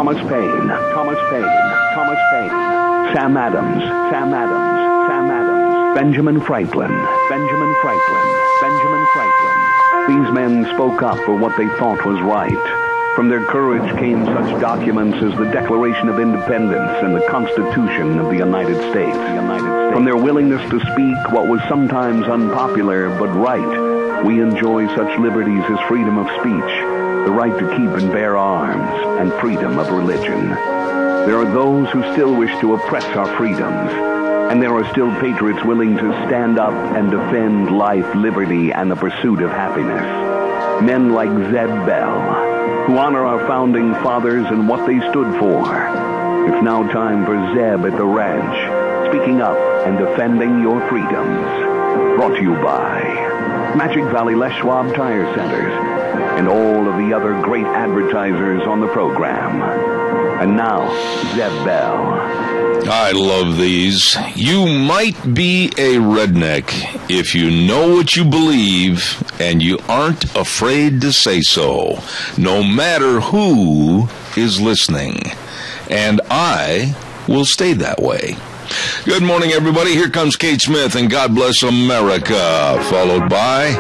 Thomas Paine, Sam Adams, Benjamin Franklin. These men spoke up for what they thought was right. From their courage came such documents as the Declaration of Independence and the Constitution of the United States. From their willingness to speak what was sometimes unpopular but right, we enjoy such liberties as freedom of speech, the right to keep and bear arms, and freedom of religion. There are those who still wish to oppress our freedoms, and there are still patriots willing to stand up and defend life, liberty, and the pursuit of happiness. Men like Zeb Bell, who honor our founding fathers and what they stood for. It's now time for Zeb at the Ranch, speaking up and defending your freedoms. Brought to you by Magic Valley Les Schwab Tire Centers and all of the other great advertisers on the program. And now, Zeb Bell. I love these. You might be a redneck if you know what you believe and you aren't afraid to say so, no matter who is listening. And I will stay that way. Good morning, everybody. Here comes Kate Smith and God Bless America, followed by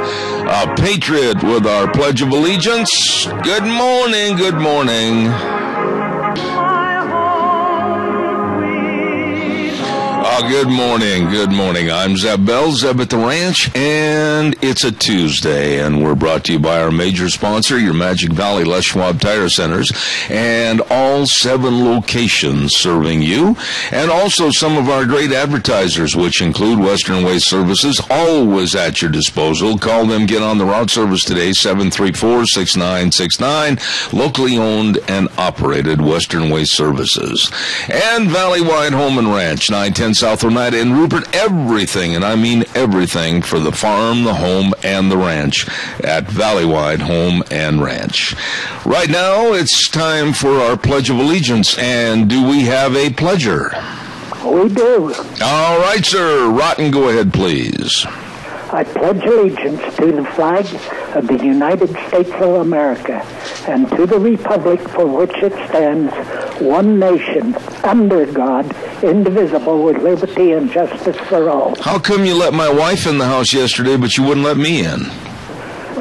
a patriot with our Pledge of Allegiance. Good morning, good morning. Good morning. I'm Zeb Bell, Zeb at the Ranch, and it's a Tuesday, and we're brought to you by our major sponsor, your Magic Valley Les Schwab Tire Centers, and all 7 locations serving you, and also some of our great advertisers, which include Western Waste Services, always at your disposal. Call them, get on the route service today, 734-6969, locally owned and operated Western Waste Services. And Valley-Wide Home and Ranch, 910 South Oneida in Rupert, everything, and I mean everything, for the farm, the home, and the ranch at Valley-Wide Home and Ranch. Right now, it's time for our Pledge of Allegiance, and do we have a pledger? We do. All right, sir. Rotten, go ahead, please. I pledge allegiance to the flag of the United States of America and to the republic for which it stands, one nation, under God, indivisible, with liberty and justice for all. How come you let my wife in the house yesterday, but you wouldn't let me in?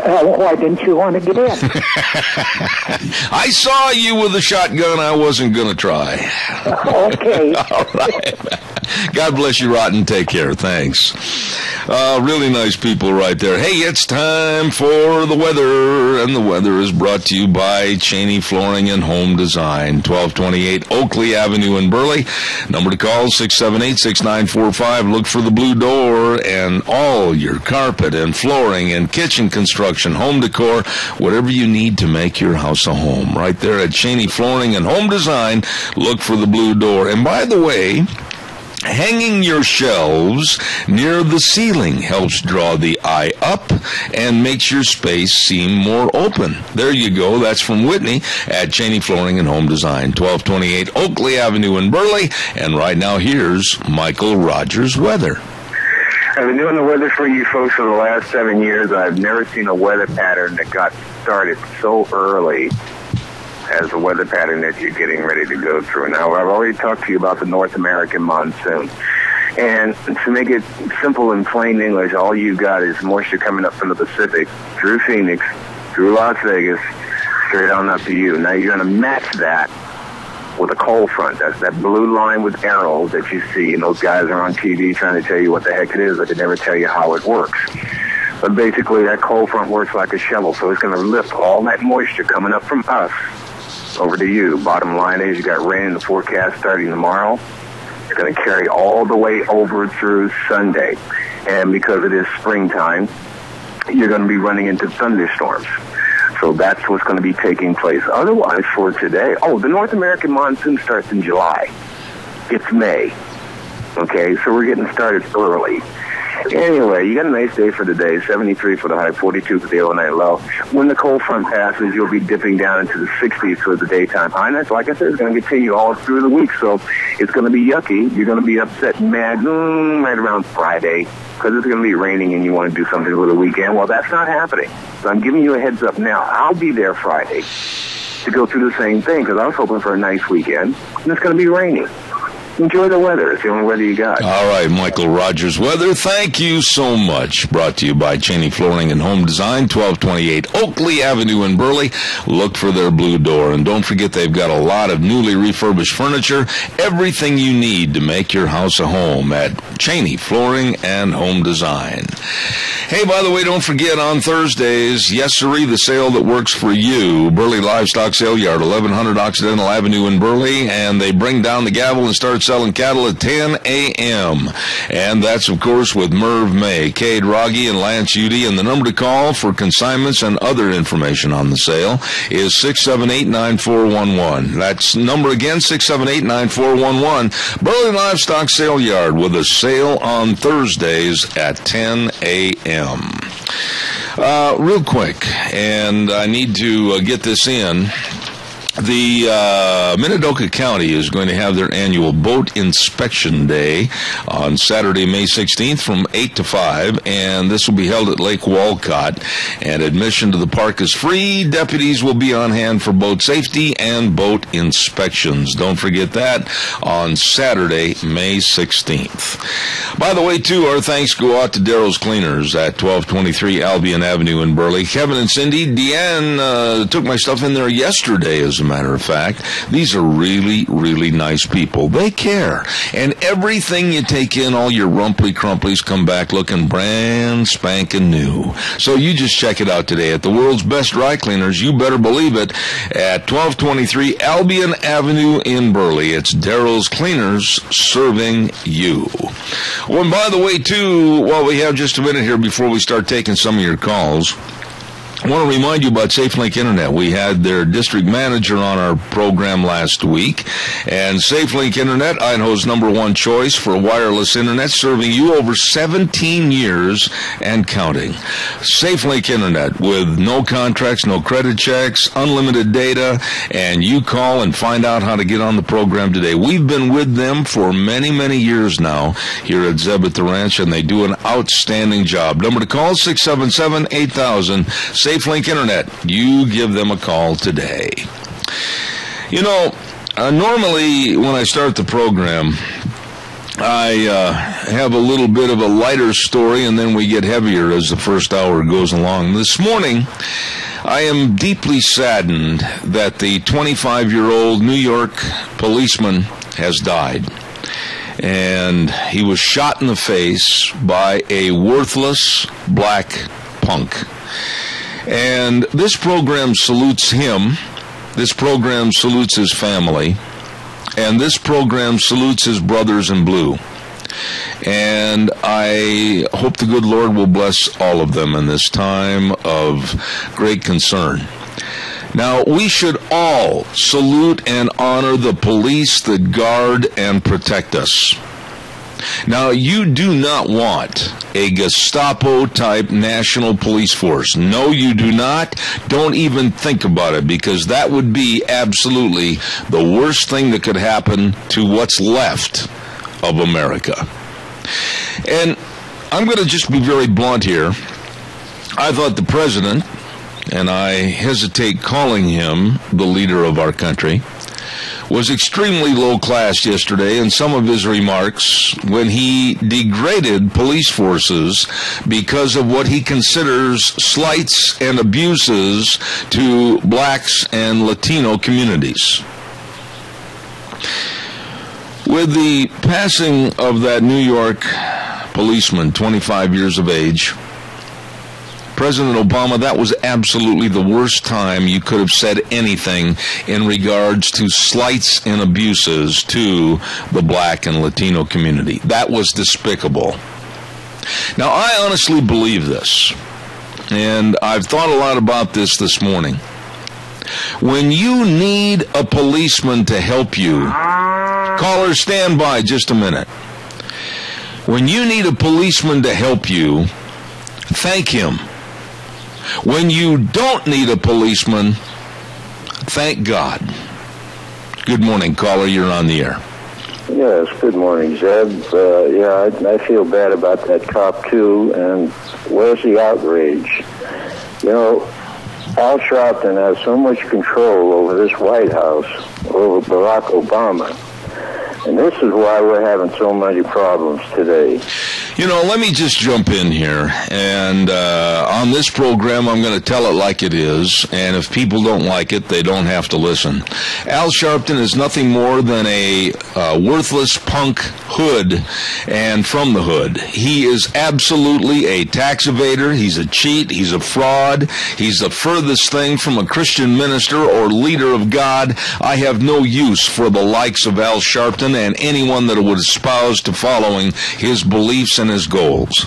Why didn't you want to get in? I saw you with a shotgun. I wasn't going to try. Okay. All right. God bless you, Rotten. Take care. Thanks. Really nice people right there. Hey, it's time for the weather, and the weather is brought to you by Cheney Flooring and Home Design, 1228 Oakley Avenue in Burley. Number to call, 678-6945. Look for the blue door, and all your carpet and flooring and kitchen construction, home decor, whatever you need to make your house a home. Right there at Cheney Flooring and Home Design, look for the blue door. And by the way, hanging your shelves near the ceiling helps draw the eye up and makes your space seem more open. There you go. That's from Whitney at Cheney Flooring and Home Design, 1228 Oakley Avenue in Burley. And right now, here's Michael Rogers' weather. I've been doing the weather for you folks for the last 7 years. I've never seen a weather pattern that got started so early as the weather pattern that you're getting ready to go through. Now, I've already talked to you about the North American monsoon. And to make it simple in plain English, all you got is moisture coming up from the Pacific, through Phoenix, through Las Vegas, straight on up to you. Now, you're going to match that with a cold front. That's that blue line with arrows that you see, and those guys are on TV trying to tell you what the heck it is, but they never tell you how it works. But basically, that cold front works like a shovel, so it's going to lift all that moisture coming up from us over to you. Bottom line is, you got rain in the forecast starting tomorrow. It's going to carry all the way over through Sunday. And because it is springtime, you're going to be running into thunderstorms. So that's what's going to be taking place. Otherwise, for today, the North American monsoon starts in July. It's May. Okay, so we're getting started early. Anyway, you got a nice day for today, 73 for the high, 42 for the overnight low. When the cold front passes, you'll be dipping down into the 60s for the daytime high. And that's, like I said, it's going to continue all through the week. So it's going to be yucky. You're going to be upset and mad right around Friday because it's going to be raining and you want to do something over the weekend. Well, that's not happening. So I'm giving you a heads up now. I'll be there Friday. to go through the same thing because I was hoping for a nice weekend, and it's going to be rainy. Enjoy the weather. It's the only weather you got. All right, Michael Rogers Weather, thank you so much. Brought to you by Cheney Flooring and Home Design, 1228 Oakley Avenue in Burley. Look for their blue door. And don't forget they've got a lot of newly refurbished furniture, everything you need to make your house a home at Cheney Flooring and Home Design. Hey, by the way, don't forget on Thursdays, yes sirree, the sale that works for you. Burley Livestock Sale Yard, 1100 Occidental Avenue in Burley. And they bring down the gavel and start selling cattle at 10 a.m. And that's, of course, with Merv May, Cade Rogge, and Lance Udy. And the number to call for consignments and other information on the sale is 678-9411. That's number again, 678-9411. Burley Livestock Sale Yard with a sale on Thursdays at 10 a.m. Real quick, and I need to get this in. The Minidoka County is going to have their annual boat inspection day on Saturday, May 16th from 8 to 5, and this will be held at Lake Walcott, and admission to the park is free. Deputies will be on hand for boat safety and boat inspections. Don't forget that on Saturday, May 16th. By the way, too, our thanks go out to Darrow's Cleaners at 1223 Albion Avenue in Burley. Kevin and Cindy, Deanne took my stuff in there yesterday, as a matter of fact. These are really, really nice people. They care. And everything you take in, all your rumply-crumplies, come back looking brand spanking new. So you just check it out today at the world's best dry cleaners. You better believe it. At 1223 Albion Avenue in Burley. It's Darrow's Cleaners serving you. Oh, and by the way, too, while we have just a minute here before we start taking some of your calls, I want to remind you about SafeLink Internet. We had their district manager on our program last week, and SafeLink Internet, Idaho's #1 choice for wireless internet, serving you over 17 years and counting. SafeLink Internet with no contracts, no credit checks, unlimited data, and you call and find out how to get on the program today. We've been with them for many, many years now here at Zeb at the Ranch, and they do an outstanding job. Number to call, 677-8000. SafeLink Internet. You give them a call today. You know, normally when I start the program, I have a little bit of a lighter story, and then we get heavier as the first hour goes along. This morning, I am deeply saddened that the 25-year-old New York policeman has died. And he was shot in the face by a worthless black punk. And this program salutes him, this program salutes his family, and this program salutes his brothers in blue. And I hope the good Lord will bless all of them in this time of great concern. Now, we should all salute and honor the police that guard and protect us. Now, you do not want a Gestapo-type national police force. No, you do not. Don't even think about it, because that would be absolutely the worst thing that could happen to what's left of America. And I'm going to just be very blunt here. I thought the president, and I hesitate calling him the leader of our country, was extremely low class yesterday in some of his remarks when he degraded police forces because of what he considers slights and abuses to blacks and Latino communities. With the passing of that New York policeman, 25 years of age, President Obama, that was absolutely the worst time you could have said anything in regards to slights and abuses to the black and Latino community. That was despicable. Now, I honestly believe this, and I've thought a lot about this morning. When you need a policeman to help you, caller, stand by just a minute. When you need a policeman to help you, thank him. When you don't need a policeman, thank God. Good morning, caller. You're on the air. Yes, good morning, Zeb. I feel bad about that cop, too, and where's the outrage? You know, Al Sharpton has so much control over this White House, over Barack Obama. And this is why we're having so many problems today. You know, let me just jump in here, and on this program, I'm going to tell it like it is, and if people don't like it, they don't have to listen. Al Sharpton is nothing more than a worthless punk hood, and from the hood. He is absolutely a tax evader, he's a cheat, he's a fraud, he's the furthest thing from a Christian minister or leader of God. I have no use for the likes of Al Sharpton and anyone that would espouse to following his beliefs and his goals.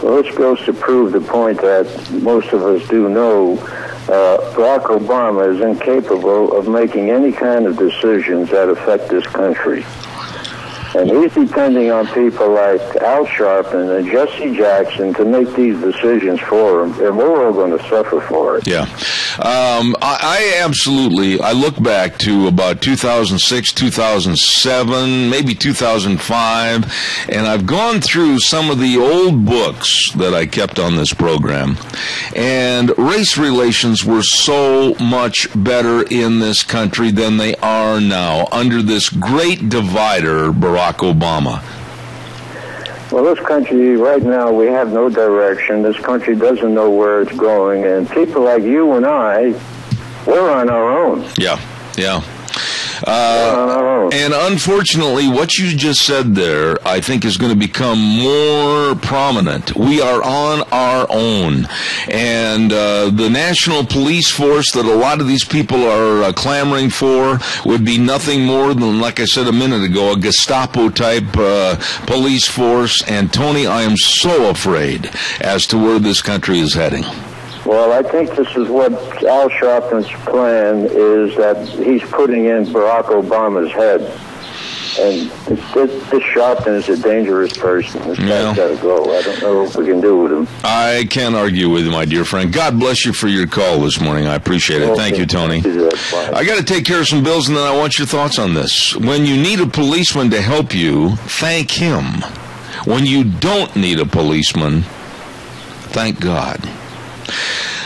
Well, this goes to prove the point that most of us do know. Barack Obama is incapable of making any kind of decisions that affect this country. And he's depending on people like Al Sharpton and Jesse Jackson to make these decisions for him, and we're all going to suffer for it. Yeah. I look back to about 2006, 2007, maybe 2005, and I've gone through some of the old books that I kept on this program, and race relations were so much better in this country than they are now under this great divider, Barack Obama. Well, this country, right now, we have no direction. This country doesn't know where it's going, and people like you and I, we're on our own. Yeah. We're on our own. And unfortunately, what you just said there, I think, is going to become more prominent. We are on our own. And the national police force that a lot of these people are clamoring for would be nothing more than, like I said a minute ago, a Gestapo-type police force. And, Tony, I am so afraid as to where this country is heading. Well, I think this is what Al Sharpton's plan is, that he's putting in Barack Obama's head. And this Sharpton is a dangerous person. This guy's got to go. I don't know what we can do with him. I can't argue with you, my dear friend. God bless you for your call this morning. I appreciate it. Okay. Thank you, Tony. I got to take care of some bills, and then I want your thoughts on this. When you need a policeman to help you, thank him. When you don't need a policeman, thank God.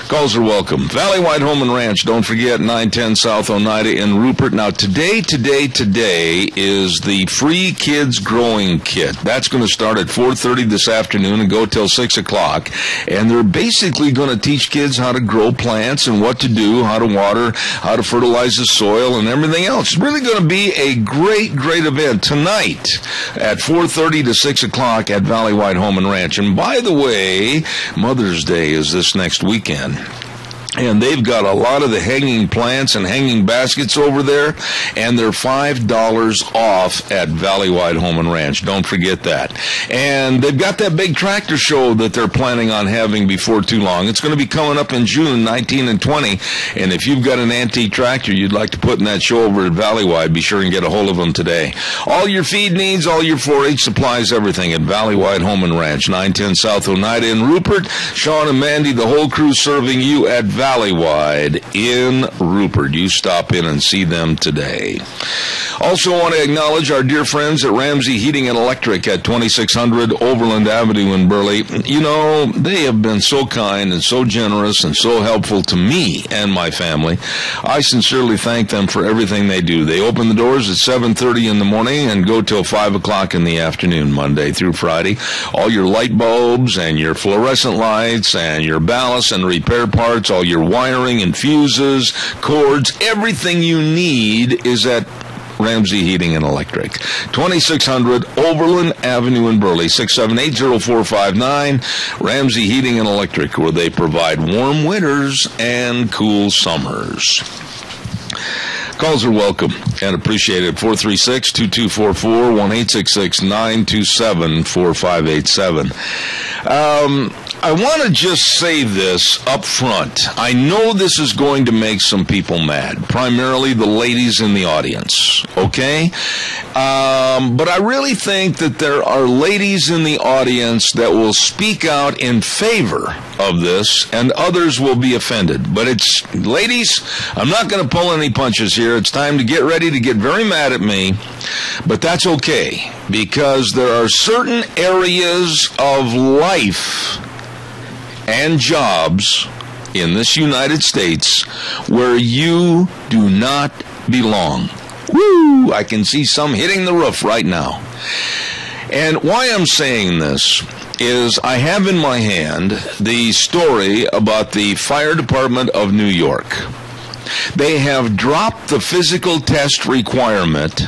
Calls are welcome. Valley White Home and Ranch, don't forget, 910 South Oneida in Rupert. Now, today is the Free Kids Growing Kit. That's going to start at 4:30 this afternoon and go till 6 o'clock. And they're basically going to teach kids how to grow plants and what to do, how to water, how to fertilize the soil, and everything else. It's really going to be a great, great event tonight at 4:30 to 6 o'clock at Valley White Home and Ranch. And by the way, Mother's Day is this next weekend. And they've got a lot of the hanging plants and hanging baskets over there, and they're $5 off at Valley White Home and Ranch. Don't forget that. And they've got that big tractor show that they're planning on having before too long. It's going to be coming up in June 19 and 20. And if you've got an antique tractor you'd like to put in that show over at Valley White, be sure and get a hold of them today. All your feed needs, all your 4-H supplies, everything at Valley White Home and Ranch, 910 South Oneida in Rupert. Sean and Mandy, the whole crew serving you at Valley Wide in Rupert. You stop in and see them today. Also want to acknowledge our dear friends at Ramsey Heating and Electric at 2600 Overland Avenue in Burley. You know, they have been so kind and so generous and so helpful to me and my family. I sincerely thank them for everything they do. They open the doors at 7:30 in the morning and go till 5 o'clock in the afternoon, Monday through Friday. All your light bulbs and your fluorescent lights and your ballast and repair parts, all your wiring and fuses, cords, everything you need is at Ramsey Heating and Electric. 2600 Overland Avenue in Burley, 678-0459. Ramsey Heating and Electric, where they provide warm winters and cool summers. Calls are welcome and appreciated. 436-2244, 1-866-927-4587. I want to just say this up front. I know this is going to make some people mad, primarily the ladies in the audience, okay? But I really think that there are ladies in the audience that will speak out in favor of this, and others will be offended. But it's, ladies, I'm not going to pull any punches here. It's time to get ready to get very mad at me, but that's okay, because there are certain areas of life and jobs in this United States where you do not belong. Woo! I can see some hitting the roof right now. And why I'm saying this is I have in my hand the story about the Fire Department of New York. They have dropped the physical test requirement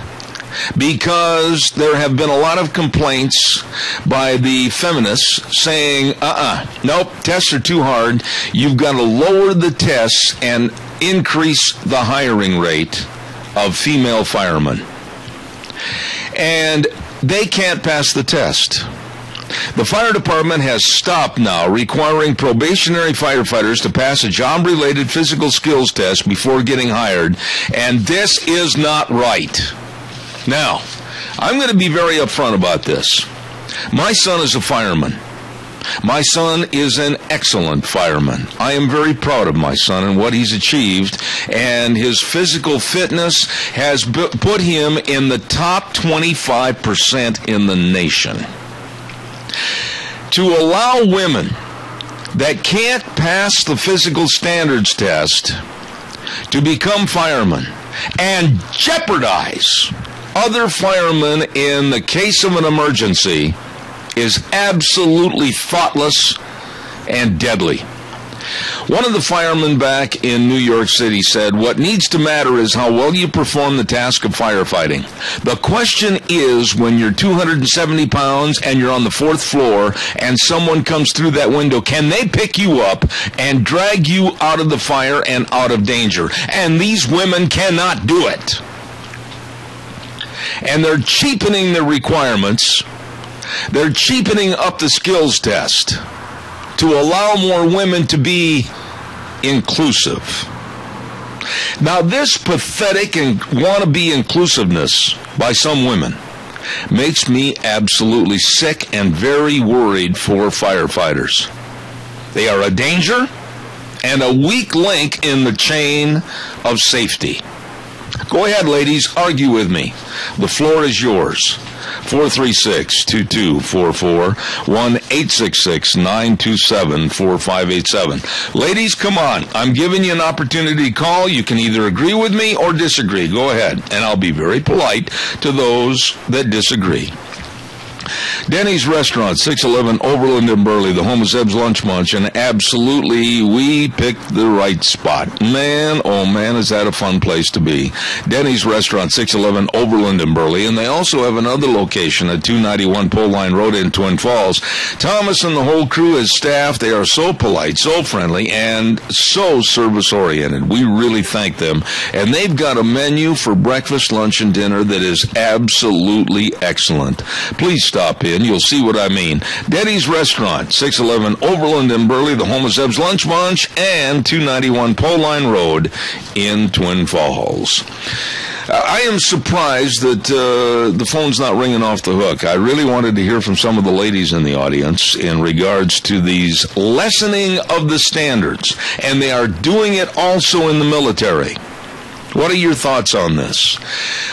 because there have been a lot of complaints by the feminists saying, nope, tests are too hard. You've got to lower the tests and increase the hiring rate of female firemen. And they can't pass the test. The fire department has stopped now requiring probationary firefighters to pass a job-related physical skills test before getting hired, and this is not right. Now, I'm going to be very upfront about this. My son is a fireman. My son is an excellent fireman. I am very proud of my son and what he's achieved, and his physical fitness has put him in the top 25% in the nation. To allow women that can't pass the physical standards test to become firemen and jeopardize other firemen in the case of an emergency is absolutely thoughtless and deadly. One of the firemen back in New York City said, what needs to matter is how well you perform the task of firefighting. The question is when you're 270 pounds and you're on the 4th floor and someone comes through that window, can they pick you up and drag you out of the fire and out of danger? And these women cannot do it. And they're cheapening the requirements. They're cheapening up the skills test to allow more women to be inclusive. Now, this pathetic and wannabe inclusiveness by some women makes me absolutely sick and very worried for firefighters. They are a danger and a weak link in the chain of safety. Go ahead, ladies, argue with me. The floor is yours. 436-2244, 1-866-927-4587. Ladies, come on. I'm giving you an opportunity to call. You can either agree with me or disagree. Go ahead, and I'll be very polite to those that disagree. Denny's Restaurant, 611 Overland in Burley, the home of Zeb's Lunch Munch, and absolutely, we picked the right spot. Man, oh man, is that a fun place to be. Denny's Restaurant, 611 Overland in Burley, and they also have another location at 291 Pole Line Road in Twin Falls. Thomas and the whole crew, his staff, they are so polite, so friendly, and so service-oriented. We really thank them. And they've got a menu for breakfast, lunch, and dinner that is absolutely excellent. Please stop in. You'll see what I mean. Denny's Restaurant, 611 Overland in Burley, the home of Zeb's Lunch Munch, and 291 Pole Line Road in Twin Falls. I am surprised that the phone's not ringing off the hook. I really wanted to hear from some of the ladies in the audience in regards to these lessening of the standards, and they are doing it also in the military. What are your thoughts on this?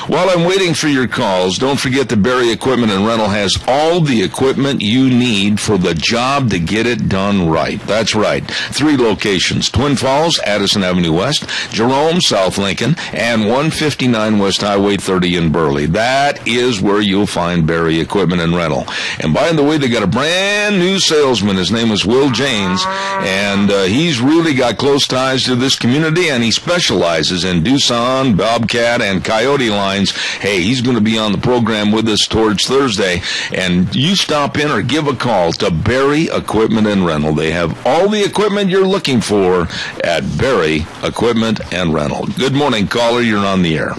While I'm waiting for your calls, don't forget that Berry Equipment and Rental has all the equipment you need for the job to get it done right. That's right. 3 locations: Twin Falls, Addison Avenue West, Jerome, South Lincoln, and 159 West Highway 30 in Burley. That is where you'll find Berry Equipment and Rental. And by the way, they got a brand new salesman. His name is Will Janes, and he's really got close ties to this community, and he specializes in Doosan, Bobcat, and Coyote lines. Hey, he's going to be on the program with us towards Thursday, and you stop in or give a call to Berry Equipment and Rental. They have all the equipment you're looking for at Berry Equipment and Rental. Good morning, caller. You're on the air.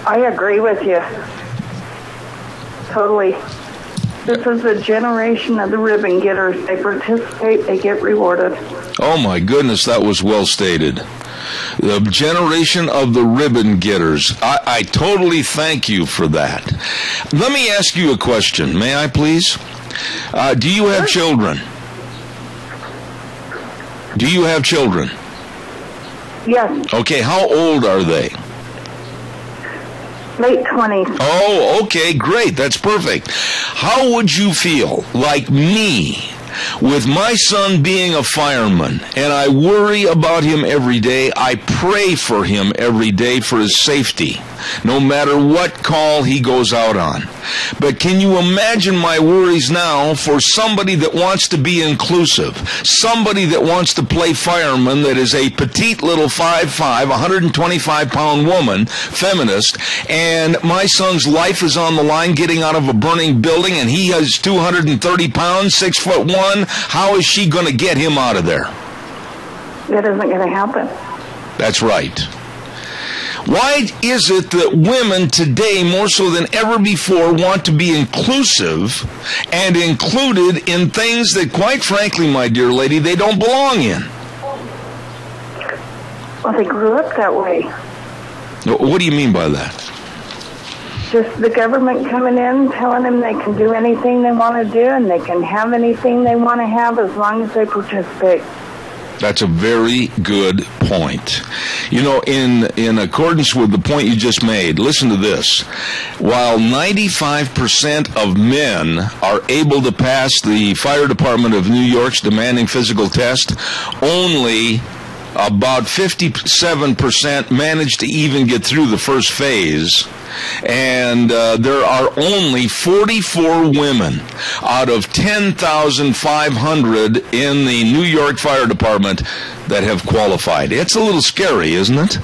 I agree with you. Totally. This is a generation of the ribbon getters. They participate, they get rewarded. Oh, my goodness, that was well stated. The generation of the ribbon getters. I totally thank you for that. Let me ask you a question. May I, please? Do you have children? Do you have children? Yes. Okay, how old are they? Late 20s. Oh, okay, great. That's perfect. How would you feel like me with my son being a fireman, and I worry about him every day, I pray for him every day for his safety, no matter what call he goes out on. But can you imagine my worries now for somebody that wants to be inclusive, somebody that wants to play fireman, that is a petite little 5'5", 125-pound woman, feminist, and my son's life is on the line getting out of a burning building, and he has 230 pounds, 6'1". How is she going to get him out of there? That isn't going to happen. That's right. Why is it that women today, more so than ever before, want to be inclusive and included in things that, quite frankly, my dear lady, they don't belong in? Well, they grew up that way. What do you mean by that? Just the government coming in, telling them they can do anything they want to do and they can have anything they want to have as long as they participate. That's a very good point. You know, in accordance with the point you just made, listen to this. While 95% of men are able to pass the Fire Department of New York's demanding physical test, only about 57% manage to even get through the first phase. And there are only 44 women out of 10,500 in the New York Fire Department that have qualified. It's a little scary, isn't it?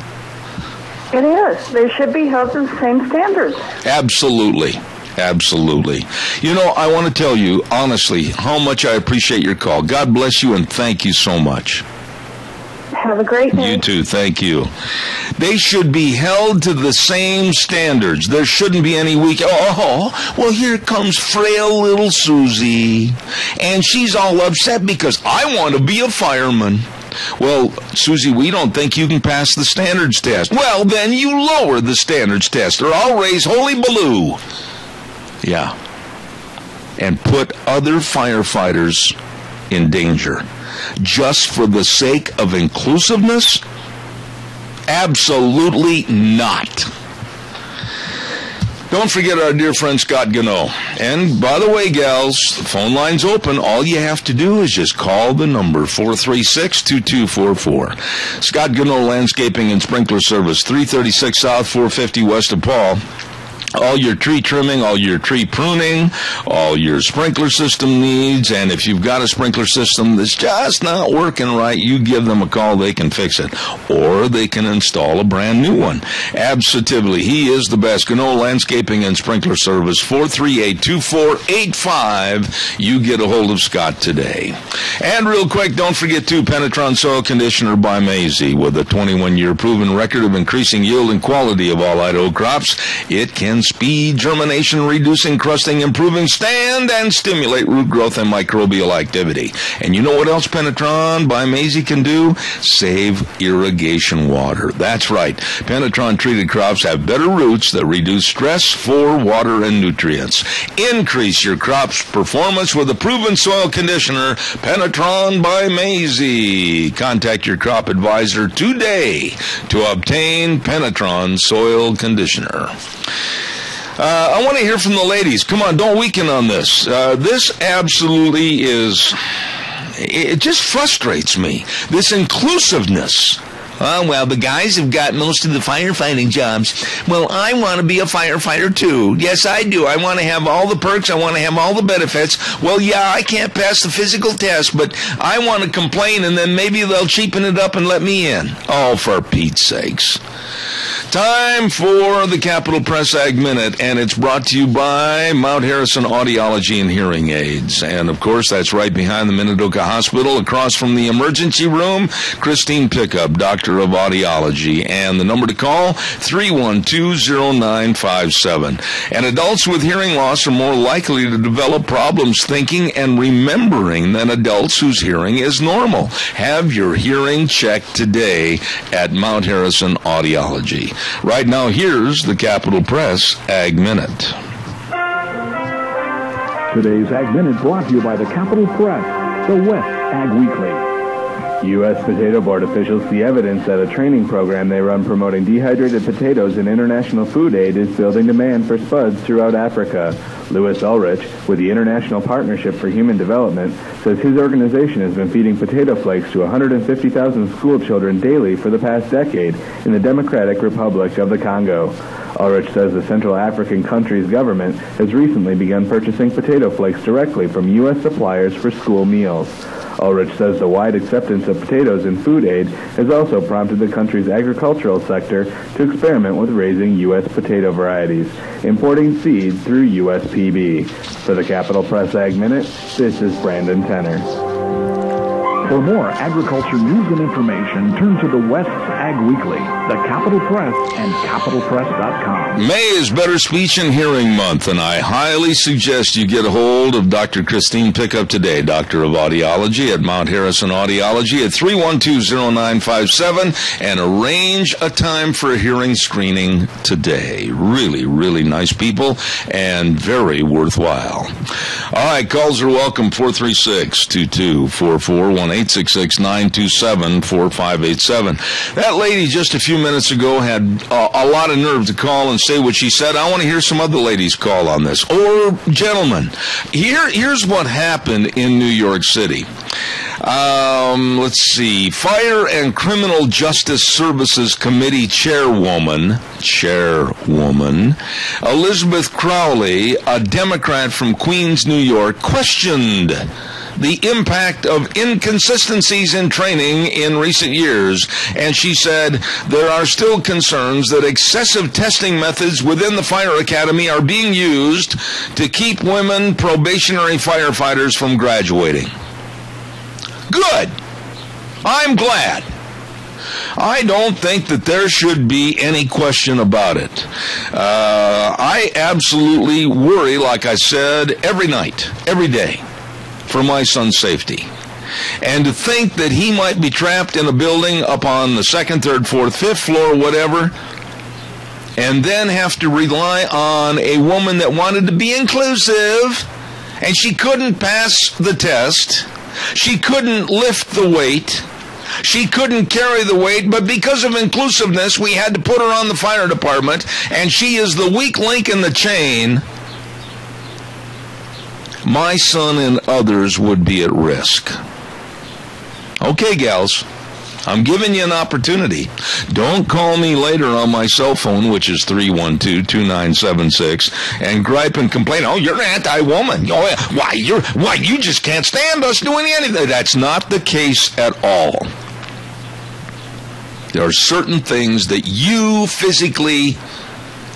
It is. They should be held to the same standards. Absolutely. Absolutely. You know, I want to tell you, honestly, how much I appreciate your call. God bless you and thank you so much. Have a great day. You too. Thank you. They should be held to the same standards. There shouldn't be any weak. Oh, well, here comes frail little Susie, and she's all upset because I want to be a fireman. Well, Susie, we don't think you can pass the standards test. Well, then you lower the standards test, or I'll raise holy baloo. Yeah. And put other firefighters in danger. Just for the sake of inclusiveness? Absolutely not. Don't forget our dear friend Scott Gano. And by the way, gals, the phone line's open. All you have to do is just call the number 436-2244. Scott Gano Landscaping and Sprinkler Service, 336 South, 450 West of Paul. All your tree trimming, all your tree pruning, all your sprinkler system needs, and if you've got a sprinkler system that's just not working right, you give them a call, they can fix it. Or they can install a brand new one. Absolutely. He is the best. Gano Landscaping and Sprinkler Service, 438-2485. You get a hold of Scott today. And real quick, don't forget to Penetron Soil Conditioner by Maisie. With a 21-year proven record of increasing yield and quality of all Idaho crops, it can speed germination, reduce encrusting, improving stand, and stimulate root growth and microbial activity. And you know what else Penetron by Maisie can do? Save irrigation water. That's right. Penetron treated crops have better roots that reduce stress for water and nutrients. Increase your crop's performance with a proven soil conditioner, Penetron by Maisie. Contact your crop advisor today to obtain Penetron soil conditioner. I want to hear from the ladies. Come on, don't weaken on this. This absolutely is, it just frustrates me. This inclusiveness. Oh, well, the guys have got most of the firefighting jobs. Well, I want to be a firefighter, too. Yes, I do. I want to have all the perks. I want to have all the benefits. Well, yeah, I can't pass the physical test, but I want to complain, and then maybe they'll cheapen it up and let me in. Oh, for Pete's sakes. Time for the Capital Press Ag Minute, and it's brought to you by Mount Harrison Audiology and Hearing Aids. And, of course, that's right behind the Minidoka Hospital, across from the emergency room. Christine Pickup, Doctor of Audiology. And the number to call, 312-0957. And adults with hearing loss are more likely to develop problems thinking and remembering than adults whose hearing is normal. Have your hearing checked today at Mount Harrison Audiology. Right now, here's the Capital Press Ag Minute. Today's Ag Minute brought to you by the Capital Press, the West Ag Weekly. U.S. Potato Board officials see evidence that a training program they run promoting dehydrated potatoes in international food aid is building demand for spuds throughout Africa. Louis Ulrich, with the International Partnership for Human Development, says his organization has been feeding potato flakes to 150,000 school children daily for the past decade in the Democratic Republic of the Congo. Ulrich says the Central African country's government has recently begun purchasing potato flakes directly from U.S. suppliers for school meals. Ulrich says the wide acceptance of potatoes in food aid has also prompted the country's agricultural sector to experiment with raising U.S. potato varieties, importing seeds through USPB. For the Capital Press Ag Minute, this is Brandon Tenner. For more agriculture news and information, turn to the West's Ag Weekly, the Capital Press, and capitalpress.com. May is Better Speech and Hearing Month, and I highly suggest you get a hold of Dr. Christine Pickup today, Doctor of Audiology at Mount Harrison Audiology at 312-0957, and arrange a time for a hearing screening today. Really, really nice people and very worthwhile. All right, calls are welcome, 436-2244, 1-866-927-4587. That lady just a few minutes ago had a lot of nerve to call and say what she said. I want to hear some other ladies call on this. Or gentlemen. Here's what happened in New York City. Let's see. Fire and Criminal Justice Services Committee Chairwoman Elizabeth Crowley, a Democrat from Queens, New York, questioned the impact of inconsistencies in training in recent years, and she said there are still concerns that excessive testing methods within the fire academy are being used to keep women probationary firefighters from graduating. Good. I'm glad. I don't think that there should be any question about it. I absolutely worry, like I said, every night, every day, for my son's safety. And to think that he might be trapped in a building up on the second, third, fourth, fifth floor, whatever, and then have to rely on a woman that wanted to be inclusive, and she couldn't pass the test, she couldn't lift the weight, she couldn't carry the weight, but because of inclusiveness, we had to put her on the fire department, and she is the weak link in the chain. My son and others would be at risk. Okay, gals, I'm giving you an opportunity. Don't call me later on my cell phone, which is 312-2976, and gripe and complain, oh, you're anti-woman. Oh, why, you just can't stand us doing anything. That's not the case at all. There are certain things that you physically,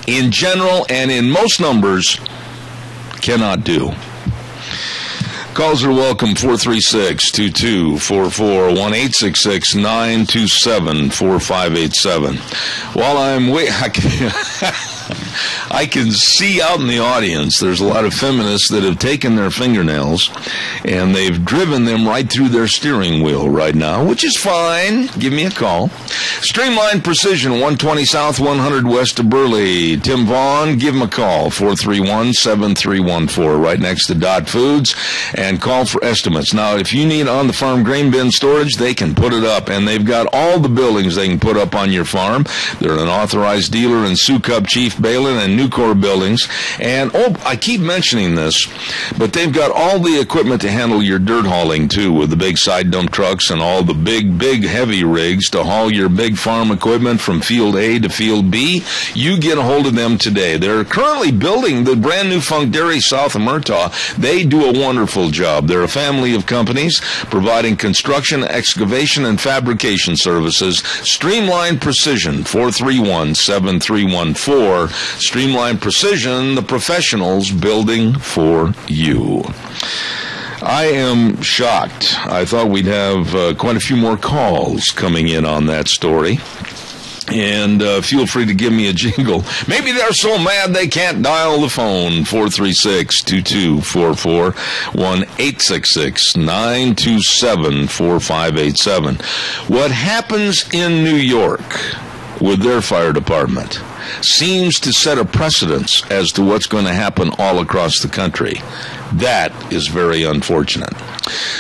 in general and in most numbers, cannot do. Calls are welcome, 436-2244, 1-866-927-4587. While I'm I can see out in the audience, there's a lot of feminists that have taken their fingernails and they've driven them right through their steering wheel right now, which is fine. Give me a call. Streamline Precision, 120 South, 100 West of Burley. Tim Vaughn, give him a call, 431-7314, right next to Dot Foods, and call for estimates. Now, if you need on-the-farm grain bin storage, they can put it up, and they've got all the buildings they can put up on your farm. They're an authorized dealer in Sioux Cub, Chief Balin, and Nucor buildings. And, I keep mentioning this, but they've got all the equipment to handle your dirt hauling, too, with the big side dump trucks and all the big heavy rigs to haul your big farm equipment from field A to field B. You get a hold of them today. They're currently building the brand new Funk Dairy south of Murtaugh. They do a wonderful job. They're a family of companies providing construction, excavation, and fabrication services. Streamline Precision, 431-7314. Streamline Precision, the professionals building for you. I am shocked. I thought we'd have quite a few more calls coming in on that story. And feel free to give me a jingle. Maybe they're so mad they can't dial the phone. 436-2244, 1-866-927-4587. What happens in New York with their fire department seems to set a precedence as to what's going to happen all across the country. That is very unfortunate.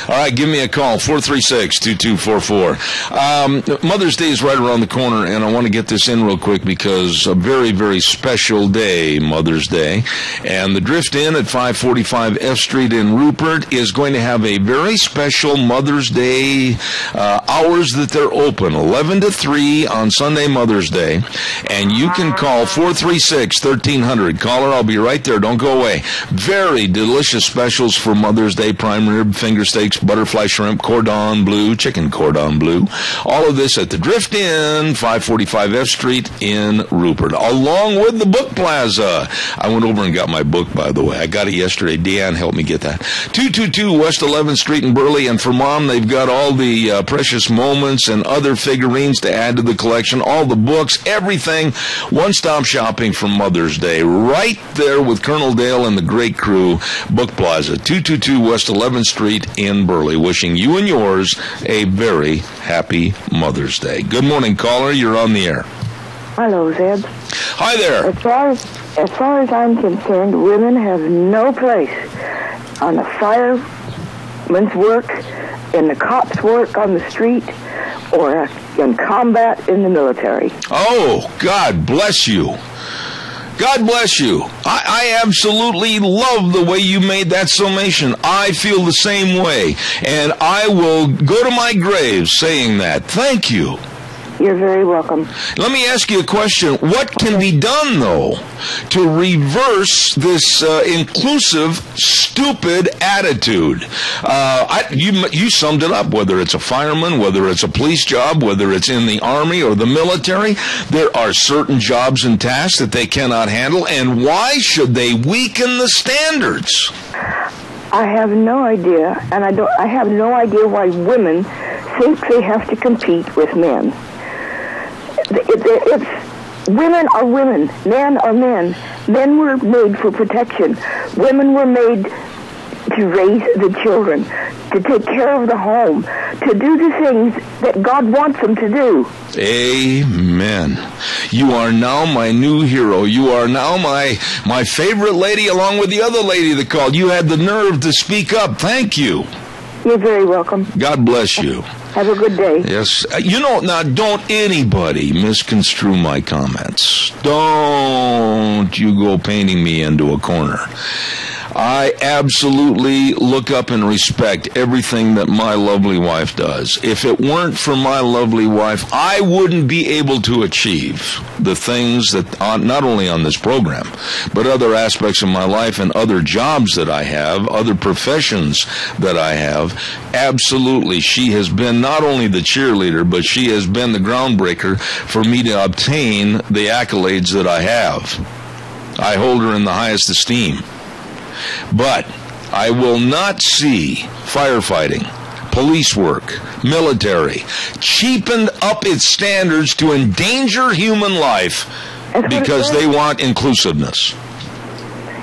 All right, give me a call, 436-2244. Mother's Day is right around the corner, and I want to get this in real quick because a very, very special day, Mother's Day. And the Drift Inn at 545 F Street in Rupert is going to have a very special Mother's Day hours that they're open, 11 to 3 on Sunday, Mother's Day. And you can call 436-1300. Caller, I'll be right there. Don't go away. Very delicious specials for Mother's Day, prime rib, finger steaks, butterfly shrimp, cordon bleu, chicken cordon bleu. All of this at the Drift Inn, 545 F Street in Rupert, along with the Book Plaza. I went over and got my book, by the way. I got it yesterday. Deanne helped me get that. 222 West 11th Street in Burley. And for Mom, they've got all the precious moments and other figurines to add to the collection, all the books, everything. One-stop shopping for Mother's Day. Right there with Colonel Dale and the great crew. Book Plaza, 222 West 11th Street in Burley, wishing you and yours a very happy Mother's Day. Good morning, caller. You're on the air. Hello, Zed. Hi there. As far as I'm concerned, women have no place on the fireman's work, in the cops' work on the street, or in combat in the military. Oh, God bless you. God bless you. I absolutely love the way you made that summation. I feel the same way. And I will go to my grave saying that. Thank you. You're very welcome. Let me ask you a question. What can be done, though, to reverse this inclusive, stupid attitude? You summed it up, whether it's a fireman, whether it's a police job, whether it's in the Army or the military. There are certain jobs and tasks that they cannot handle, and why should they weaken the standards? I have no idea, and I have no idea why women think they have to compete with men. It's women are women, men are men. Men were made for protection. Women were made to raise the children, to take care of the home, to do the things that God wants them to do. Amen. You are now my new hero. You are now my favorite lady, along with the other lady that called. You had the nerve to speak up. Thank you. You're very welcome. God bless you. Have a good day. Yes. Now, don't anybody misconstrue my comments. Don't you go painting me into a corner. I absolutely look up and respect everything that my lovely wife does. If it weren't for my lovely wife, I wouldn't be able to achieve the things that, not only on this program, but other aspects of my life and other jobs that I have, other professions that I have. Absolutely, she has been not only the cheerleader, but she has been the groundbreaker for me to obtain the accolades that I have. I hold her in the highest esteem. But I will not see firefighting, police work, military, cheapened up its standards to endanger human life because they want inclusiveness.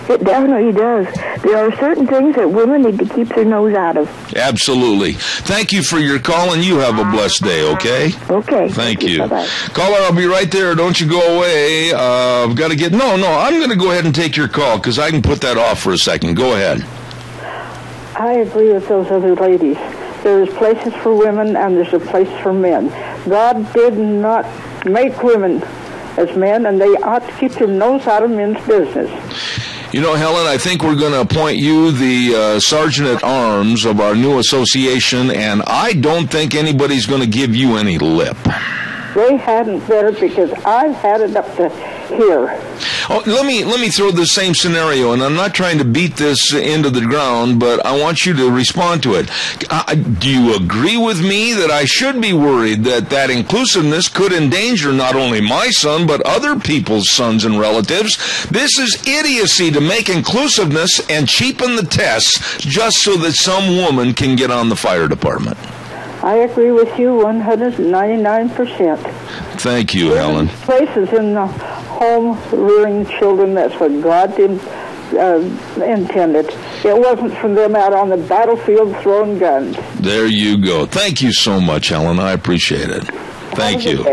It definitely does. There are certain things that women need to keep their nose out of. Absolutely. Thank you for your call, and you have a blessed day, okay? Okay. Thank you. Bye-bye. Caller, I'll be right there. Don't you go away. I've got to get... No, I'm going to go ahead and take your call, because I can put that off for a second. Go ahead. I agree with those other ladies. There's places for women, and there's a place for men. God did not make women as men, and they ought to keep their nose out of men's business. You know, Helen, I think we're going to appoint you the Sergeant-at-Arms of our new association, and I don't think anybody's going to give you any lip. They hadn't better, because I've had it up to here. Oh, let me throw the same scenario, and I'm not trying to beat this into the ground, but I want you to respond to it. Do you agree with me that I should be worried that inclusiveness could endanger not only my son, but other people's sons and relatives? This is idiocy to make inclusiveness and cheapen the tests just so that some woman can get on the fire department. I agree with you 199%. Thank you, Helen. Places in the home rearing children, that's what God intended. It wasn't for them out on the battlefield throwing guns. There you go. Thank you so much, Helen. I appreciate it. Thank you.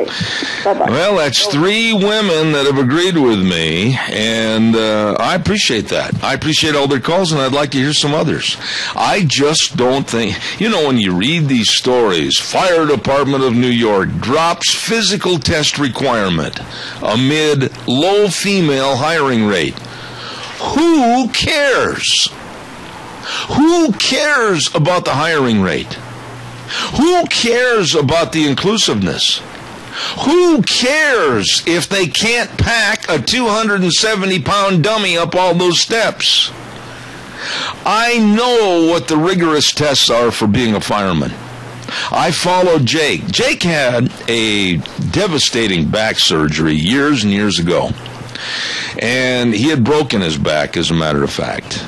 Bye-bye. Well, that's 3 women that have agreed with me, and I appreciate that. I appreciate all their calls, and I'd like to hear some others. I just don't think, when you read these stories, Fire Department of New York drops physical test requirement amid low female hiring rate. Who cares? Who cares about the hiring rate? Who cares about the inclusiveness? Who cares if they can't pack a 270-pound dummy up all those steps? I know what the rigorous tests are for being a fireman. I followed Jake. Jake had a devastating back surgery years and years ago. And he had broken his back, as a matter of fact.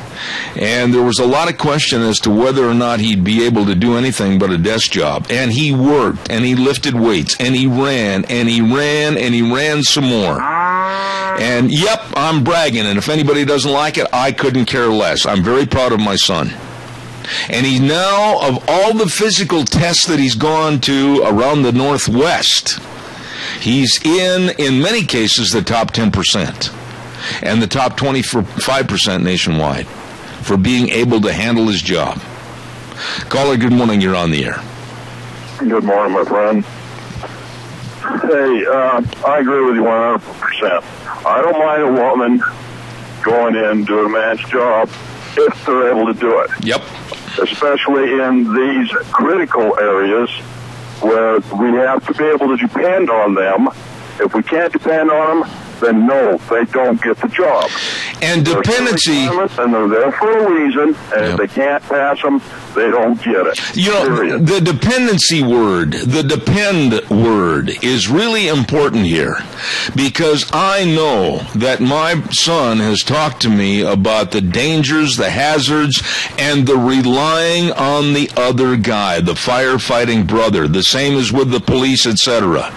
And there was a lot of question as to whether or not he'd be able to do anything but a desk job. And he worked, and he lifted weights, and he ran, and he ran, and he ran some more. And, yep, I'm bragging, and if anybody doesn't like it, I couldn't care less. I'm very proud of my son. And he now, of all the physical tests that he's gone to around the Northwest, he's in many cases, the top 10% and the top 25% nationwide for being able to handle his job. Caller, good morning. You're on the air. Good morning, my friend. Hey, I agree with you 100%. I don't mind a woman going in doing a man's job if they're able to do it. Yep. Especially in these critical areas where we have to be able to depend on them. If we can't depend on them, then no, they don't get the job. And dependency... And they're there for a reason, and if they can't pass them, they don't get it. The dependency word, the depend word, is really important here, because I know that my son has talked to me about the dangers, the hazards, and the relying on the other guy, the firefighting brother, the same as with the police, etc.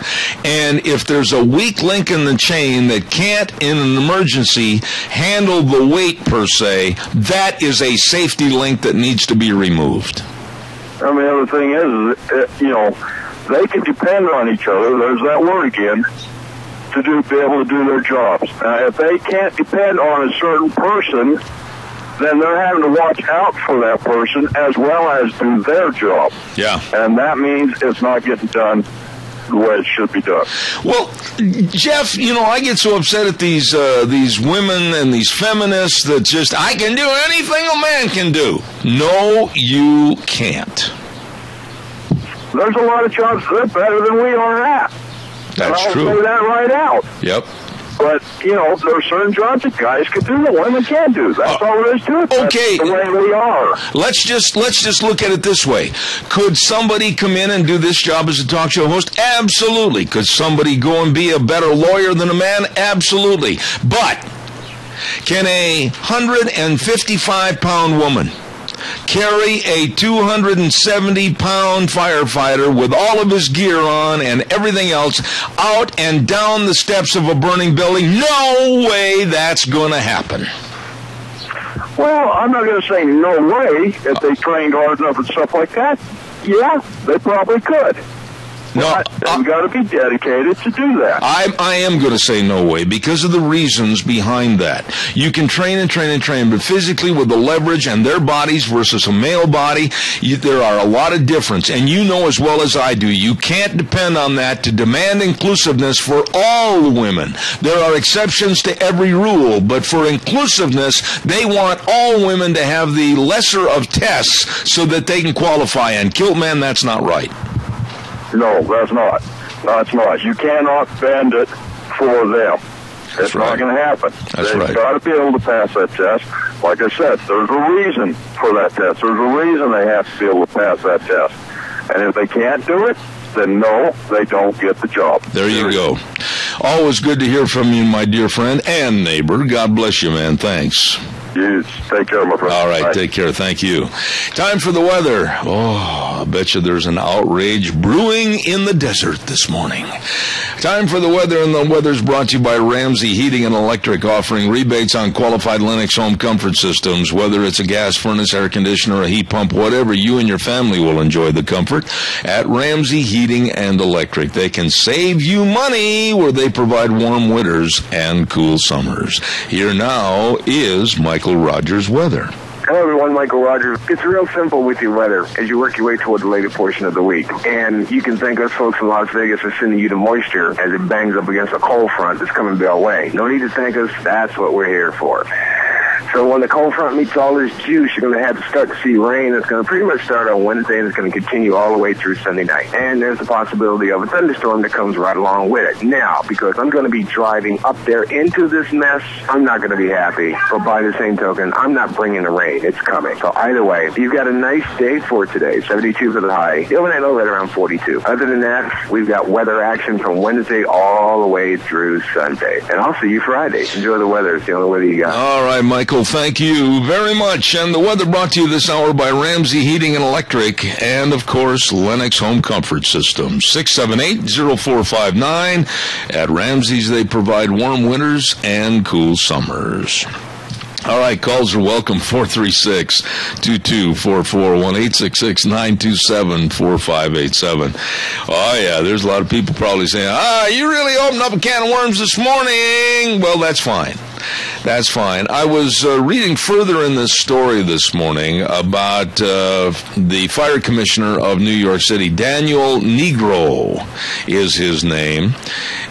And if there's a weak link in the chain that can't, in an emergency, handle the weight per se, that is a safety link that needs to be removed. I mean, the other thing is, they can depend on each other. There's that word again, to be able to do their jobs. If they can't depend on a certain person, then they're having to watch out for that person as well as do their job. Yeah. And that means it's not getting done the way it should be done. Well, Jeff, I get so upset at these women and these feminists that just, I can do anything a man can do. No, you can't. There's a lot of jobs that are better than we are at. That's true. I'll say that right out. Yep. But, there are certain jobs that guys can do that women can't do. That's all there is to it. Okay. That's the way we are. Let's just look at it this way. Could somebody come in and do this job as a talk show host? Absolutely. Could somebody go and be a better lawyer than a man? Absolutely. But can a 155-pound woman carry a 270-pound firefighter with all of his gear on and everything else out and down the steps of a burning building? No way that's going to happen. Well, I'm not going to say no way if they trained hard enough and stuff like that. Yeah, they probably could. No, we've got to be dedicated to do that. I am going to say no way because of the reasons behind that. You can train and train and train, but physically with the leverage and their bodies versus a male body, there are a lot of difference. And you know as well as I do, you can't depend on that to demand inclusiveness for all the women. There are exceptions to every rule, but for inclusiveness, they want all women to have the lesser of tests so that they can qualify. And Kilt Man, that's not right. No, that's not. That's not. You cannot bend it for them. It's not going to happen. They've got to be able to pass that test. Like I said, there's a reason for that test. There's a reason they have to be able to pass that test. And if they can't do it, then no, they don't get the job. There you go. Always good to hear from you, my dear friend and neighbor. God bless you, man. Thanks. You take care, my friend. All right, Bye. Take care. Thank you. Time for the weather. Oh, I bet you there's an outrage brewing in the desert this morning. Time for the weather, and the weather's brought to you by Ramsey Heating and Electric, offering rebates on qualified Lennox home comfort systems. Whether it's a gas furnace, air conditioner, a heat pump, whatever, you and your family will enjoy the comfort at Ramsey Heating and Electric. They can save you money where they provide warm winters and cool summers. Here now is Michael Rogers' weather. Hello, everyone. Michael Rogers. It's real simple with your weather as you work your way toward the later portion of the week. And you can thank us folks in Las Vegas for sending you the moisture as it bangs up against a cold front that's coming our way. No need to thank us. That's what we're here for. So when the cold front meets all this juice, you're going to have to start to see rain. It's going to pretty much start on Wednesday, and it's going to continue all the way through Sunday night. And there's the possibility of a thunderstorm that comes right along with it. Now, because I'm going to be driving up there into this mess, I'm not going to be happy. But by the same token, I'm not bringing the rain. It's coming. So either way, you've got a nice day for today, 72 for the high. The overnight low right around 42. Other than that, we've got weather action from Wednesday all the way through Sunday. And I'll see you Friday. Enjoy the weather. It's the only weather you got. All right, Michael. Thank you very much. And the weather brought to you this hour by Ramsey Heating and Electric and, of course, Lennox Home Comfort Systems. 678-0459. At Ramsey's, they provide warm winters and cool summers. All right, calls are welcome, 436-2244, 1-866-927-4587. Oh, yeah, there's a lot of people probably saying, you really opened up a can of worms this morning. Well, that's fine. That's fine. I was reading further in this story this morning about the fire commissioner of New York City. Daniel Negro is his name.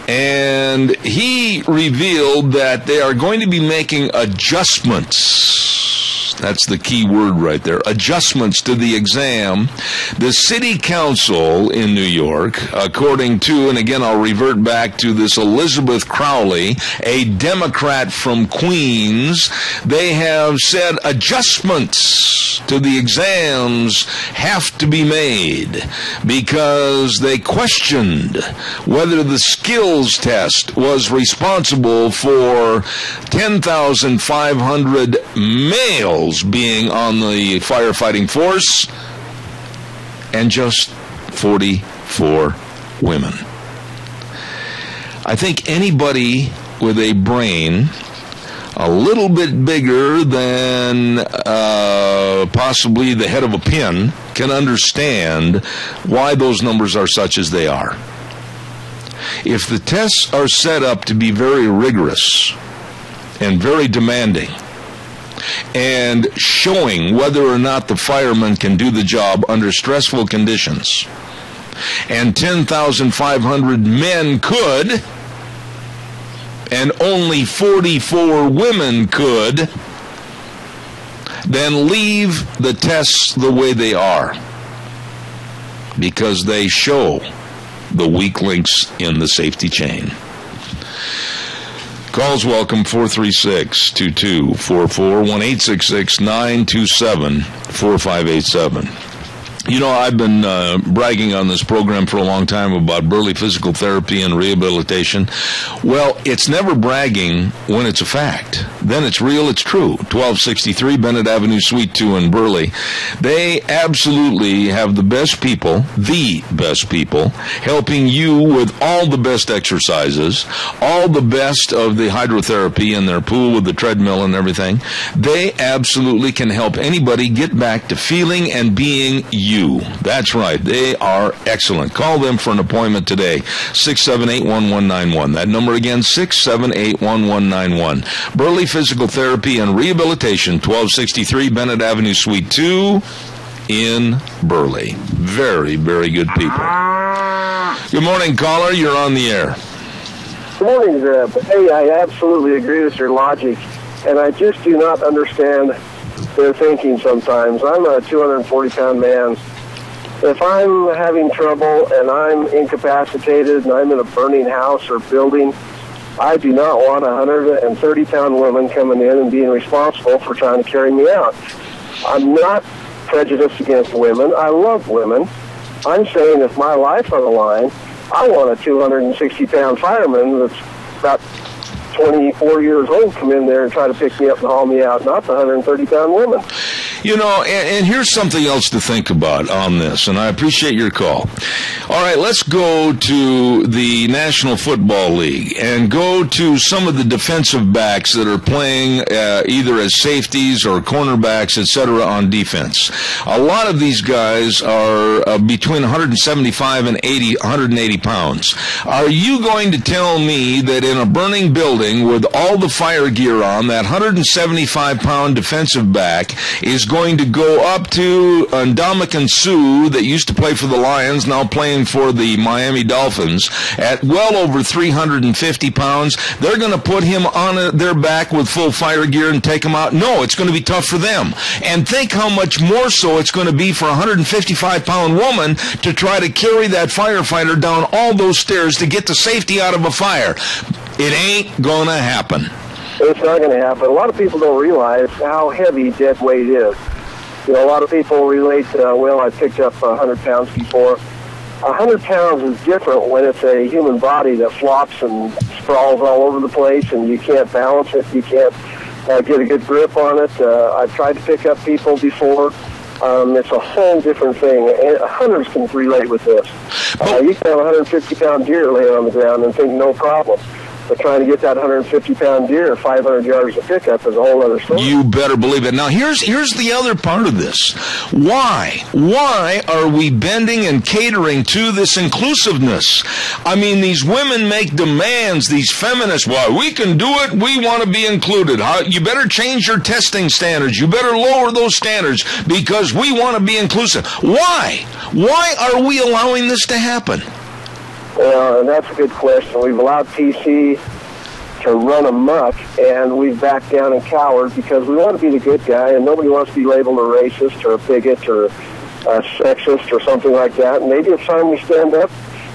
And he revealed that they are going to be making adjustments. That's the key word right there. Adjustments to the exam. The city council in New York, according to, and again I'll revert back to this Elizabeth Crowley, a Democrat from Queens, they have said adjustments to the exams have to be made because they questioned whether the skills test was responsible for 10,500 males being on the firefighting force and just 44 women. I think anybody with a brain a little bit bigger than possibly the head of a pin can understand why those numbers are such as they are. If the tests are set up to be very rigorous and very demanding and showing whether or not the firemen can do the job under stressful conditions, and 10,500 men could, and only 44 women could, then leave the tests the way they are, because they show the weak links in the safety chain. Calls welcome, 436-2244, 1-866-927-4587. You know, I've been bragging on this program for a long time about Burley Physical Therapy and Rehabilitation. Well, it's never bragging when it's a fact. Then it's real, it's true. 1263 Bennett Avenue, Suite 2 in Burley. They absolutely have the best people, helping you with all the best exercises, all the best of the hydrotherapy in their pool with the treadmill and everything. They absolutely can help anybody get back to feeling and being you. That's right. They are excellent. Call them for an appointment today. 678-1191. That number again, 678-1191. Burley Physical Therapy and Rehabilitation, 1263 Bennett Avenue, Suite 2 in Burley. Very, very good people. Good morning, caller. You're on the air. Good morning, Zeb. Hey, I absolutely agree with your logic, and I just do not understand their thinking sometimes. I'm a 240-pound man. If I'm having trouble and I'm incapacitated and I'm in a burning house or building, I do not want a 130-pound woman coming in and being responsible for trying to carry me out. I'm not prejudiced against women. I love women. I'm saying if my life's on the line, I want a 260-pound fireman that's about 24 years old come in there and try to pick me up and haul me out, not the 130-pound woman. You know, and here's something else to think about on this, and I appreciate your call. All right, let's go to the National Football League and go to some of the defensive backs that are playing either as safeties or cornerbacks, etc., on defense. A lot of these guys are between 175 and 180 pounds. Are you going to tell me that in a burning building with all the fire gear on, that 175-pound defensive back is going to go up to Ndamukong Suh, that used to play for the Lions, now playing for the Miami Dolphins, at well over 350 pounds? They're going to put him on their back with full fire gear and take him out? No, it's going to be tough for them. And think how much more so it's going to be for a 155-pound woman to try to carry that firefighter down all those stairs to get the safety out of a fire. It ain't going to happen. It's not going to happen. A lot of people don't realize how heavy dead weight is. You know, a lot of people relate to, well, I picked up 100 pounds before. 100 pounds is different when it's a human body that flops and sprawls all over the place and you can't balance it, you can't get a good grip on it. I've tried to pick up people before. It's a whole different thing. Hunters can relate with this. You can have a 150-pound deer laying on the ground and think no problem. But trying to get that 150-pound deer 500 yards of pickup is a whole other story. You better believe it. Now, here's the other part of this. Why? Why are we bending and catering to this inclusiveness? I mean, these women make demands, these feminists, well, we can do it, we want to be included. You better change your testing standards. You better lower those standards because we want to be inclusive. Why? Why are we allowing this to happen? And that's a good question. We've allowed PC to run amok, and we've backed down and cowered because we want to be the good guy, and nobody wants to be labeled a racist or a bigot or a sexist or something like that. And maybe it's time we stand up,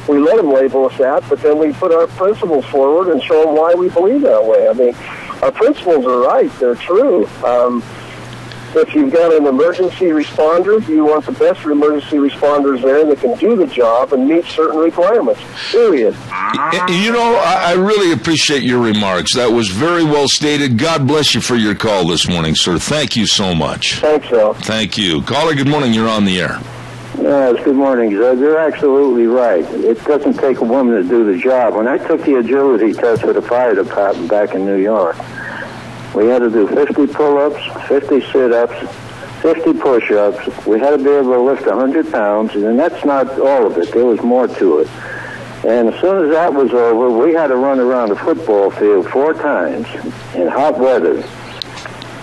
we let them label us that, but then we put our principles forward and show them why we believe that way. I mean, our principles are right. They're true. If you've got an emergency responder, you want the best emergency responders there that can do the job and meet certain requirements, period. You know, I really appreciate your remarks. That was very well stated. God bless you for your call this morning, sir. Thank you so much. Thanks, Al. Thank you. Caller, good morning. You're on the air. Yes, good morning. You're absolutely right. It doesn't take a woman to do the job. When I took the agility test for the fire department back in New York, we had to do 50 pull-ups, 50 sit-ups, 50 push-ups. We had to be able to lift 100 pounds, and that's not all of it. There was more to it. And as soon as that was over, we had to run around the football field 4 times in hot weather.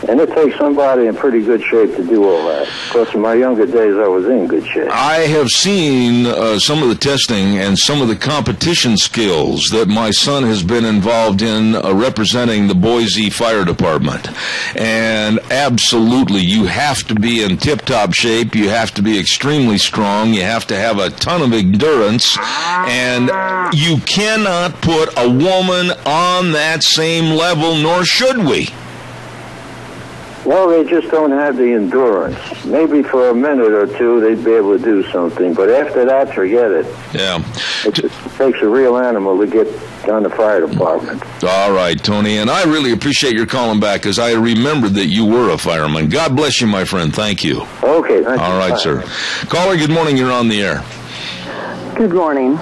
And it takes somebody in pretty good shape to do all that. Of course, in my younger days, I was in good shape. I have seen some of the testing and some of the competition skills that my son has been involved in representing the Boise Fire Department. And absolutely, you have to be in tip-top shape. You have to be extremely strong. You have to have a ton of endurance. And you cannot put a woman on that same level, nor should we. Well, they just don't have the endurance. Maybe for a minute or two they'd be able to do something, but after that, forget it. Yeah. It takes a real animal to get on the fire department. All right, Tony, and I really appreciate your calling back because I remembered that you were a fireman. God bless you, my friend. Thank you. Okay, thank you. All right, sir. Caller, good morning. You're on the air. Good morning.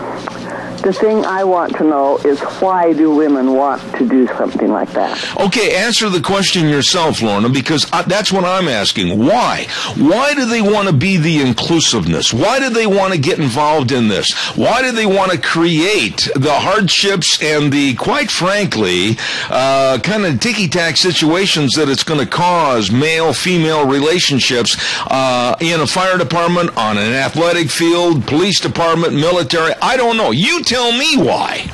The thing I want to know is why do women want to do something like that? Okay, answer the question yourself, Lorna, because that's what I'm asking. Why? Why do they want to be the inclusiveness? Why do they want to get involved in this? Why do they want to create the hardships and the, quite frankly, kind of ticky-tack situations that it's going to cause male-female relationships in a fire department, on an athletic field, police department, military? I don't know. You tell me why.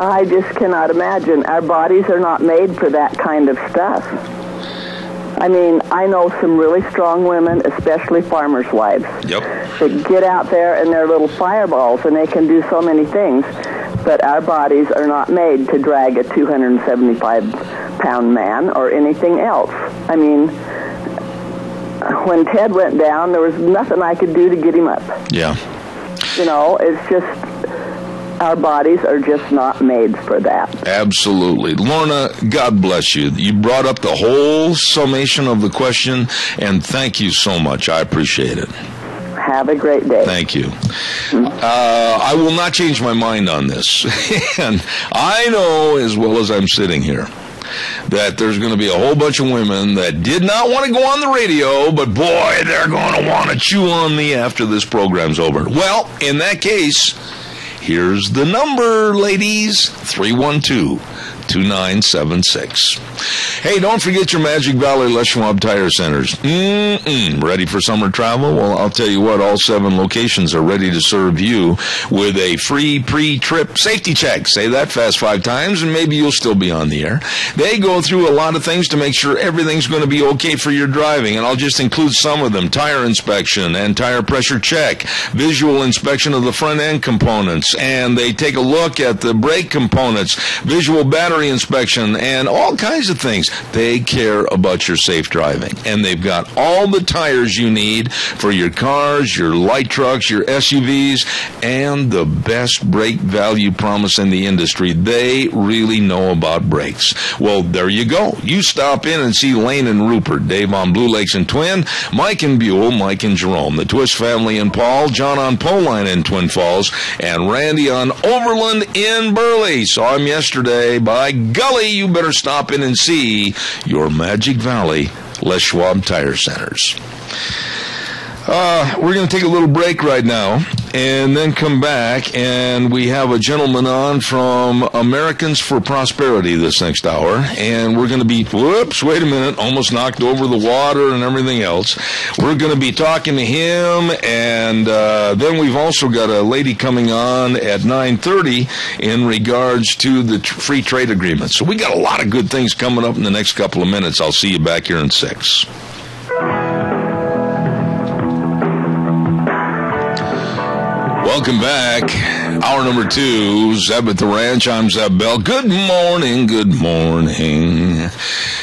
I just cannot imagine. Our bodies are not made for that kind of stuff. I mean, I know some really strong women, especially farmers' wives, that get out there and they're little fireballs and they can do so many things, but our bodies are not made to drag a 275-pound man or anything else. I mean, when Ted went down, there was nothing I could do to get him up. Yeah. You know, it's just... our bodies are just not made for that. Absolutely. Lorna, God bless you. You brought up the whole summation of the question, and thank you so much. I appreciate it. Have a great day. Thank you. I will not change my mind on this. And I know, as well as I'm sitting here, that there's going to be a whole bunch of women that did not want to go on the radio, but boy, they're going to want to chew on me after this program's over. Well, in that case, here's the number, ladies, 312-2976. Hey, don't forget your Magic Valley Les Schwab Tire Centers. Ready for summer travel? Well, I'll tell you what, all 7 locations are ready to serve you with a free pre-trip safety check. Say that fast 5 times, and maybe you'll still be on the air. They go through a lot of things to make sure everything's going to be okay for your driving, and I'll just include some of them. Tire inspection and tire pressure check, visual inspection of the front end components, and they take a look at the brake components, visual battery inspection, and all kinds of things. They care about your safe driving, and they've got all the tires you need for your cars, your light trucks, your SUVs, and the best brake value promise in the industry. They really know about brakes. Well, there you go. You stop in and see Lane and Rupert, Dave on Blue Lakes and Twin, Mike and Buell, Mike and Jerome, the Twist family in Paul, John on Poline in Twin Falls, and Randy on Overland in Burley. Saw him yesterday. By golly, you better stop in and see your Magic Valley Les Schwab Tire Centers. We're going to take a little break right now and then come back, and we have a gentleman on from Americans for Prosperity this next hour, and we're going to be, wait a minute, almost knocked over the water and everything else. We're going to be talking to him, and then we've also got a lady coming on at 9:30 in regards to the free trade agreement. So we got a lot of good things coming up in the next couple of minutes. I'll see you back here in 6. Welcome back. Hour number 2, Zeb at the Ranch. I'm Zeb Bell. Good morning. Good morning.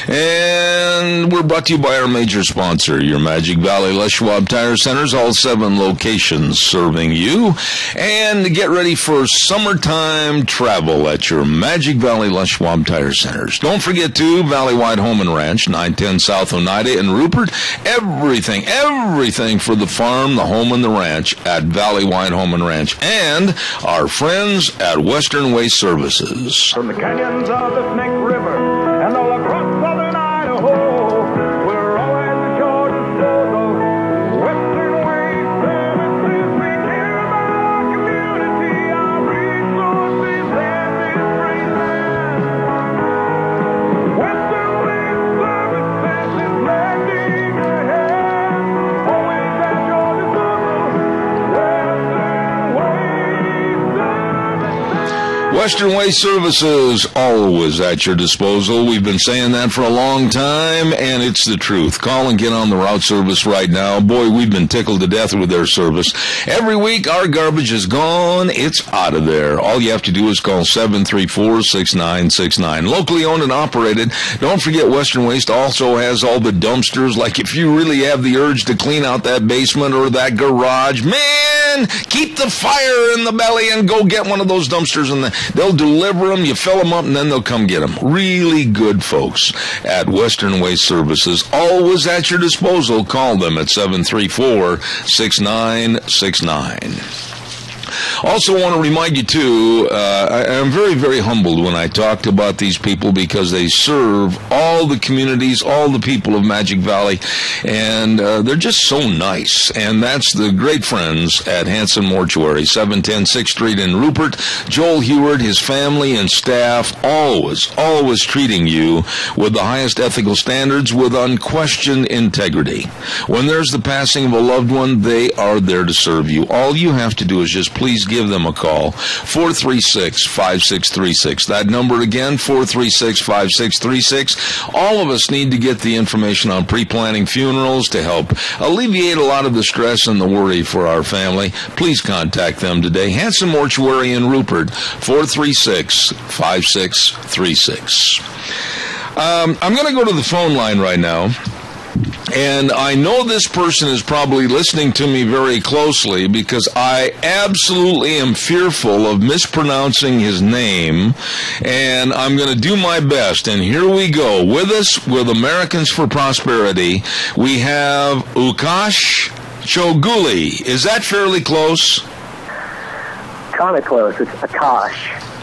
And we're brought to you by our major sponsor, your Magic Valley Les Schwab Tire Centers, all 7 locations serving you. And get ready for summertime travel at your Magic Valley Les Schwab Tire Centers. Don't forget, too, Valley-wide Home and Ranch, 910 South Oneida in Rupert. Everything for the farm, the home, and the ranch at Valley-wide Home and Ranch. And our friends at Western Waste Services. From the canyons of the Snake River and all across southern Idaho, we're always at your disposal. Western Waste Services, we care about our community, our resources, and this great land. Western Waste Services is lending a hand, always at your disposal. Western Waste Services, always at your disposal. We've been saying that for a long time, and it's the truth. Call and get on the route service right now. Boy, we've been tickled to death with their service. Every week, our garbage is gone. It's out of there. All you have to do is call 734-6969. Locally owned and operated. Don't forget, Western Waste also has all the dumpsters. Like if you really have the urge to clean out that basement or that garage, man, keep the fire in the belly and go get one of those dumpsters, and they'll deliver them. You fill them up, and then they'll come get them. Really good folks at Western Waste Services, always at your disposal. Call them at 734-6969. Also want to remind you, too, I'm very, very humbled when I talked about these people because they serve all the communities, all the people of Magic Valley, and they're just so nice. And that's the great friends at Hanson Mortuary, 710 6th Street in Rupert. Joel Heward, his family and staff, always treating you with the highest ethical standards with unquestioned integrity. When there's the passing of a loved one, they are there to serve you. All you have to do is just please give them a call, 436-5636. That number again, 436-5636. All of us need to get the information on pre-planning funerals to help alleviate a lot of the stress and the worry for our family. Please contact them today. Hanson Mortuary in Rupert, 436-5636. I'm going to go to the phone line right now. And I know this person is probably listening to me very closely because I absolutely am fearful of mispronouncing his name, and I'm going to do my best. And here we go. With us, with Americans for Prosperity, we have Ukash Choguli. Is that fairly close? Kind of close. It's Akash.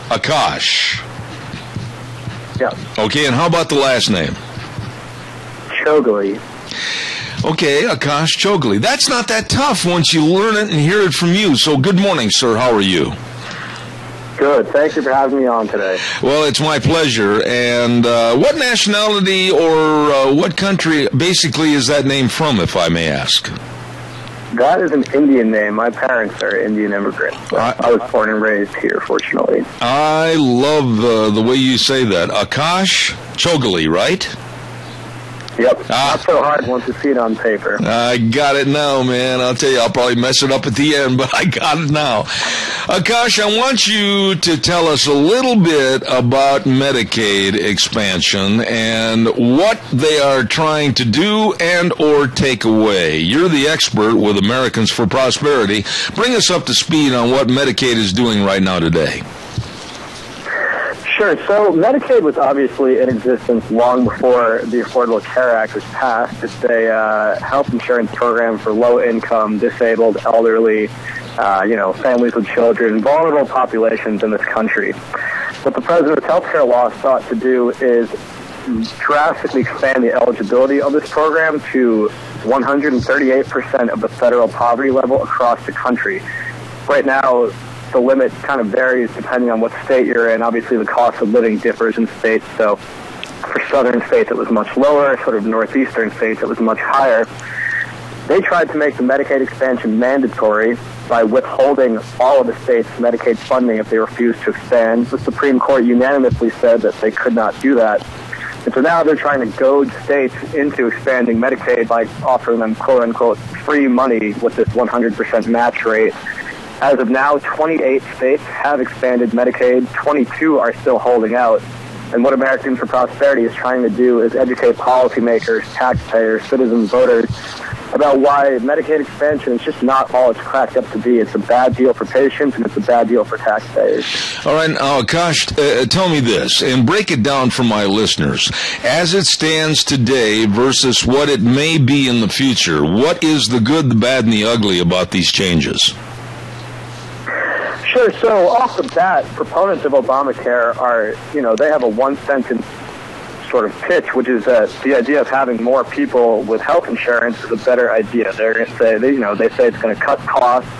Akash. Yeah. Okay, and how about the last name? Choguli. Okay, Akash Choguli. That's not that tough once you learn it and hear it from you. So good morning, sir. How are you? Good. Thank you for having me on today. Well, it's my pleasure. And what nationality or what country basically is that name from, if I may ask? That is an Indian name. My parents are Indian immigrants. I was born and raised here, fortunately. I love the way you say that. Akash Choguli, right? Yep. Not so hard once you see it on paper. I got it now, man. I'll tell you, I'll probably mess it up at the end, but I got it now. Akash, I want you to tell us a little bit about Medicaid expansion and what they are trying to do and or take away. You're the expert with Americans for Prosperity. Bring us up to speed on what Medicaid is doing right now today. Sure. So Medicaid was obviously in existence long before the Affordable Care Act was passed. It's a health insurance program for low-income, disabled, elderly, families with children, vulnerable populations in this country. What the President's health care law sought to do is drastically expand the eligibility of this program to 138% of the federal poverty level across the country. Right now, the limit kind of varies depending on what state you're in. Obviously, the cost of living differs in states. So for southern states, it was much lower. Sort of northeastern states, it was much higher. They tried to make the Medicaid expansion mandatory by withholding all of the states' Medicaid funding if they refused to expand. The Supreme Court unanimously said that they could not do that. And so now they're trying to goad states into expanding Medicaid by offering them, quote-unquote, free money with this 100% match rate. As of now, 28 states have expanded Medicaid. 22 are still holding out. And what Americans for Prosperity is trying to do is educate policymakers, taxpayers, citizens, voters about why Medicaid expansion is just not all it's cracked up to be. It's a bad deal for patients, and it's a bad deal for taxpayers. All right, now, Akash, tell me this, and break it down for my listeners. As it stands today versus what it may be in the future, what is the good, the bad, and the ugly about these changes? Sure. So off the bat, proponents of Obamacare are, they have a one-sentence sort of pitch, which is that the idea of having more people with health insurance is a better idea. They're going to say, they say it's going to cut costs,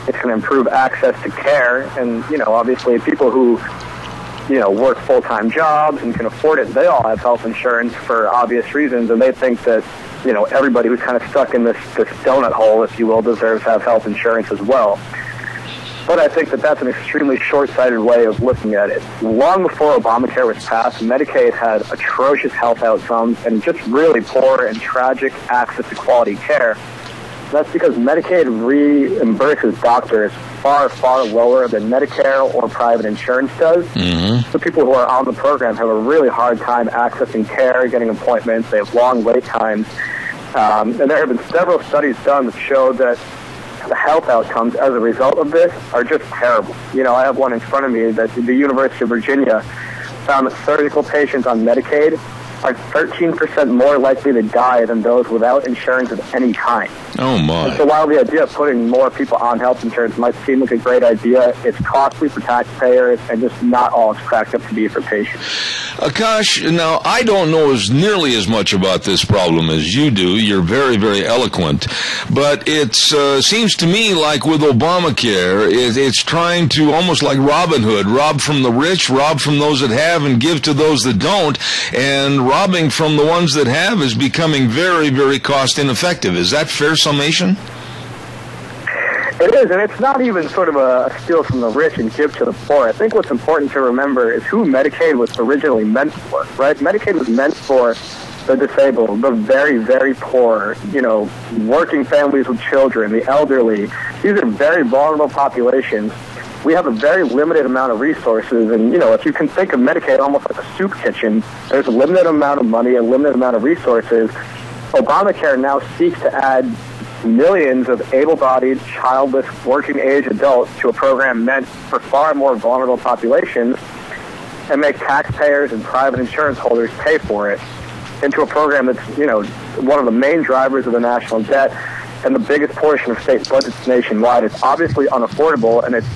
it's going to improve access to care, and, obviously people who, work full-time jobs and can afford it, they all have health insurance for obvious reasons, and they think that, everybody who's kind of stuck in this donut hole, if you will, deserves to have health insurance as well. But I think that that's an extremely short-sighted way of looking at it. Long before Obamacare was passed, Medicaid had atrocious health outcomes and just really poor and tragic access to quality care. That's because Medicaid reimburses doctors far, far lower than Medicare or private insurance does. Mm-hmm. So people who are on the program have a really hard time accessing care, getting appointments. They have long wait times. And there have been several studies done that show that the health outcomes as a result of this are just terrible. I have one in front of me that the University of Virginia found that surgical patients on Medicaid are 13% more likely to die than those without insurance of any kind. Oh, my. And so while the idea of putting more people on health insurance might seem like a great idea, it's costly for taxpayers and just not all it's cracked up to be for patients. Akash, now, I don't know nearly as much about this problem as you do. You're very, very eloquent. But it seems to me like with Obamacare, it's trying to, almost like Robin Hood, rob from the rich, rob from those that have, and give to those that don't. And robbing from the ones that have is becoming very, very cost ineffective. Is that fair summation? It is, and it's not even sort of a steal from the rich and give to the poor. I think what's important to remember is who Medicaid was originally meant for, right? Medicaid was meant for the disabled, the very, very poor, working families with children, the elderly. These are very vulnerable populations. We have a very limited amount of resources, and, if you can think of Medicaid almost like a soup kitchen, there's a limited amount of money, a limited amount of resources. Obamacare now seeks to add millions of able-bodied, childless, working-age adults to a program meant for far more vulnerable populations and make taxpayers and private insurance holders pay for it into a program that's, one of the main drivers of the national debt and the biggest portion of state budgets nationwide. It's obviously unaffordable, and it's,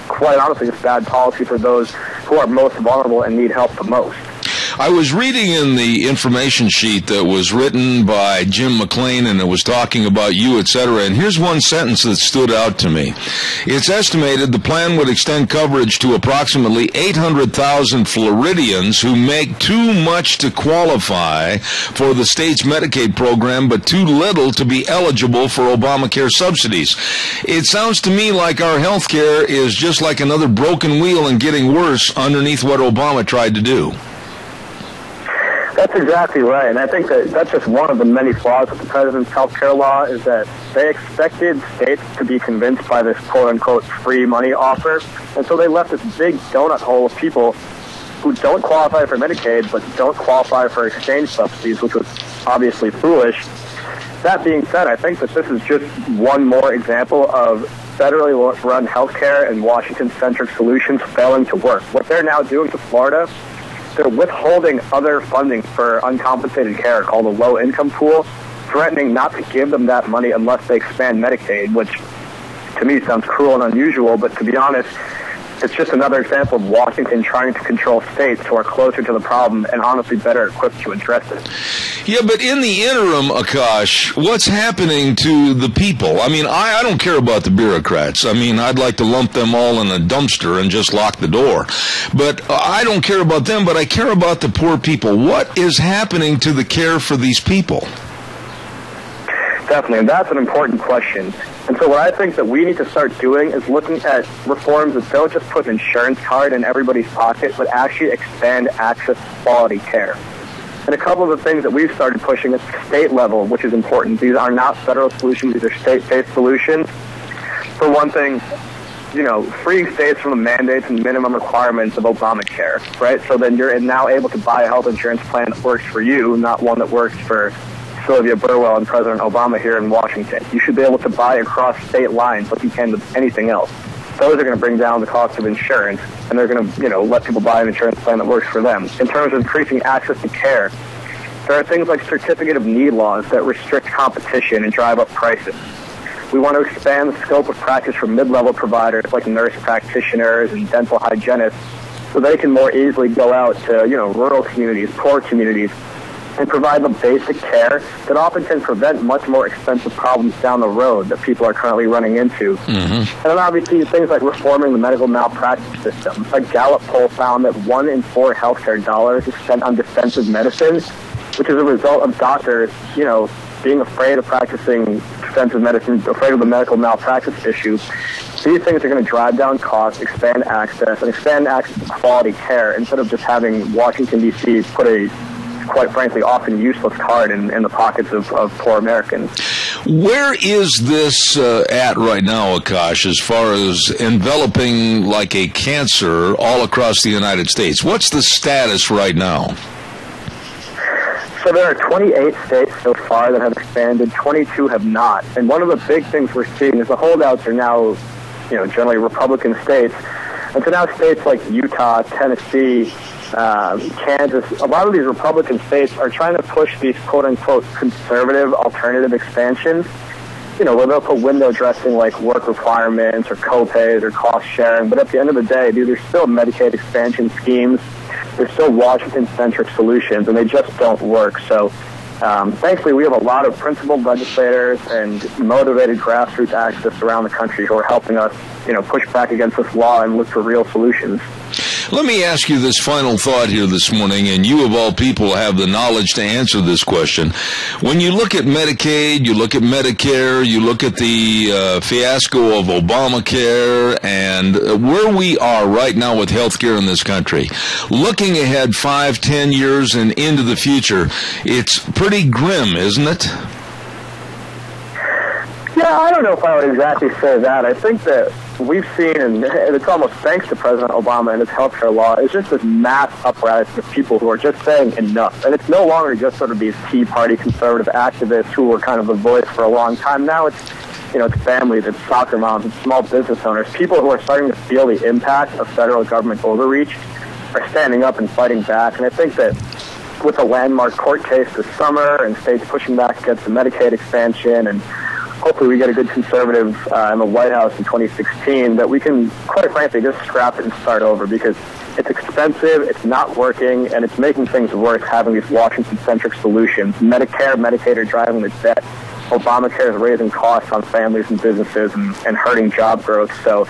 quite honestly, it's bad policy for those who are most vulnerable and need help the most. I was reading in the information sheet that was written by Jim McLean, and it was talking about you, etc., and here's one sentence that stood out to me. It's estimated the plan would extend coverage to approximately 800,000 Floridians who make too much to qualify for the state's Medicaid program, but too little to be eligible for Obamacare subsidies. It sounds to me like our health care is just like another broken wheel and getting worse underneath what Obama tried to do. That's exactly right, and I think that's just one of the many flaws with the president's health care law is that they expected states to be convinced by this quote-unquote free money offer, and so they left this big donut hole of people who don't qualify for Medicaid but don't qualify for exchange subsidies, which was obviously foolish. That being said, I think that this is just one more example of federally run health care and Washington-centric solutions failing to work. What they're now doing to Florida, they're withholding other funding for uncompensated care called a low-income pool, threatening not to give them that money unless they expand Medicaid, which to me sounds cruel and unusual, but to be honest, it's just another example of Washington trying to control states who are closer to the problem and honestly better equipped to address it. Yeah, but in the interim, Akash, what's happening to the people? I mean, I don't care about the bureaucrats. I mean, I'd like to lump them all in a dumpster and just lock the door. But I don't care about them, but I care about the poor people. What is happening to the care for these people? Definitely, and that's an important question. And so what I think that we need to start doing is looking at reforms that don't just put an insurance card in everybody's pocket, but actually expand access to quality care. And a couple of the things that we've started pushing at the state level, which is important, these are not federal solutions, these are state-based solutions. For one thing, freeing states from the mandates and minimum requirements of Obamacare, right? So then you're now able to buy a health insurance plan that works for you, not one that works for Sylvia Burwell and President Obama here in Washington. You should be able to buy across state lines like you can with anything else. Those are going to bring down the cost of insurance, and they're going to, let people buy an insurance plan that works for them. In terms of increasing access to care, there are things like certificate of need laws that restrict competition and drive up prices. We want to expand the scope of practice for mid-level providers like nurse practitioners and dental hygienists so they can more easily go out to, rural communities, poor communities, and provide the basic care that often can prevent much more expensive problems down the road that people are currently running into. Mm-hmm. And then obviously things like reforming the medical malpractice system. A Gallup poll found that 1 in 4 healthcare dollars is spent on defensive medicine, which is a result of doctors, being afraid of practicing defensive medicine, afraid of the medical malpractice issue. These things are going to drive down costs, expand access to quality care instead of just having Washington, D.C. put a quite frankly, often useless card in the pockets of poor Americans. Where is this at right now, Akash, as far as enveloping like a cancer all across the United States? What's the status right now? So there are 28 states so far that have expanded, 22 have not. And one of the big things we're seeing is the holdouts are now, generally Republican states. And so now states like Utah, Tennessee, Kansas, a lot of these Republican states are trying to push these quote-unquote conservative alternative expansions, where they'll put window dressing like work requirements or co-pays or cost sharing. But at the end of the day, these are still Medicaid expansion schemes. They're still Washington-centric solutions, and they just don't work. So thankfully, we have a lot of principled legislators and motivated grassroots activists around the country who are helping us, push back against this law and look for real solutions. Let me ask you this final thought here this morning, and you of all people have the knowledge to answer this question. When you look at Medicaid, you look at Medicare, you look at the fiasco of Obamacare, and where we are right now with health care in this country, looking ahead 5-10 years and into the future, it's pretty grim, isn't it? Yeah, I don't know if I would exactly say that. I think that we've seen, and it's almost thanks to President Obama and his health care law, is just this mass uprising of people who are just saying enough. And it's no longer just sort of these Tea Party conservative activists who were kind of the voice for a long time. Now it's families, it's soccer moms, it's small business owners, people who are starting to feel the impact of federal government overreach are standing up and fighting back. And I think that with a landmark court case this summer and states pushing back against the Medicaid expansion, and hopefully we get a good conservative in the White House in 2016, that we can, quite frankly, just scrap it and start over, because it's expensive, it's not working, and it's making things worse having these Washington-centric solutions. Medicare, Medicaid are driving the debt. Obamacare is raising costs on families and businesses and hurting job growth. So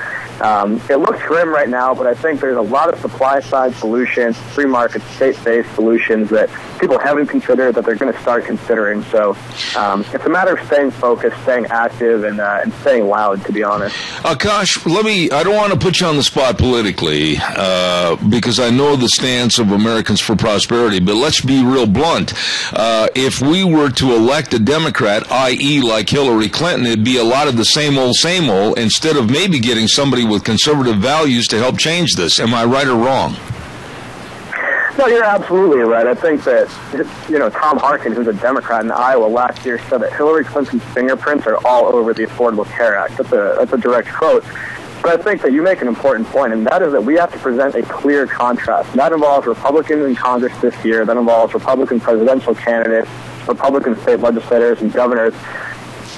it looks grim right now, but I think there's a lot of supply-side solutions, free market, state-based solutions that people haven't considered that they're going to start considering. So it's a matter of staying focused, staying active, and staying loud, to be honest. Akash, I don't want to put you on the spot politically because I know the stance of Americans for Prosperity, but let's be real blunt. If we were to elect a Democrat, i.e. like Hillary Clinton, it'd be a lot of the same old, instead of maybe getting somebody with conservative values to help change this. Am I right or wrong? No, you're absolutely right. I think that, Tom Harkin, who's a Democrat in Iowa last year, said that Hillary Clinton's fingerprints are all over the Affordable Care Act. That's a direct quote. But I think that you make an important point, and that is that we have to present a clear contrast. And that involves Republicans in Congress this year. That involves Republican presidential candidates, Republican state legislators and governors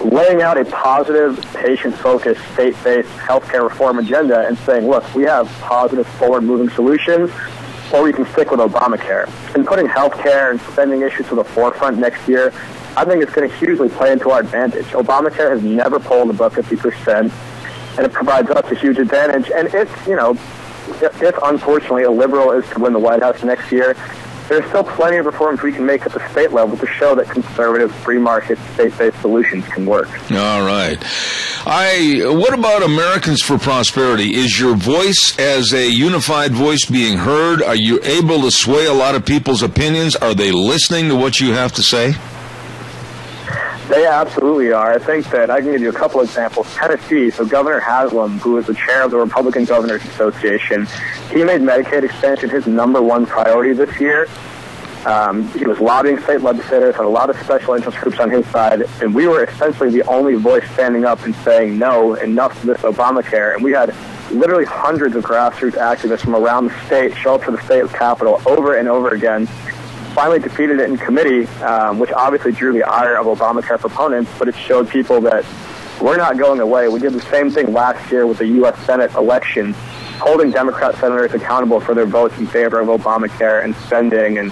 laying out a positive, patient-focused, state-based healthcare reform agenda and saying, look, we have positive, forward-moving solutions, or we can stick with Obamacare. And putting healthcare and spending issues to the forefront next year, I think it's going to hugely play into our advantage. Obamacare has never polled above 50%, and it provides us a huge advantage. And if unfortunately a liberal is to win the White House next year, there's still plenty of reforms we can make at the state level to show that conservative, free market, state-based solutions can work. All right. What about Americans for Prosperity? Is your voice as a unified voice being heard? Are you able to sway a lot of people's opinions? Are they listening to what you have to say? They absolutely are. I think that I can give you a couple examples. Tennessee, so Governor Haslam, who is the chair of the Republican Governors Association, he made Medicaid expansion his number one priority this year. He was lobbying state legislators, had a lot of special interest groups on his side, and we were essentially the only voice standing up and saying, no, enough to this Obamacare. And we had literally hundreds of grassroots activists from around the state show up to the state capitol over and over again, finally defeated it in committee, which obviously drew the ire of Obamacare proponents, but it showed people that we're not going away. We did the same thing last year with the U.S. Senate election, holding Democrat senators accountable for their votes in favor of Obamacare and spending. And,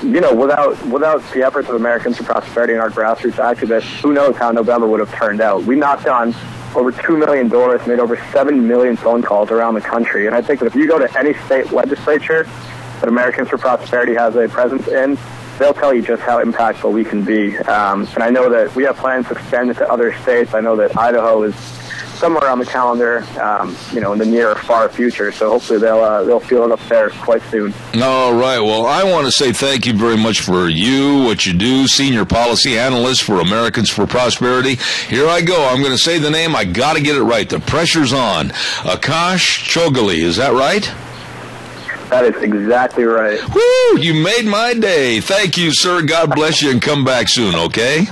without the efforts of Americans for Prosperity and our grassroots activists, who knows how November would have turned out. We knocked on over $2 million, made over 7 million phone calls around the country. And I think that if you go to any state legislature that Americans for Prosperity has a presence in, they'll tell you just how impactful we can be. And I know that we have plans to extend it to other states. I know that Idaho is somewhere on the calendar, in the near or far future. So hopefully they'll feel it up there quite soon. All right. Well, I want to say thank you very much for what you do, Senior Policy Analyst for Americans for Prosperity. Here I go. I'm going to say the name. I got to get it right. The pressure's on. Akash Chogali. Is that right? That is exactly right. Woo! You made my day. Thank you, sir. God bless you, and come back soon, okay?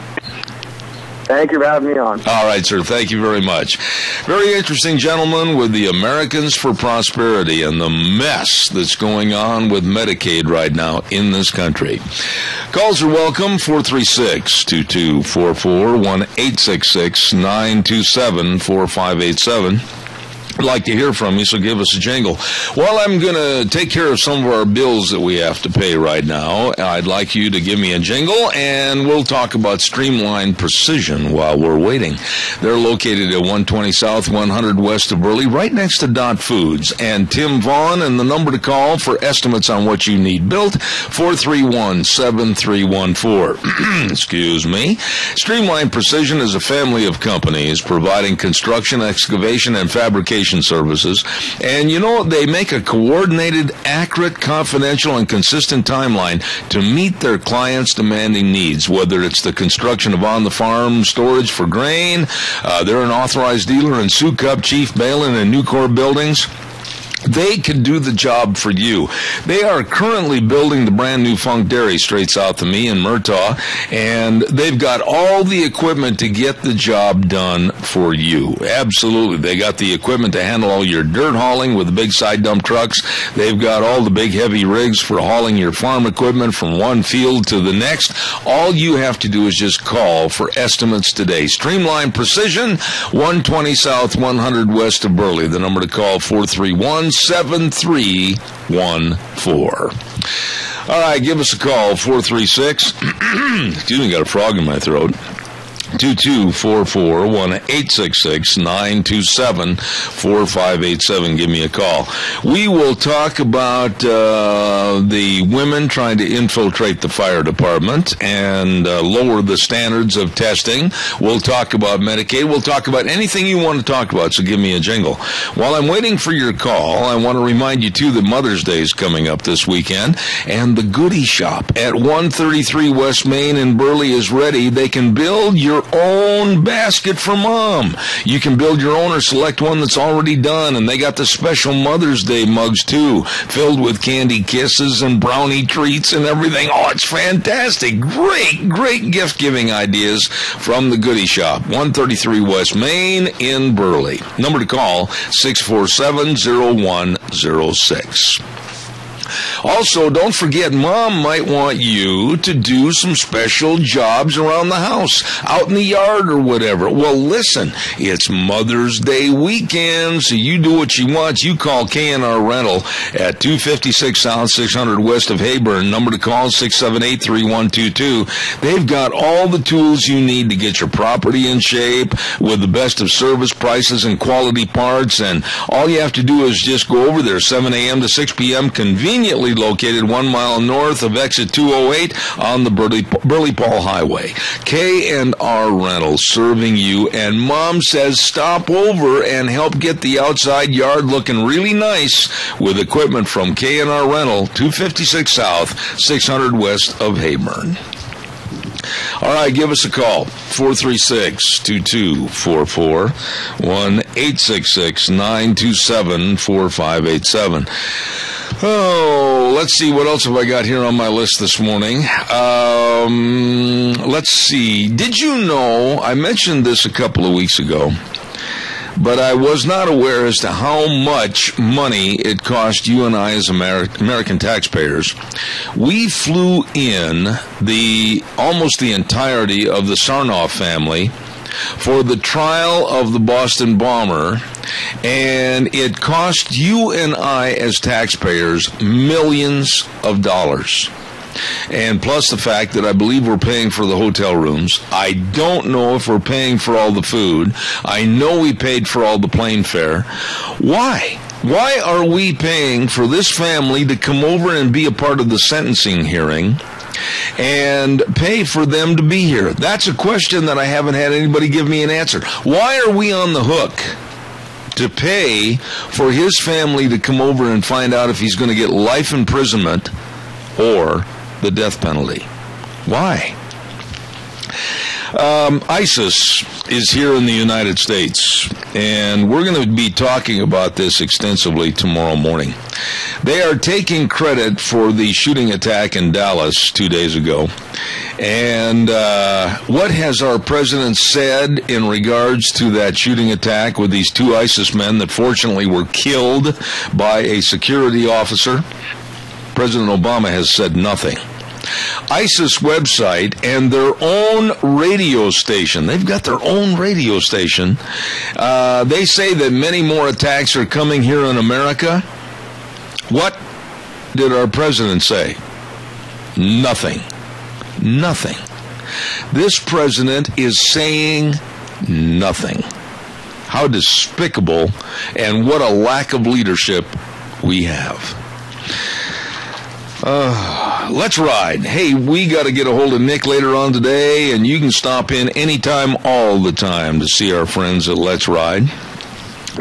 Thank you for having me on. All right, sir. Thank you very much. Very interesting gentleman with the Americans for Prosperity and the mess that's going on with Medicaid right now in this country. Calls are welcome, 436-2244, 1-866-927-4587. I'd like to hear from you, so give us a jingle. Well, I'm going to take care of some of our bills that we have to pay right now. I'd like you to give me a jingle, and we'll talk about Streamline Precision while we're waiting. They're located at 120 South, 100 West of Burley, right next to Dot Foods. And Tim Vaughn, and the number to call for estimates on what you need built, 431-7314. Excuse me. Streamline Precision is a family of companies providing construction, excavation, and fabrication transportation services. And you know, they make a coordinated, accurate, confidential, and consistent timeline to meet their clients' demanding needs, whether it's the construction of on-the-farm storage for grain. They're an authorized dealer in Sioux Cup, Chief Balin, and Nucor buildings. They can do the job for you. They are currently building the brand new Funk Dairy straight south of me in Murtaugh, and they've got all the equipment to get the job done for you. Absolutely. They got the equipment to handle all your dirt hauling with the big side dump trucks. They've got all the big heavy rigs for hauling your farm equipment from one field to the next. All you have to do is just call for estimates today. Streamline Precision, 120 South, 100 West of Burley. The number to call, 431-7314. All right, give us a call, 436. Excuse me, got a frog in my throat. 2244 1-866-927-4587. Give me a call. We will talk about the women trying to infiltrate the fire department and lower the standards of testing. We'll talk about Medicaid. We'll talk about anything you want to talk about, so give me a jingle. While I'm waiting for your call, I want to remind you, too, that Mother's Day is coming up this weekend, and the Goodie Shop at 133 West Main in Burley is ready. They can build your own basket for Mom. You can build your own or select one that's already done, and they got the special Mother's Day mugs too, filled with candy kisses and brownie treats and everything. Oh, it's fantastic. Great gift giving ideas from the Goodie Shop, 133 West Main in Burley. Number to call, 647-0106. Also, don't forget, Mom might want you to do some special jobs around the house, out in the yard or whatever. Well, listen, it's Mother's Day weekend, so you do what she wants. You call K&R Rental at 256 South, 600 West of Hayburn. Number to call, 678-3122. They've got all the tools you need to get your property in shape with the best of service prices and quality parts, and all you have to do is just go over there, 7 a.m. to 6 p.m., conveniently located 1 mile north of exit 208 on the Burley-Paul Highway. K&R Rental serving you, and Mom says stop over and help get the outside yard looking really nice with equipment from K&R Rental, 256 South, 600 West of Hayburn. All right, give us a call, 436-2244, 1-866-927-4587. Oh, let's see, what else have I got here on my list this morning? Let's see. Did you know, I mentioned this a couple of weeks ago, but I was not aware as to how much money it cost you and I as American taxpayers. We flew in almost the entirety of the Sarnoff family for the trial of the Boston bomber, and it cost you and I as taxpayers millions of dollars. And plus the fact that I believe we're paying for the hotel rooms. I don't know if we're paying for all the food. I know we paid for all the plane fare. Why? Why are we paying for this family to come over and be a part of the sentencing hearing and pay for them to be here? That's a question that I haven't had anybody give me an answer. Why are we on the hook to pay for his family to come over and find out if he's going to get life imprisonment or the death penalty? Why? ISIS is here in the United States, and we're going to be talking about this extensively tomorrow morning. They are taking credit for the shooting attack in Dallas 2 days ago. And what has our president said in regards to that shooting attack with these two ISIS men that fortunately were killed by a security officer? President Obama has said nothing. ISIS website and their own radio station, they've got their own radio station, they say that many more attacks are coming here in America. What did our president say? Nothing. Nothing. This president is saying nothing. How despicable, and what a lack of leadership we have. Let's ride. Hey, we got to get a hold of Nick later on today, and you can stop in anytime, all the time, to see our friends at Let's Ride.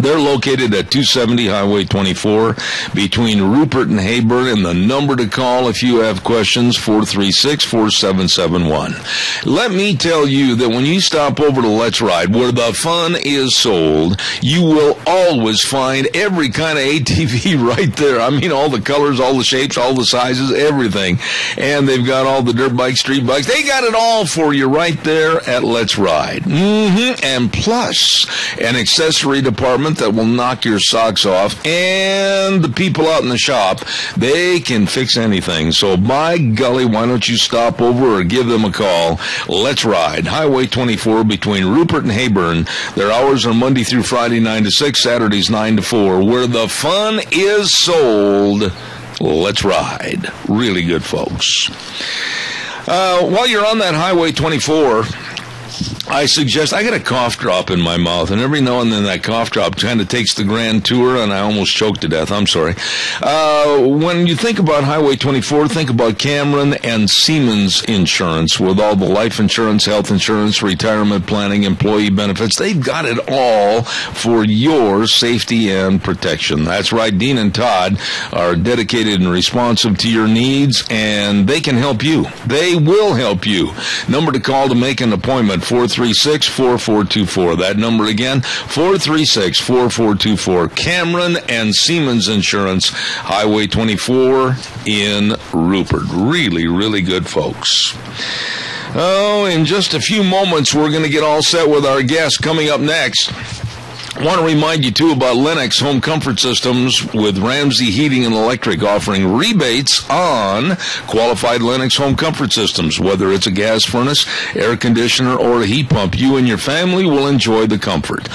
They're located at 270 Highway 24 between Rupert and Heyburn, and the number to call if you have questions, 436-4771. Let me tell you that when you stop over to Let's Ride, where the fun is sold, you will always find every kind of ATV right there. I mean, all the colors, all the shapes, all the sizes, everything. And they've got all the dirt bikes, street bikes. They got it all for you right there at Let's Ride. And plus, an accessory department that will knock your socks off, and the people out in the shop, they can fix anything. So by golly, why don't you stop over or give them a call? Let's Ride, Highway 24 between Rupert and Heyburn. Their hours are Monday through Friday 9 to 6, Saturdays 9 to 4. Where the fun is sold, Let's Ride. Really good folks. While you're on that Highway 24, I suggest, I got a cough drop in my mouth, and every now and then that cough drop kind of takes the grand tour, and I almost choked to death. I'm sorry. When you think about Highway 24, think about Cameron and Siemens Insurance with all the life insurance, health insurance, retirement planning, employee benefits. They've got it all for your safety and protection. That's right. Dean and Todd are dedicated and responsive to your needs, and they can help you. They will help you. Number to call to make an appointment, 436-4424. That number again, 436-4424. Cameron and Siemens Insurance, Highway 24 in Rupert. Really, really good folks. Oh, in just a few moments, we're going to get all set with our guest coming up next. I want to remind you, too, about Lennox Home Comfort Systems with Ramsey Heating and Electric offering rebates on qualified Lennox Home Comfort Systems. Whether it's a gas furnace, air conditioner, or a heat pump, you and your family will enjoy the comfort.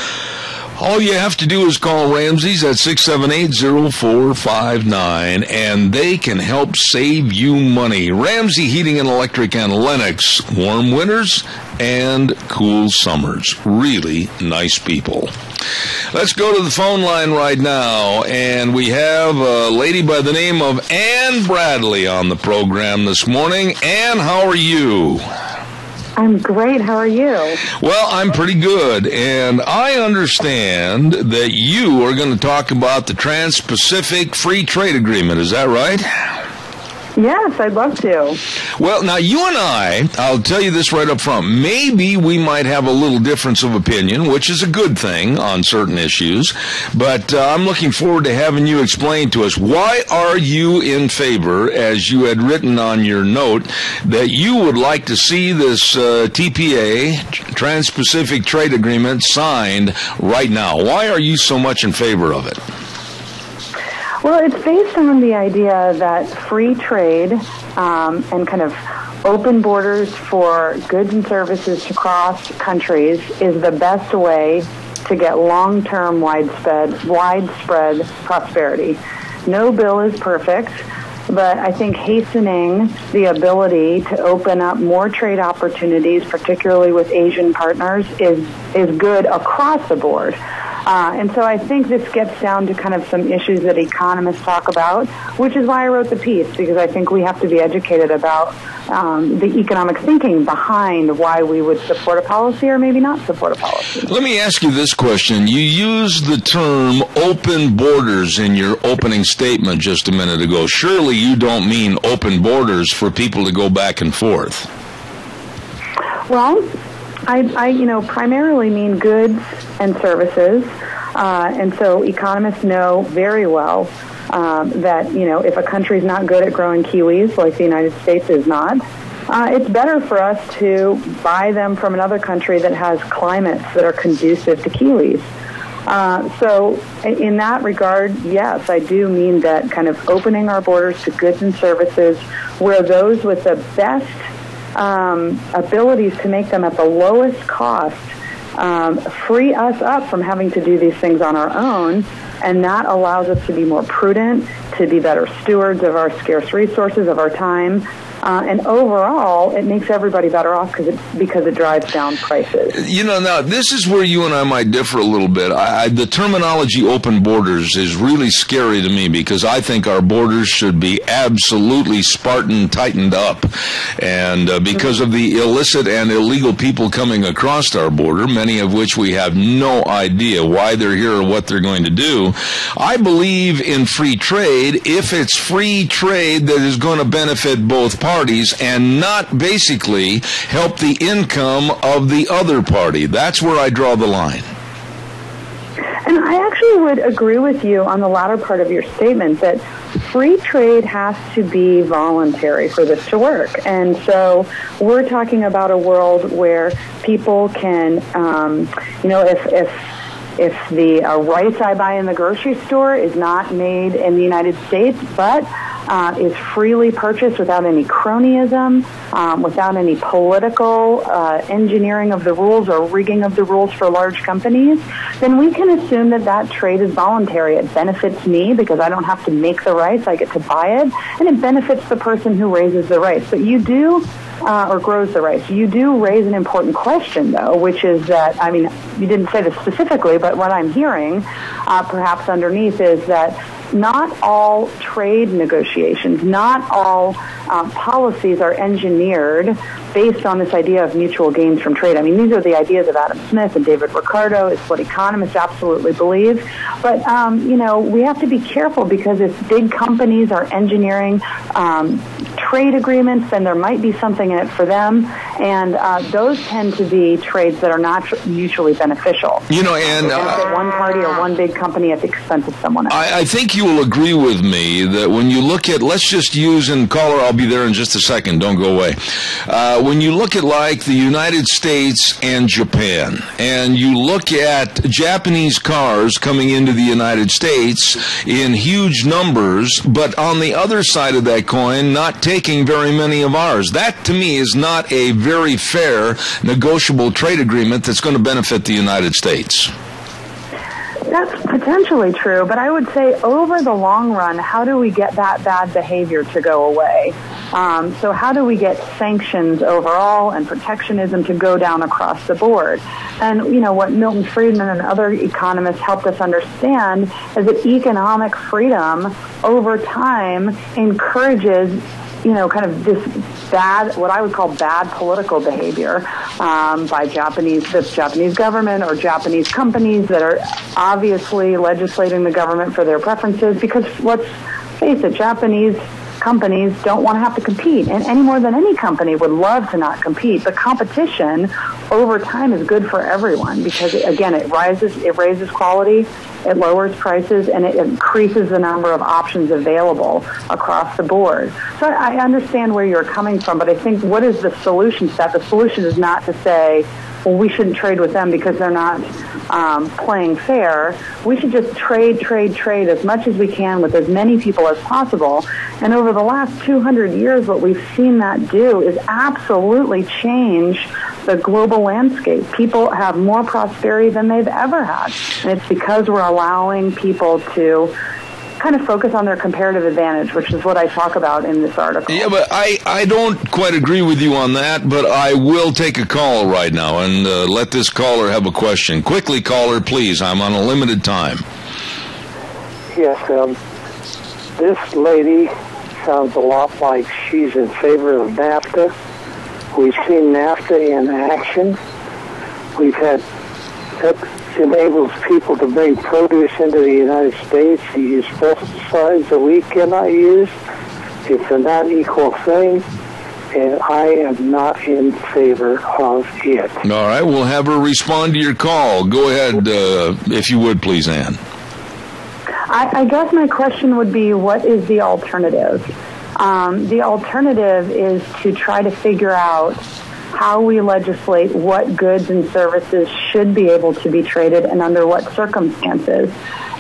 All you have to do is call Ramsey's at 678-0459, and they can help save you money. Ramsey Heating and Electric and Lennox. Warm winters and cool summers. Really nice people. Let's go to the phone line right now, and we have a lady by the name of Ann Bradley on the program this morning. Ann, how are you? I'm great. How are you? Well, I'm pretty good, and I understand that you are going to talk about the Trans-Pacific Free Trade Agreement. Is that right? Yes, I'd love to. Well, now, you and I'll tell you this right up front, maybe we might have a little difference of opinion, which is a good thing on certain issues, but I'm looking forward to having you explain to us, why are you in favor, as you had written on your note, that you would like to see this TPA, Trans-Pacific Trade Agreement, signed right now? Why are you so much in favor of it? Well, it's based on the idea that free trade and kind of open borders for goods and services to cross countries is the best way to get long-term widespread prosperity. No bill is perfect, but I think hastening the ability to open up more trade opportunities, particularly with Asian partners, is good across the board. And so I think this gets down to kind of some issues that economists talk about, which is why I wrote the piece, because I think we have to be educated about the economic thinking behind why we would support a policy or maybe not support a policy. Let me ask you this question. You used the term open borders in your opening statement just a minute ago. Surely you don't mean open borders for people to go back and forth. Well, I primarily mean goods and services, and so economists know very well that, if a country's not good at growing kiwis, like the United States is not, it's better for us to buy them from another country that has climates that are conducive to kiwis. So in that regard, yes, I do mean that kind of opening our borders to goods and services where those with the best abilities to make them at the lowest cost free us up from having to do these things on our own, and that allows us to be more prudent, to be better stewards of our scarce resources, of our time, And overall, it makes everybody better off because it drives down prices. You know, now, this is where you and I might differ a little bit. The terminology open borders is really scary to me because I think our borders should be absolutely Spartan tightened up. And because of the illicit and illegal people coming across our border, many of which we have no idea why they're here or what they're going to do, I believe in free trade if it's free trade that is going to benefit both parties and not basically help the income of the other party. That's where I draw the line. And I actually would agree with you on the latter part of your statement that free trade has to be voluntary for this to work. And so we're talking about a world where people can, if the rice I buy in the grocery store is not made in the United States, but is freely purchased without any cronyism, without any political engineering of the rules or rigging of the rules for large companies, then we can assume that that trade is voluntary. It benefits me because I don't have to make the rice, I get to buy it, and it benefits the person who raises the rice. But you do, or grows the rice. You do raise an important question, though, which is that, I mean, you didn't say this specifically, but what I'm hearing, perhaps underneath, is that not all trade negotiations, not all policies are engineered based on this idea of mutual gains from trade. I mean, these are the ideas of Adam Smith and David Ricardo. It's what economists absolutely believe. But, we have to be careful because if big companies are engineering trade agreements, then there might be something in it for them. And those tend to be trades that are not mutually beneficial. And benefit one party or one big company at the expense of someone else. I think you will agree with me that when you look at, let's just use, and caller, I'll be there in just a second, don't go away. When you look at like the United States and Japan, and you look at Japanese cars coming into the United States in huge numbers, but on the other side of that coin, not taking very many of ours. That, to me, is not a very fair negotiable trade agreement that's going to benefit the United States. That's potentially true, but I would say over the long run, how do we get that bad behavior to go away? So how do we get sanctions overall and protectionism to go down across the board? And, what Milton Friedman and other economists helped us understand is that economic freedom over time encourages kind of this bad, what I would call bad political behavior by the Japanese government or Japanese companies that are obviously legislating the government for their preferences. Because let's face it, Japanese companies don't want to have to compete, and any more than any company would love to not compete. But competition over time is good for everyone because, again, it raises quality, it lowers prices, and it increases the number of options available across the board. So I understand where you're coming from, but I think what is the solution to that? The solution is not to say, well, we shouldn't trade with them because they're not playing fair. We should just trade as much as we can with as many people as possible. And over the last 200 years, what we've seen that do is absolutely change the global landscape. People have more prosperity than they've ever had. And it's because we're allowing people to kind of focus on their comparative advantage, which is what I talk about in this article. Yeah, but I don't quite agree with you on that, but I will take a call right now and let this caller have a question. Quickly, caller, please. I'm on a limited time. Yes, this lady sounds a lot like she's in favor of NAFTA. We've seen NAFTA in action. We've had that enables people to bring produce into the United States to use pesticides that we cannot use. It's a not equal thing, and I am not in favor of it. All right, we'll have her respond to your call. Go ahead, if you would, please, Ann. I guess my question would be, what is the alternative? The alternative is to try to figure out how we legislate what goods and services should be able to be traded and under what circumstances.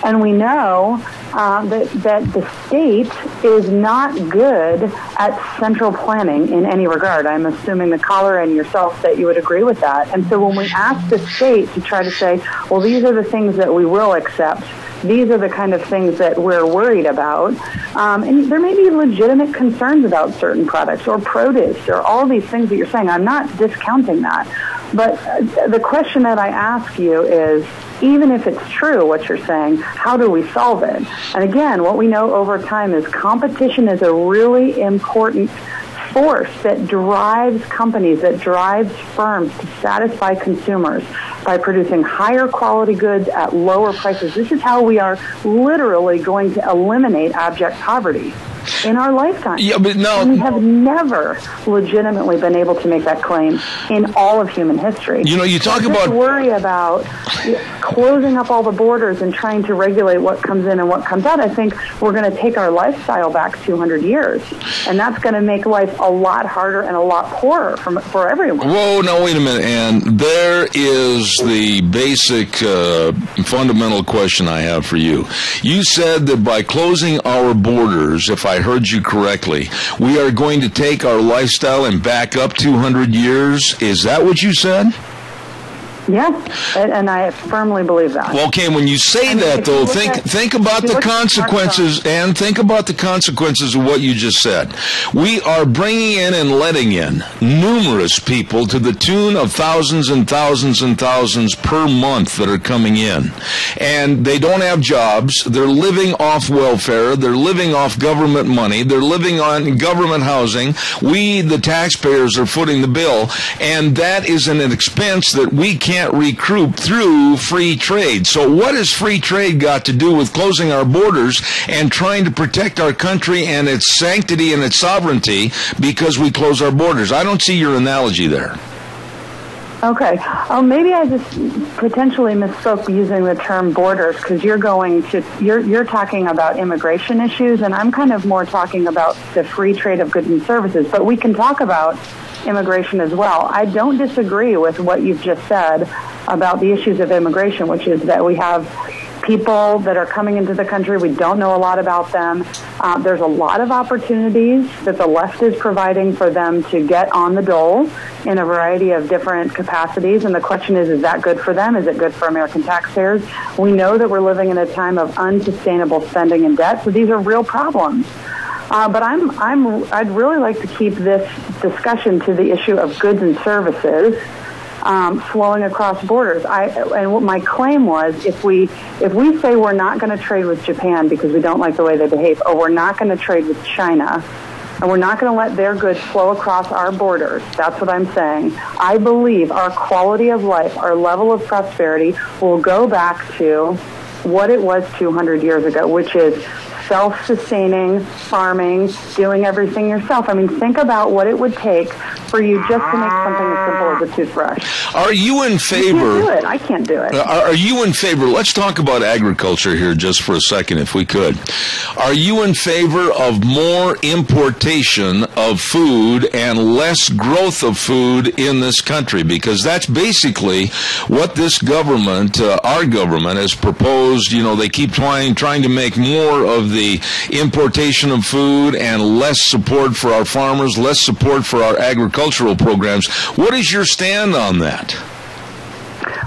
And we know that the state is not good at central planning in any regard. I'm assuming the caller and yourself that you would agree with that. And so when we ask the state to try to say, well, these are the things that we will accept, these are the kind of things that we're worried about, and there may be legitimate concerns about certain products or produce or all these things that you're saying. I'm not discounting that. But the question that I ask you is, even if it's true what you're saying, how do we solve it? And again, what we know over time is competition is a really important force that drives companies, that drives firms to satisfy consumers by producing higher quality goods at lower prices. This is how we are literally going to eliminate abject poverty in our lifetime. Yeah, but no, and we have never legitimately been able to make that claim in all of human history. You know, you talk about worry about closing up all the borders and trying to regulate what comes in and what comes out. I think we're going to take our lifestyle back 200 years, and that's going to make life a lot harder and a lot poorer for everyone. Whoa, now wait a minute, and there is the basic fundamental question I have for you. You said that by closing our borders, if I heard you correctly, we are going to take our lifestyle and back up 200 years. Is that what you said? Yeah, and I firmly believe that. Well, okay, when you say that, though, think about the consequences, and think about the consequences of what you just said. We are bringing in and letting in numerous people to the tune of thousands and thousands and thousands per month that are coming in. And they don't have jobs. They're living off welfare. They're living off government money. They're living on government housing. We, the taxpayers, are footing the bill. And that is an expense that we can't recoup through free trade. So what has free trade got to do with closing our borders and trying to protect our country and its sanctity and its sovereignty because we close our borders? I don't see your analogy there. Okay. Maybe I just potentially misspoke using the term borders, because you're talking about immigration issues, and I'm kind of more talking about the free trade of goods and services. But we can talk about immigration as well. I don't disagree with what you've just said about the issues of immigration, which is that we have people that are coming into the country. We don't know a lot about them. There's a lot of opportunities that the left is providing for them to get on the dole in a variety of different capacities. And the question is that good for them? Is it good for American taxpayers? We know that we're living in a time of unsustainable spending and debt. So these are real problems. But I'd really like to keep this discussion to the issue of goods and services flowing across borders. And what my claim was, if we say we're not going to trade with Japan because we don't like the way they behave, or we're not going to trade with China, and we're not going to let their goods flow across our borders, that's what I'm saying. I believe our quality of life, our level of prosperity will go back to what it was 200 years ago, which is self-sustaining, farming, doing everything yourself. I mean, think about what it would take for you just to make something as simple as a toothbrush. Are you in favor? You can't do it. I can't do it. Are you in favor? Let's talk about agriculture here just for a second, if we could. Are you in favor of more importation of food and less growth of food in this country? Because that's basically what this government, our government, has proposed. You know, they keep trying to make more of the importation of food and less support for our farmers, less support for our agricultural programs. What is your stand on that?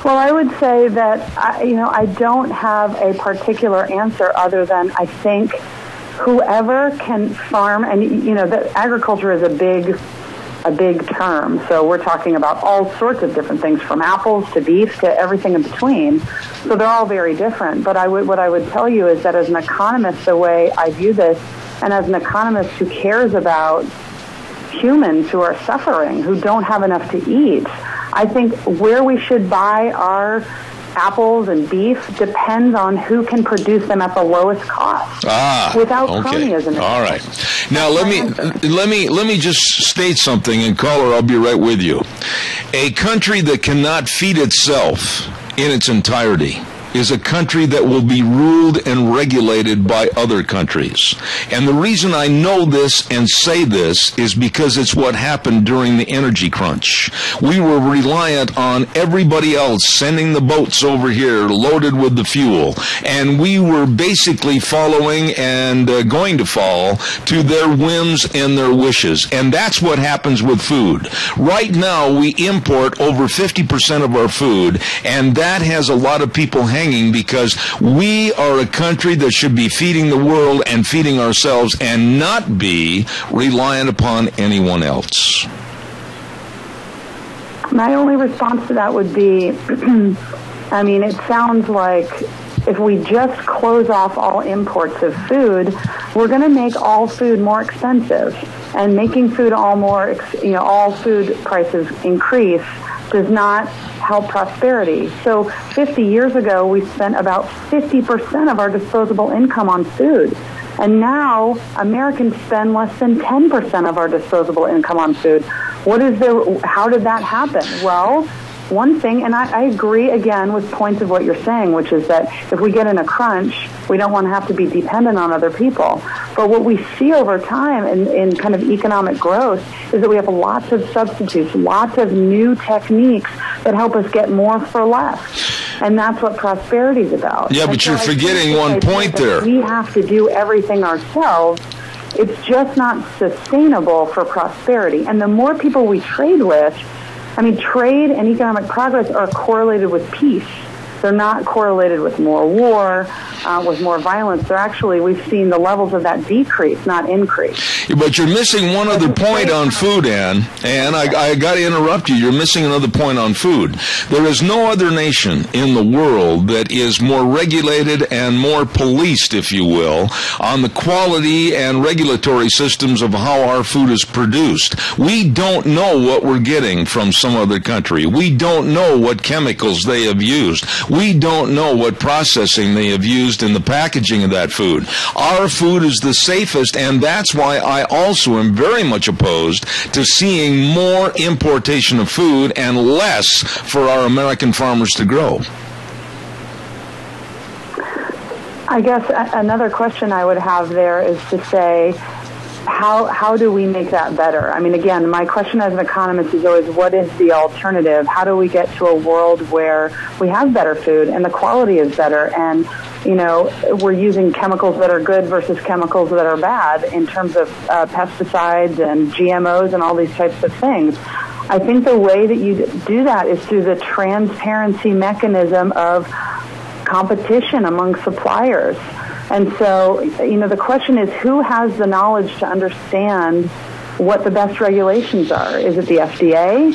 Well, I would say that, I don't have a particular answer other than I think whoever can farm, and, that agriculture is a big term. So we're talking about all sorts of different things, from apples to beef to everything in between. So they're all very different. But what I would tell you is that as an economist, the way I view this, and as an economist who cares about humans who are suffering, who don't have enough to eat, I think where we should buy our apples and beef depends on who can produce them at the lowest cost. Without cronyism. All right. Now let me just state something, and caller, I'll be right with you. A country that cannot feed itself in its entirety is a country that will be ruled and regulated by other countries. And the reason I know this and say this is because it's what happened during the energy crunch. We were reliant on everybody else sending the boats over here loaded with the fuel, and we were basically following and going to fall to their whims and their wishes. And that's what happens with food. Right now, we import over 50% of our food, and that has a lot of people hanging because we are a country that should be feeding the world and feeding ourselves and not be reliant upon anyone else. My only response to that would be, I mean, it sounds like if we just close off all imports of food, we're going to make all food more expensive. And making food all food prices increase does not help prosperity. So 50 years ago, we spent about 50% of our disposable income on food. And now Americans spend less than 10% of our disposable income on food. How did that happen? Well, one thing, and I agree again with points of what you're saying, which is that if we get in a crunch, we don't want to have to be dependent on other people. But what we see over time in kind of economic growth is that we have lots of substitutes, lots of new techniques that help us get more for less. And that's what prosperity is about. Yeah, but you're forgetting one point there. We have to do everything ourselves. It's just not sustainable for prosperity. And the more people we trade with, I mean, trade and economic progress are correlated with peace. They're not correlated with more war, with more violence. They're actually, we've seen the levels of that decrease, not increase. But you're missing one other point on food, Ann. And I got to interrupt you. You're missing another point on food. There is no other nation in the world that is more regulated and more policed, if you will, on the quality and regulatory systems of how our food is produced. We don't know what we're getting from some other country. We don't know what chemicals they have used. We don't know what processing they have used in the packaging of that food. Our food is the safest, and that's why I also am very much opposed to seeing more importation of food and less for our American farmers to grow. I guess another question I would have there is to say, how do we make that better? I mean, again, my question as an economist is always, what is the alternative? How do we get to a world where we have better food and the quality is better and, you know, we're using chemicals that are good versus chemicals that are bad in terms of pesticides and GMOs and all these types of things? I think the way that you do that is through the transparency mechanism of competition among suppliers. And so, you know, the question is, who has the knowledge to understand what the best regulations are? Is it the FDA?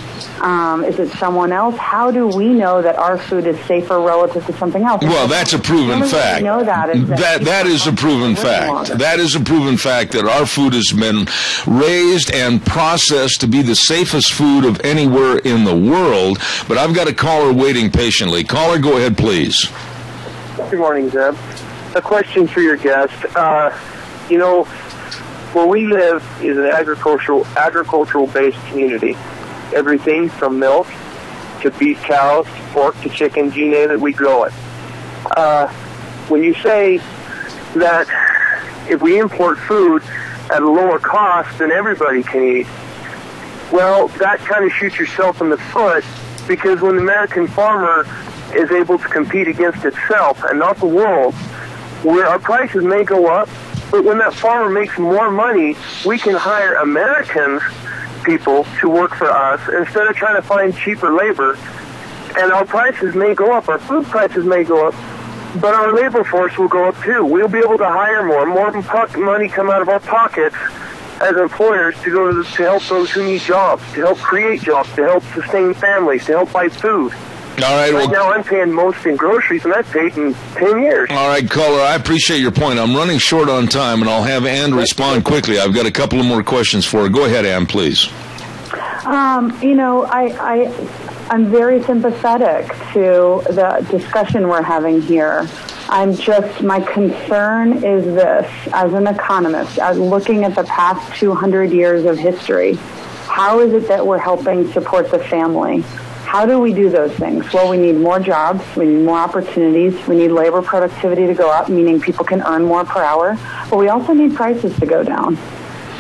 Is it someone else? How do we know that our food is safer relative to something else? Well, that's a proven fact. Know that is a proven fact. That is a proven fact that our food has been raised and processed to be the safest food of anywhere in the world. But I've got a caller waiting patiently. Caller, go ahead, please. Good morning, Zeb. A question for your guest. You know, where we live is an agricultural-based community. Everything from milk to beef cows, pork to chickens, you name it, we grow it. When you say that if we import food at a lower cost than everybody can eat, well, that kind of shoots yourself in the foot, because when the American farmer is able to compete against itself and not the world, where our prices may go up, but when that farmer makes more money, we can hire American people to work for us instead of trying to find cheaper labor. And our prices may go up, our food prices may go up, but our labor force will go up too. We'll be able to hire more money come out of our pockets as employers to help those who need jobs, to help create jobs, to help sustain families, to help buy food. All right. Right now, I'm paying most in groceries, and I've paid in 10 years. All right, caller, I appreciate your point. I'm running short on time, and I'll have Ann respond quickly. I've got a couple of more questions for her. Go ahead, Ann, please. You know, I'm very sympathetic to the discussion we're having here. My concern is this, as an economist, as looking at the past 200 years of history, how is it that we're helping support the family? How do we do those things? Well, we need more jobs, we need more opportunities, we need labor productivity to go up, meaning people can earn more per hour, but we also need prices to go down.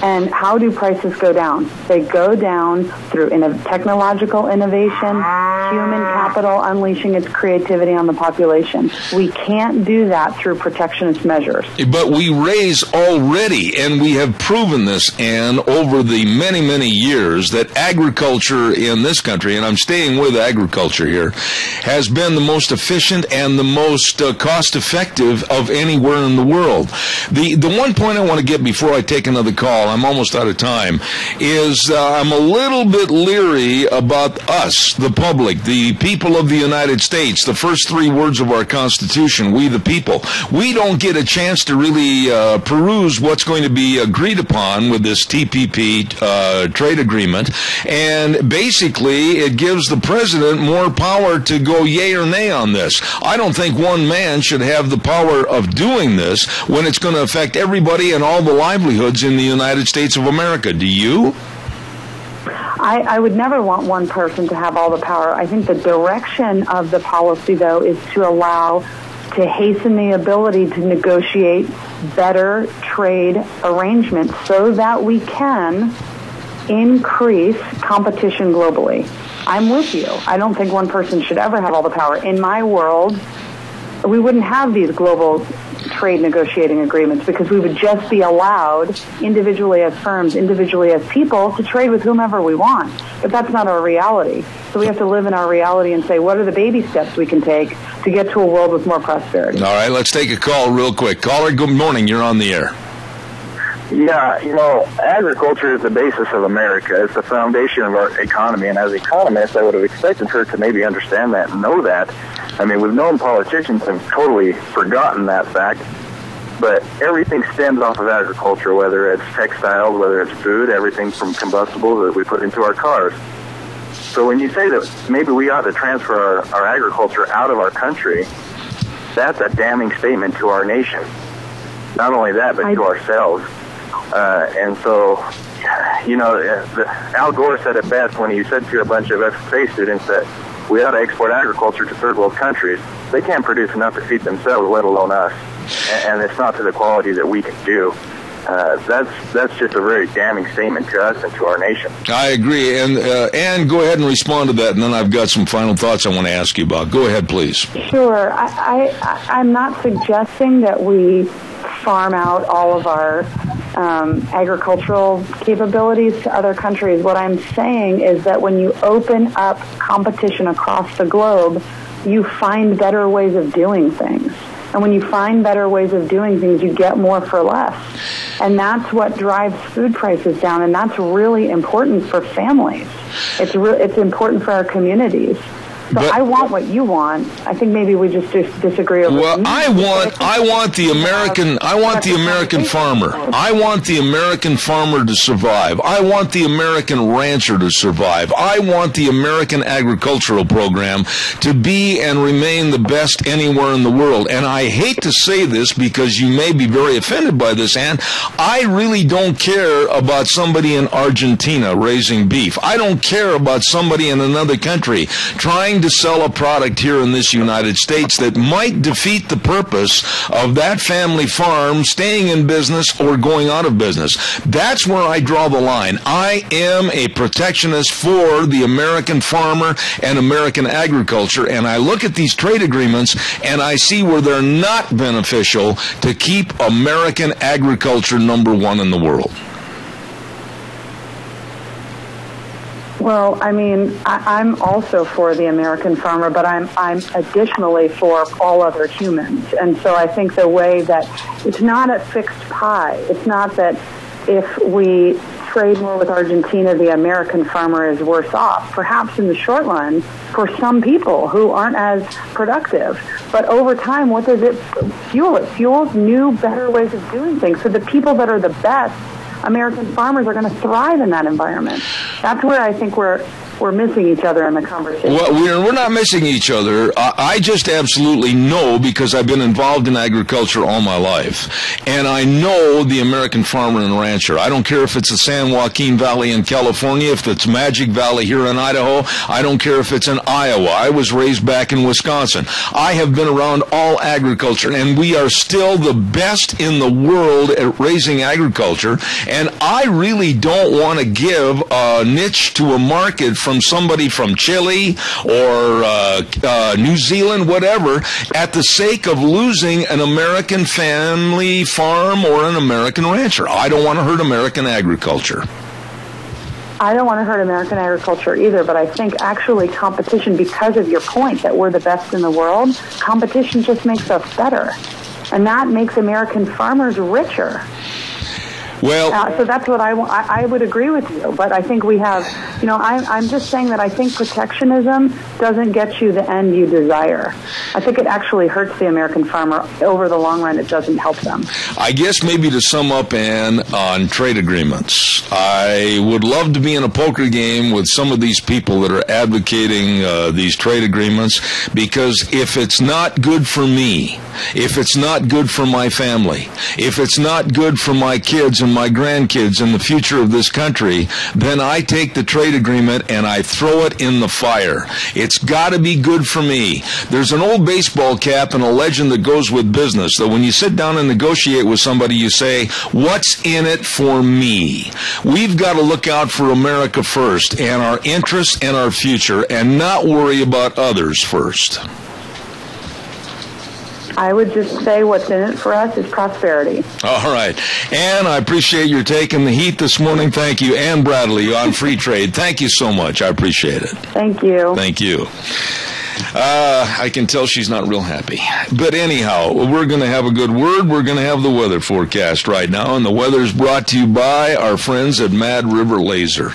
And how do prices go down? They go down through technological innovation, human capital unleashing its creativity on the population. We can't do that through protectionist measures. But we raise already, and we have proven this, Ann, over the many, many years, that agriculture in this country, and I'm staying with agriculture here, has been the most efficient and the most cost-effective of anywhere in the world. The one point I want to get before I take another call, I'm almost out of time, is I'm a little bit leery about us, the public, the people of the United States, the first three words of our Constitution, we the people. We don't get a chance to really peruse what's going to be agreed upon with this TPP trade agreement, and basically it gives the president more power to go yay or nay on this. I don't think one man should have the power of doing this when it's going to affect everybody and all the livelihoods in the United States of America. Do you? I would never want one person to have all the power. I think the direction of the policy, though, is to hasten the ability to negotiate better trade arrangements so that we can increase competition globally. I'm with you. I don't think one person should ever have all the power. In my world, we wouldn't have these global trade negotiating agreements because we would just be allowed individually as firms, individually as people, to trade with whomever we want. But that's not our reality. So we have to live in our reality and say, what are the baby steps we can take to get to a world with more prosperity? All right, let's take a call real quick. Caller, good morning. You're on the air. Yeah, agriculture is the basis of America. It's the foundation of our economy. And as economists, I would have expected her to maybe understand that and know that. I mean, we've known politicians have totally forgotten that fact. But everything stems off of agriculture, whether it's textiles, whether it's food, everything from combustibles that we put into our cars. So when you say that maybe we ought to transfer our agriculture out of our country, that's a damning statement to our nation. Not only that, but to ourselves. And so, Al Gore said it best when he said to a bunch of FFA students that we ought to export agriculture to third world countries. They can't produce enough to feed themselves, let alone us. And it's not to the quality that we can do. That's just a very damning statement to us and to our nation. I agree. And go ahead and respond to that, and then I've got some final thoughts I want to ask you about. Go ahead, please. Sure. I'm not suggesting that we farm out all of our agricultural capabilities to other countries. What I'm saying is that when you open up competition across the globe, you find better ways of doing things. And when you find better ways of doing things, you get more for less. And that's what drives food prices down, and that's really important for families. It's important for our communities. So I want what you want. I think maybe we just disagree over. Well, I want the American farmer. I want the American farmer to survive. I want the American rancher to survive. I want the American agricultural program to be and remain the best anywhere in the world. And I hate to say this because you may be very offended by this, Ann. I really don't care about somebody in Argentina raising beef. I don't care about somebody in another country trying to sell a product here in this United States that might defeat the purpose of that family farm staying in business or going out of business. That's where I draw the line. I am a protectionist for the American farmer and American agriculture, and I look at these trade agreements and I see where they're not beneficial to keep American agriculture number one in the world. Well, I mean, I'm also for the American farmer, but I'm additionally for all other humans. And so I think the way that it's not a fixed pie. It's not that if we trade more with Argentina, the American farmer is worse off. Perhaps in the short run for some people who aren't as productive. But over time, what does it fuel? It fuels new, better ways of doing things. So the people that are the best American farmers are going to thrive in that environment. That's where I think we're we're missing each other in the conversation. Well, we're not missing each other. I just absolutely know, because I've been involved in agriculture all my life. And I know the American farmer and rancher. I don't care if it's the San Joaquin Valley in California, if it's Magic Valley here in Idaho. I don't care if it's in Iowa. I was raised back in Wisconsin. I have been around all agriculture, and we are still the best in the world at raising agriculture. And I really don't want to give a niche to a market from somebody from Chile or New Zealand, whatever, at the sake of losing an American family farm or an American rancher. I don't want to hurt American agriculture. I don't want to hurt American agriculture either, but I think actually competition, because of your point that we're the best in the world, competition just makes us better. And that makes American farmers richer. Well, so that's what I would agree with you, but I think we have, I'm just saying that I think protectionism doesn't get you the end you desire. I think it actually hurts the American farmer. Over the long run, it doesn't help them. I guess maybe to sum up, Ann, on trade agreements, I would love to be in a poker game with some of these people that are advocating these trade agreements, because if it's not good for me, if it's not good for my family, if it's not good for my kids and my grandkids and the future of this country, then I take the trade agreement and I throw it in the fire. It's got to be good for me. There's an old baseball cap and a legend that goes with business, that when you sit down and negotiate with somebody, you say, what's in it for me? We've got to look out for America first and our interests and our future, and not worry about others first. I would just say what's in it for us is prosperity. All right. Ann, I appreciate your taking the heat this morning. Thank you. Ann Bradley on Free Trade. Thank you so much. I appreciate it. Thank you. Thank you. I can tell she's not real happy. But anyhow, we're going to have a good word. We're going to have the weather forecast right now. And the weather's brought to you by our friends at Mad River Laser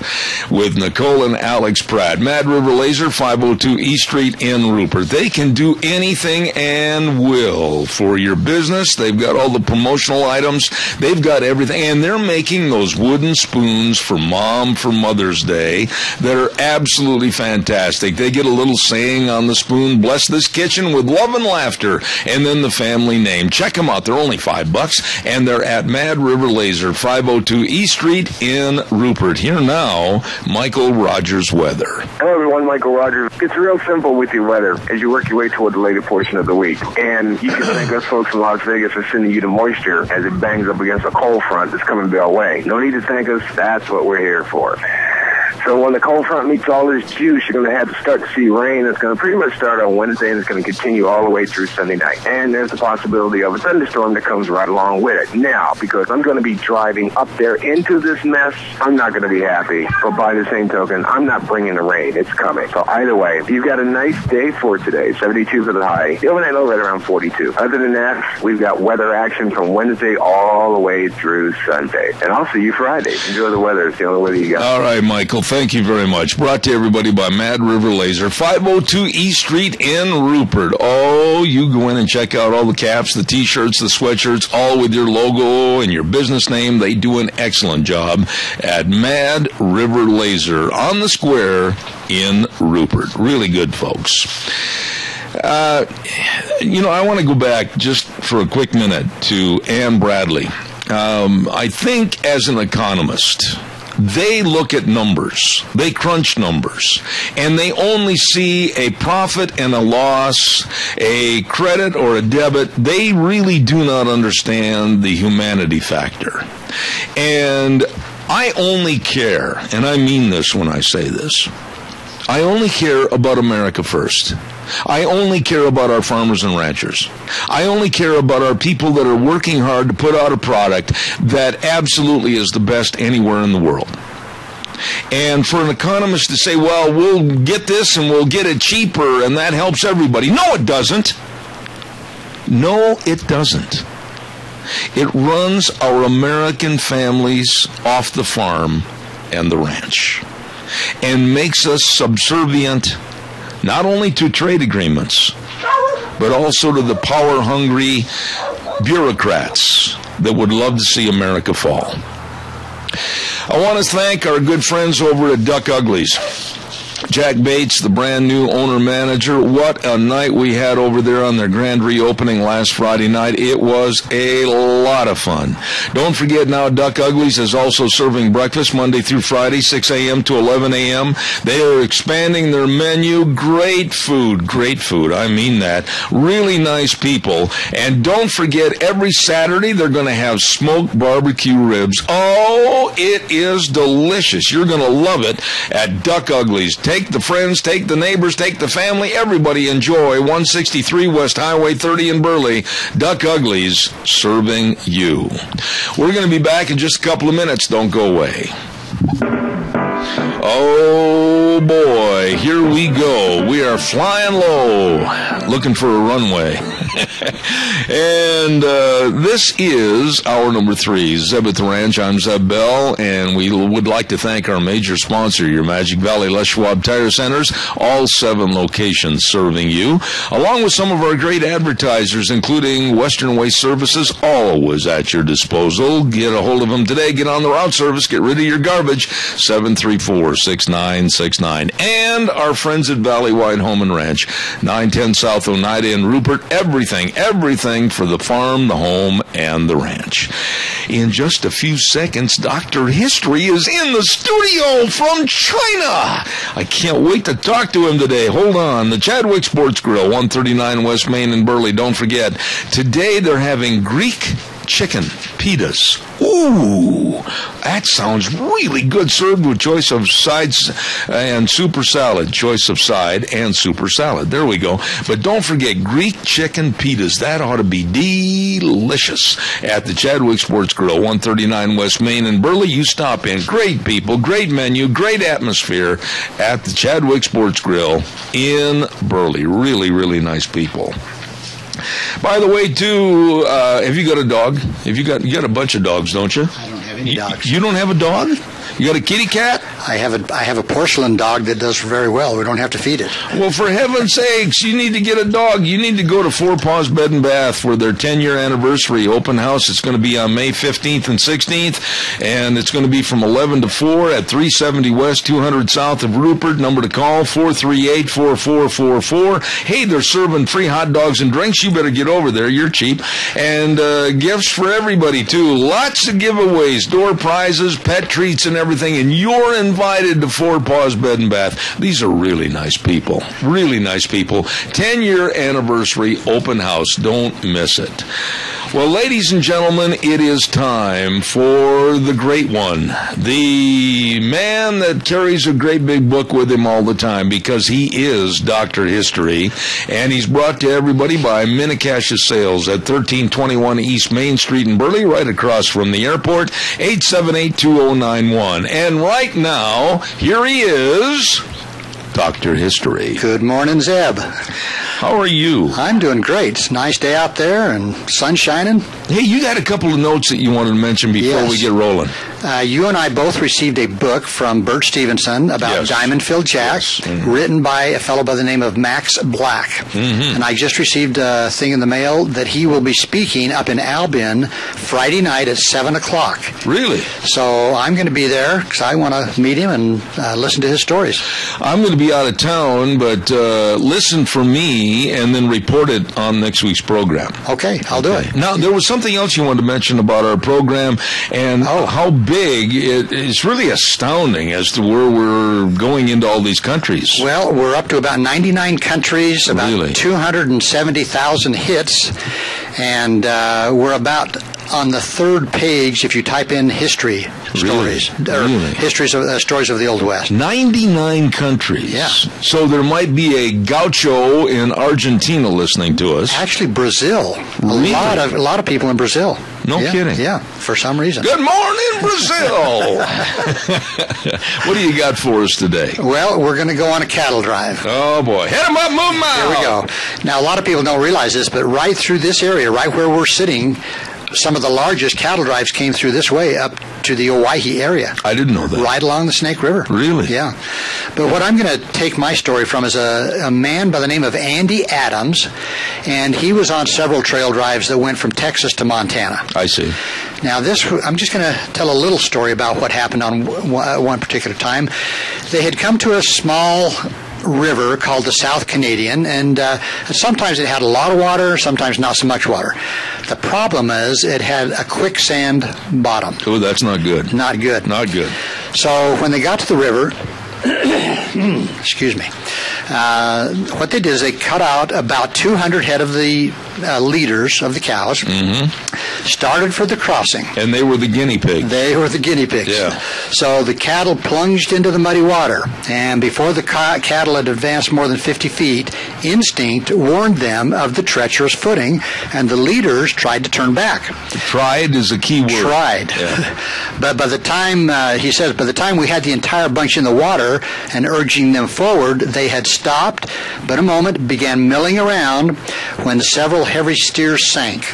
with Nicole and Alex Pratt. Mad River Laser, 502 East Street in Rupert. They can do anything and will for your business. They've got all the promotional items. They've got everything. And they're making those wooden spoons for Mom for Mother's Day that are absolutely fantastic. They get a little saying on the spoon, bless this kitchen with love and laughter, and then the family name. Check them out. They're only $5, and they're at Mad River Laser, 502 East Street in Rupert. Here now, Michael Rogers weather. Hello everyone, Michael Rogers. It's real simple with your weather as you work your way toward the later portion of the week. And you can thank us folks in Las Vegas for sending you the moisture as it bangs up against a cold front that's coming our way. No need to thank us. That's what we're here for. So when the cold front meets all this juice, you're going to have to start to see rain. It's going to pretty much start on Wednesday, and it's going to continue all the way through Sunday night. And there's the possibility of a thunderstorm that comes right along with it. Now, because I'm going to be driving up there into this mess, I'm not going to be happy. But by the same token, I'm not bringing the rain. It's coming. So either way, you've got a nice day for today, 72 for the high. The overnight low right around 42. Other than that, we've got weather action from Wednesday all the way through Sunday. And I'll see you Friday. Enjoy the weather. It's the only weather you got. All right, Michael. Thank you very much. Brought to everybody by Mad River Laser, 502 East Street in Rupert. Oh, you go in and check out all the caps, the T-shirts, the sweatshirts, all with your logo and your business name. They do an excellent job at Mad River Laser on the square in Rupert. Really good, folks. I want to go back just for a quick minute to Ann Bradley. I think as an economist, they look at numbers, they crunch numbers, and they only see a profit and a loss, a credit or a debit. They really do not understand the humanity factor. And I only care, and I mean this when I say this, I only care about America first. I only care about our farmers and ranchers. I only care about our people that are working hard to put out a product that absolutely is the best anywhere in the world. And for an economist to say, well, we'll get this and we'll get it cheaper and that helps everybody. No, it doesn't. No, it doesn't. It runs our American families off the farm and the ranch and makes us subservient not only to trade agreements, but also to the power-hungry bureaucrats that would love to see America fall. I want to thank our good friends over at Duck Uglies. Jack Bates, the brand new owner-manager. What a night we had over there on their grand reopening last Friday night. It was a lot of fun. Don't forget now, Duck Uglies is also serving breakfast Monday through Friday, 6 a.m. to 11 a.m. They are expanding their menu. Great food. I mean that. Really nice people. And don't forget, every Saturday they're going to have smoked barbecue ribs. Oh, it is delicious. You're going to love it at Duck Uglies. Take the friends, take the neighbors, take the family. Everybody enjoy 163 West Highway 30 in Burley. Duck Uglies serving you. We're going to be back in just a couple of minutes. Don't go away. Oh, boy, here we go. We are flying low, looking for a runway. And this is hour number 3, Zeb at the Ranch. I'm Zeb Bell, and we would like to thank our major sponsor, your Magic Valley Les Schwab Tire Centers, all 7 locations serving you, along with some of our great advertisers, including Western Waste Services, always at your disposal. Get a hold of them today. Get on the route service. Get rid of your garbage. 734-6969. And our friends at Valley Wide Home and Ranch, 910 South Oneida in Rupert. Everything for the farm, the home, and the ranch. In just a few seconds, Dr. History is in the studio from China. I can't wait to talk to him today. Hold on. The Chadwick Sports Grill, 139 West Main in Burley. Don't forget, today they're having Greek chicken pitas. Ooh, that sounds really good, served with choice of sides and super salad. Choice of side and super salad. There we go. But don't forget, Greek chicken pitas. That ought to be delicious at the Chadwick Sports Grill, 139 West Main in Burley. You stop in. Great people, great menu, great atmosphere at the Chadwick Sports Grill in Burley. Really, really nice people. By the way, too, have you got a dog? You got a bunch of dogs, don't you? I don't have any dogs. You don't have a dog? You got a kitty cat? I have a porcelain dog that does very well. We don't have to feed it. Well, for heaven's sakes, you need to get a dog. You need to go to Four Paws Bed and Bath for their 10-year anniversary open house. It's going to be on May 15th and 16th, and it's going to be from 11 to 4 at 370 West, 200 South of Rupert. Number to call, 438-4444. Hey, they're serving free hot dogs and drinks. You better get over there. You're cheap. And gifts for everybody, too. Lots of giveaways, door prizes, pet treats, and everything. And you're invited to Four Paws Bed and Bath. These are really nice people. Really nice people. 10-year anniversary open house. Don't miss it. Well, ladies and gentlemen, it is time for the great one. The man that carries a great big book with him all the time, because he is Dr. History. And he's brought to everybody by Minnecash Sales at 1321 East Main Street in Burley, right across from the airport, 878-2091. And right now, here he is, Dr. History. Good morning, Zeb. How are you? I'm doing great. It's a nice day out there and sun shining. Hey, you got a couple of notes that you wanted to mention before we get rolling. You and I both received a book from Bert Stevenson about Diamond-Filled Jack, written by a fellow by the name of Max Black. And I just received a thing in the mail that he will be speaking up in Albion Friday night at 7 o'clock. Really? So I'm going to be there because I want to meet him and listen to his stories. I'm going to be out of town, but listen for me and then report it on next week's program. Okay, I'll do it. Now, there was something else you wanted to mention about our program and how big it's really astounding as to where we're going into all these countries. Well, we're up to about 99 countries, about 270,000 hits, and we're about on the third page if you type in history stories, histories of stories of the Old West. 99 countries. Yeah. So there might be a gaucho in Argentina listening to us. Actually, Brazil. Really? A lot of people in Brazil. No kidding. Yeah, for some reason. Good morning, Brazil. What do you got for us today? Well, we're going to go on a cattle drive. Oh, boy. Hit 'em up, move 'em out. There we go. Now, a lot of people don't realize this, but right through this area, right where we're sitting, some of the largest cattle drives came through this way up to the Owyhee area. I didn't know that. Right along the Snake River. Really? Yeah. But what I'm going to take my story from is a man by the name of Andy Adams, and he was on several trail drives that went from Texas to Montana. I see. Now, I'm just going to tell a little story about what happened on one particular time. They had come to a small river called the South Canadian, and sometimes it had a lot of water, sometimes not so much water. The problem is it had a quicksand bottom. Oh, that's not good. Not good. Not good. So when they got to the river, excuse me, what they did is they cut out about 200 head of the leaders of the cows, started for the crossing. And they were the guinea pigs. They were the guinea pigs. Yeah. So the cattle plunged into the muddy water, and before the cattle had advanced more than 50 feet, instinct warned them of the treacherous footing, and the leaders tried to turn back. Tried is a key word. Tried. Yeah. But by the time, he says, by the time we had the entire bunch in the water and urging them forward, they had stopped, but a moment began milling around when several heavy steers sank.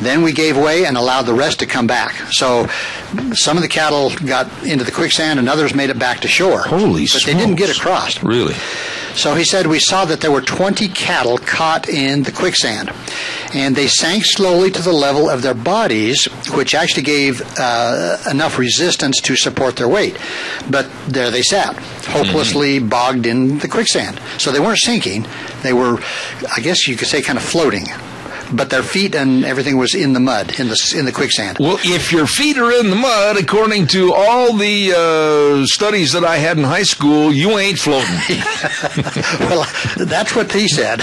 Then we gave way and allowed the rest to come back. So some of the cattle got into the quicksand and others made it back to shore. Holy smokes. But they didn't get across. Really? So he said, we saw that there were 20 cattle caught in the quicksand, and they sank slowly to the level of their bodies, which actually gave enough resistance to support their weight. But there they sat, hopelessly bogged in the quicksand. So they weren't sinking. They were, I guess you could say, kind of floating. But their feet and everything was in the mud, in the quicksand. Well, if your feet are in the mud, according to all the studies that I had in high school, you ain't floating. Well, that's what he said.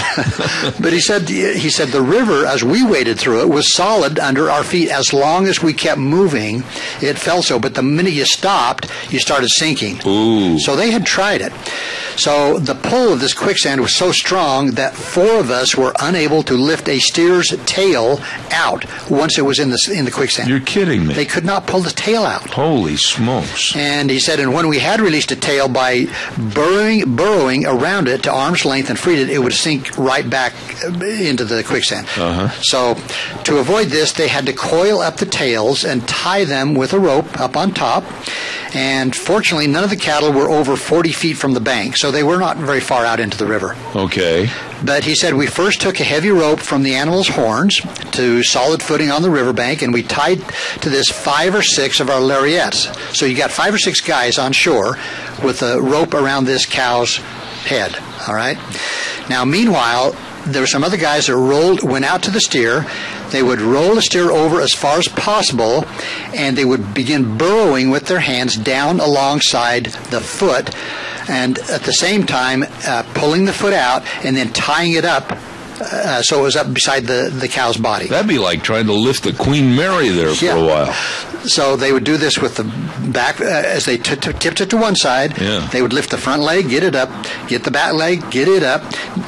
But he said the river, as we waded through it, was solid under our feet. As long as we kept moving, it felt so. But the minute you stopped, you started sinking. Ooh. So they had tried it. So the pull of this quicksand was so strong that 4 of us were unable to lift a steer's tail out once it was in the quicksand. You're kidding me. They could not pull the tail out. Holy smokes. And he said, and when we had released a tail by burrowing around it to arm's length and freed it, it would sink right back into the quicksand. So to avoid this, they had to coil up the tails and tie them with a rope up on top. And fortunately, none of the cattle were over 40 feet from the bank, so they were not very far out into the river. Okay. But he said we first took a heavy rope from the animal's horns to solid footing on the riverbank, and we tied to this 5 or 6 of our lariats. So you got 5 or 6 guys on shore with a rope around this cow's head. All right. Now, meanwhile, there were some other guys that went out to the steer. They would roll the steer over as far as possible, and they would begin burrowing with their hands down alongside the foot, and at the same time pulling the foot out and then tying it up so it was up beside the cow's body. That'd be like trying to lift the Queen Mary there for a while. So they would do this with the back, as they tipped it to one side, they would lift the front leg, get it up, get the back leg, get it up,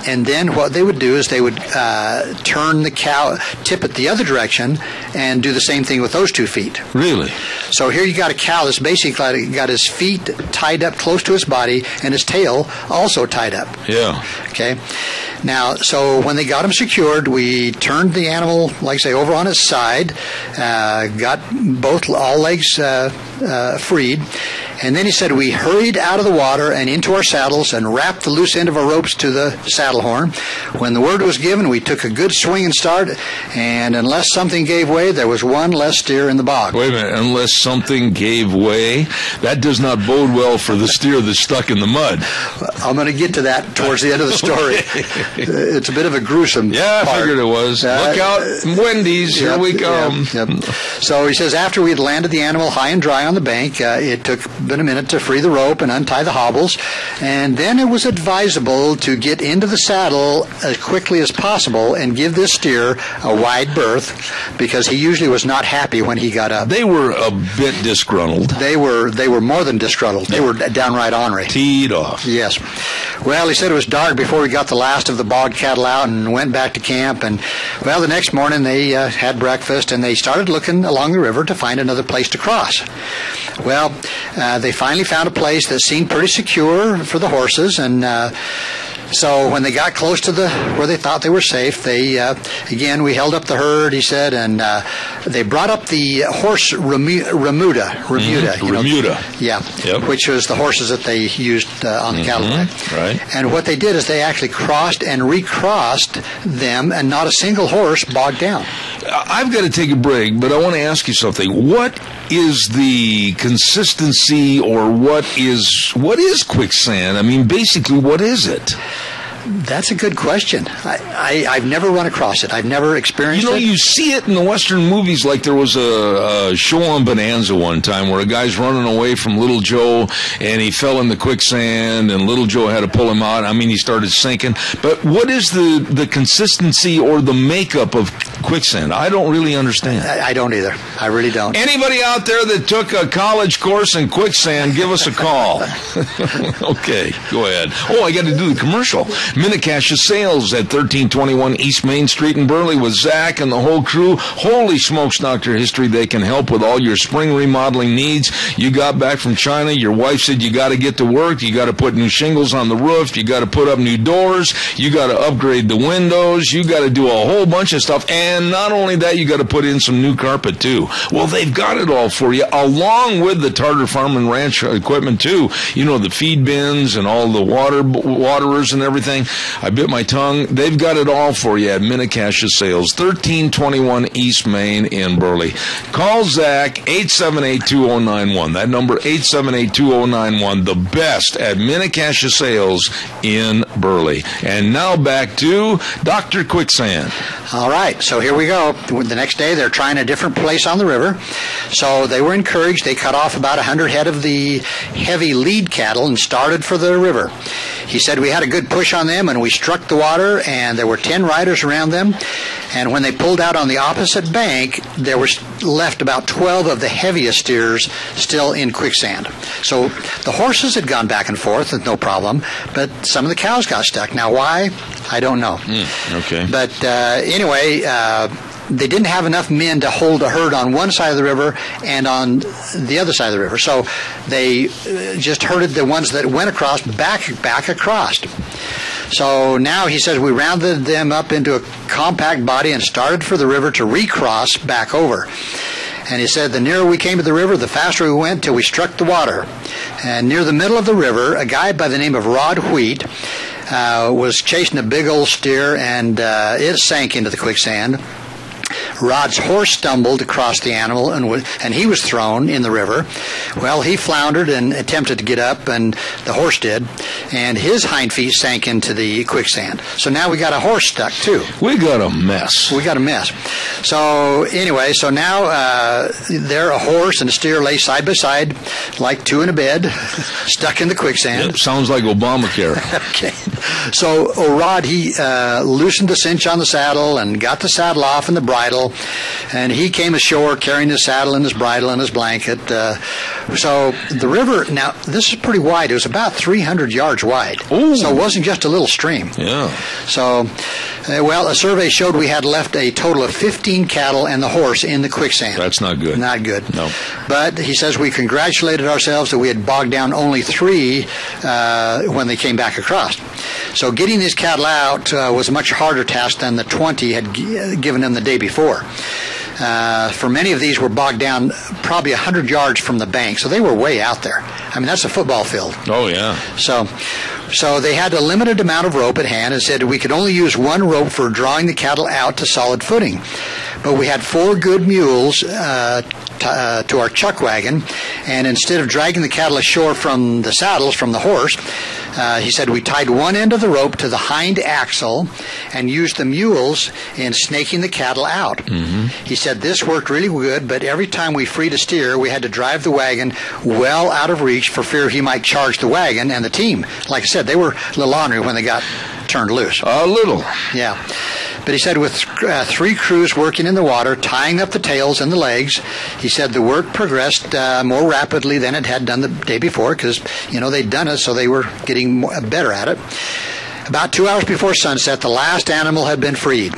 and then what they would do is they would turn the cow, tip it the other direction, and do the same thing with those 2 feet. Really? So here you got a cow that's basically got his feet tied up close to his body, and his tail also tied up. Yeah. Okay. Now, so when they got him secured, we turned the animal, like I say, over on its side, got all legs freed, and then he said we hurried out of the water and into our saddles and wrapped the loose end of our ropes to the saddle horn. When the word was given, we took a good swing and start, and unless something gave way, there was one less steer in the bog. Wait a minute, unless something gave way? That does not bode well for the steer that's stuck in the mud. I'm going to get to that towards the end of the story. It's a bit of a gruesome part. I figured it was. Look out, Wendy's, here we come. So he says, after we had landed the animal high and dry on the bank, it took a minute to free the rope and untie the hobbles, and then it was advisable to get into the saddle as quickly as possible and give this steer a wide berth, because he usually was not happy when he got up. They were a bit disgruntled. They were more than disgruntled. They were downright ornery. Teed off. Yes. Well, he said it was dark before we got the last of the bog cattle out and went back to camp, and well, the next morning they had breakfast and they started looking along the river to find another place to cross. Well, they finally found a place that seemed pretty secure for the horses, and so when they got close to where they thought they were safe, they again, we held up the herd, he said, and they brought up the horse Remuda. Yeah, yep. Which was the horses that they used on the cattle wagon. Right. And what they did is they actually crossed and recrossed them, and not a single horse bogged down. I've got to take a break, but I want to ask you something. What is the consistency, or what is quicksand? I mean, basically, what is it? That's a good question. I've never run across it. I've never experienced it. You see it in the Western movies, like there was a show on Bonanza one time where a guy's running away from Little Joe, and he fell in the quicksand, and Little Joe had to pull him out. I mean, he started sinking. But what is the consistency or the makeup of quicksand? I don't really understand. I don't either. I really don't. Anybody out there that took a college course in quicksand, give us a call. Okay, go ahead. Oh, I got to do the commercial. Minnecash Sales at 1321 East Main Street in Burley with Zach and the whole crew. Holy smokes, Dr. History, they can help with all your spring remodeling needs. You got back from China, your wife said you got to get to work, you got to put new shingles on the roof, you got to put up new doors, you got to upgrade the windows, you got to do a whole bunch of stuff, and not only that, you got to put in some new carpet too. Well, they've got it all for you, along with the Tartar Farm and Ranch equipment too. You know, the feed bins and all the waterers and everything. I bit my tongue. They've got it all for you at Minnecash Sales, 1321 East Main in Burley. Call Zach, 878-2091. That number, 878-2091. The best at Minnecash Sales in Burley. And now back to Dr. Quicksand. All right, so here we go. The next day, they're trying a different place on the river. So they were encouraged. They cut off about 100 head of the heavy lead cattle and started for the river. He said we had a good push on them, and we struck the water, and there were 10 riders around them. And when they pulled out on the opposite bank, there was left about 12 of the heaviest steers still in quicksand. So the horses had gone back and forth with no problem, but some of the cows got stuck. Now, why? I don't know. Okay. But anyway, they didn't have enough men to hold a herd on one side of the river and on the other side of the river. So they just herded the ones that went across back across. So now he says we rounded them up into a compact body and started for the river to recross back over. And he said the nearer we came to the river, the faster we went till we struck the water. And near the middle of the river, a guy by the name of Rod Wheat was chasing a big old steer, and it sank into the quicksand. Rod's horse stumbled across the animal, and he was thrown in the river. Well, he floundered and attempted to get up, and the horse did, and his hind feet sank into the quicksand. So now we got a horse stuck, too. We got a mess. We got a mess. So anyway, so now there a horse and a steer lay side by side, like two in a bed, stuck in the quicksand. Yep, sounds like Obamacare. Okay. So Rod, he loosened the cinch on the saddle and got the saddle off and the bridle, and he came ashore carrying his saddle and his bridle and his blanket. So the river, now this is pretty wide. It was about 300 yards wide. Ooh. So it wasn't just a little stream. Yeah. So, well, a survey showed we had left a total of 15 cattle and the horse in the quicksand. That's not good. Not good. No. But he says we congratulated ourselves that we had bogged down only 3 when they came back across. So getting these cattle out was a much harder task than the 20 had given them the day before. For many of these were bogged down probably 100 yards from the bank, so they were way out there. I mean, that's a football field. Oh, yeah. So they had a limited amount of rope at hand and said we could only use one rope for drawing the cattle out to solid footing. But we had 4 good mules to our chuck wagon, and instead of dragging the cattle ashore from the saddles from the horse, he said we tied one end of the rope to the hind axle and used the mules in snaking the cattle out. Mm-hmm. He said this worked really good, but every time we freed a steer, we had to drive the wagon well out of reach for fear he might charge the wagon and the team. Like I said, they were a little ornery when they got turned loose. A little. Yeah. But he said with 3 crews working in the water, tying up the tails and the legs, he said the work progressed more rapidly than it had done the day before because, they'd done it, so they were getting better at it. About 2 hours before sunset, the last animal had been freed.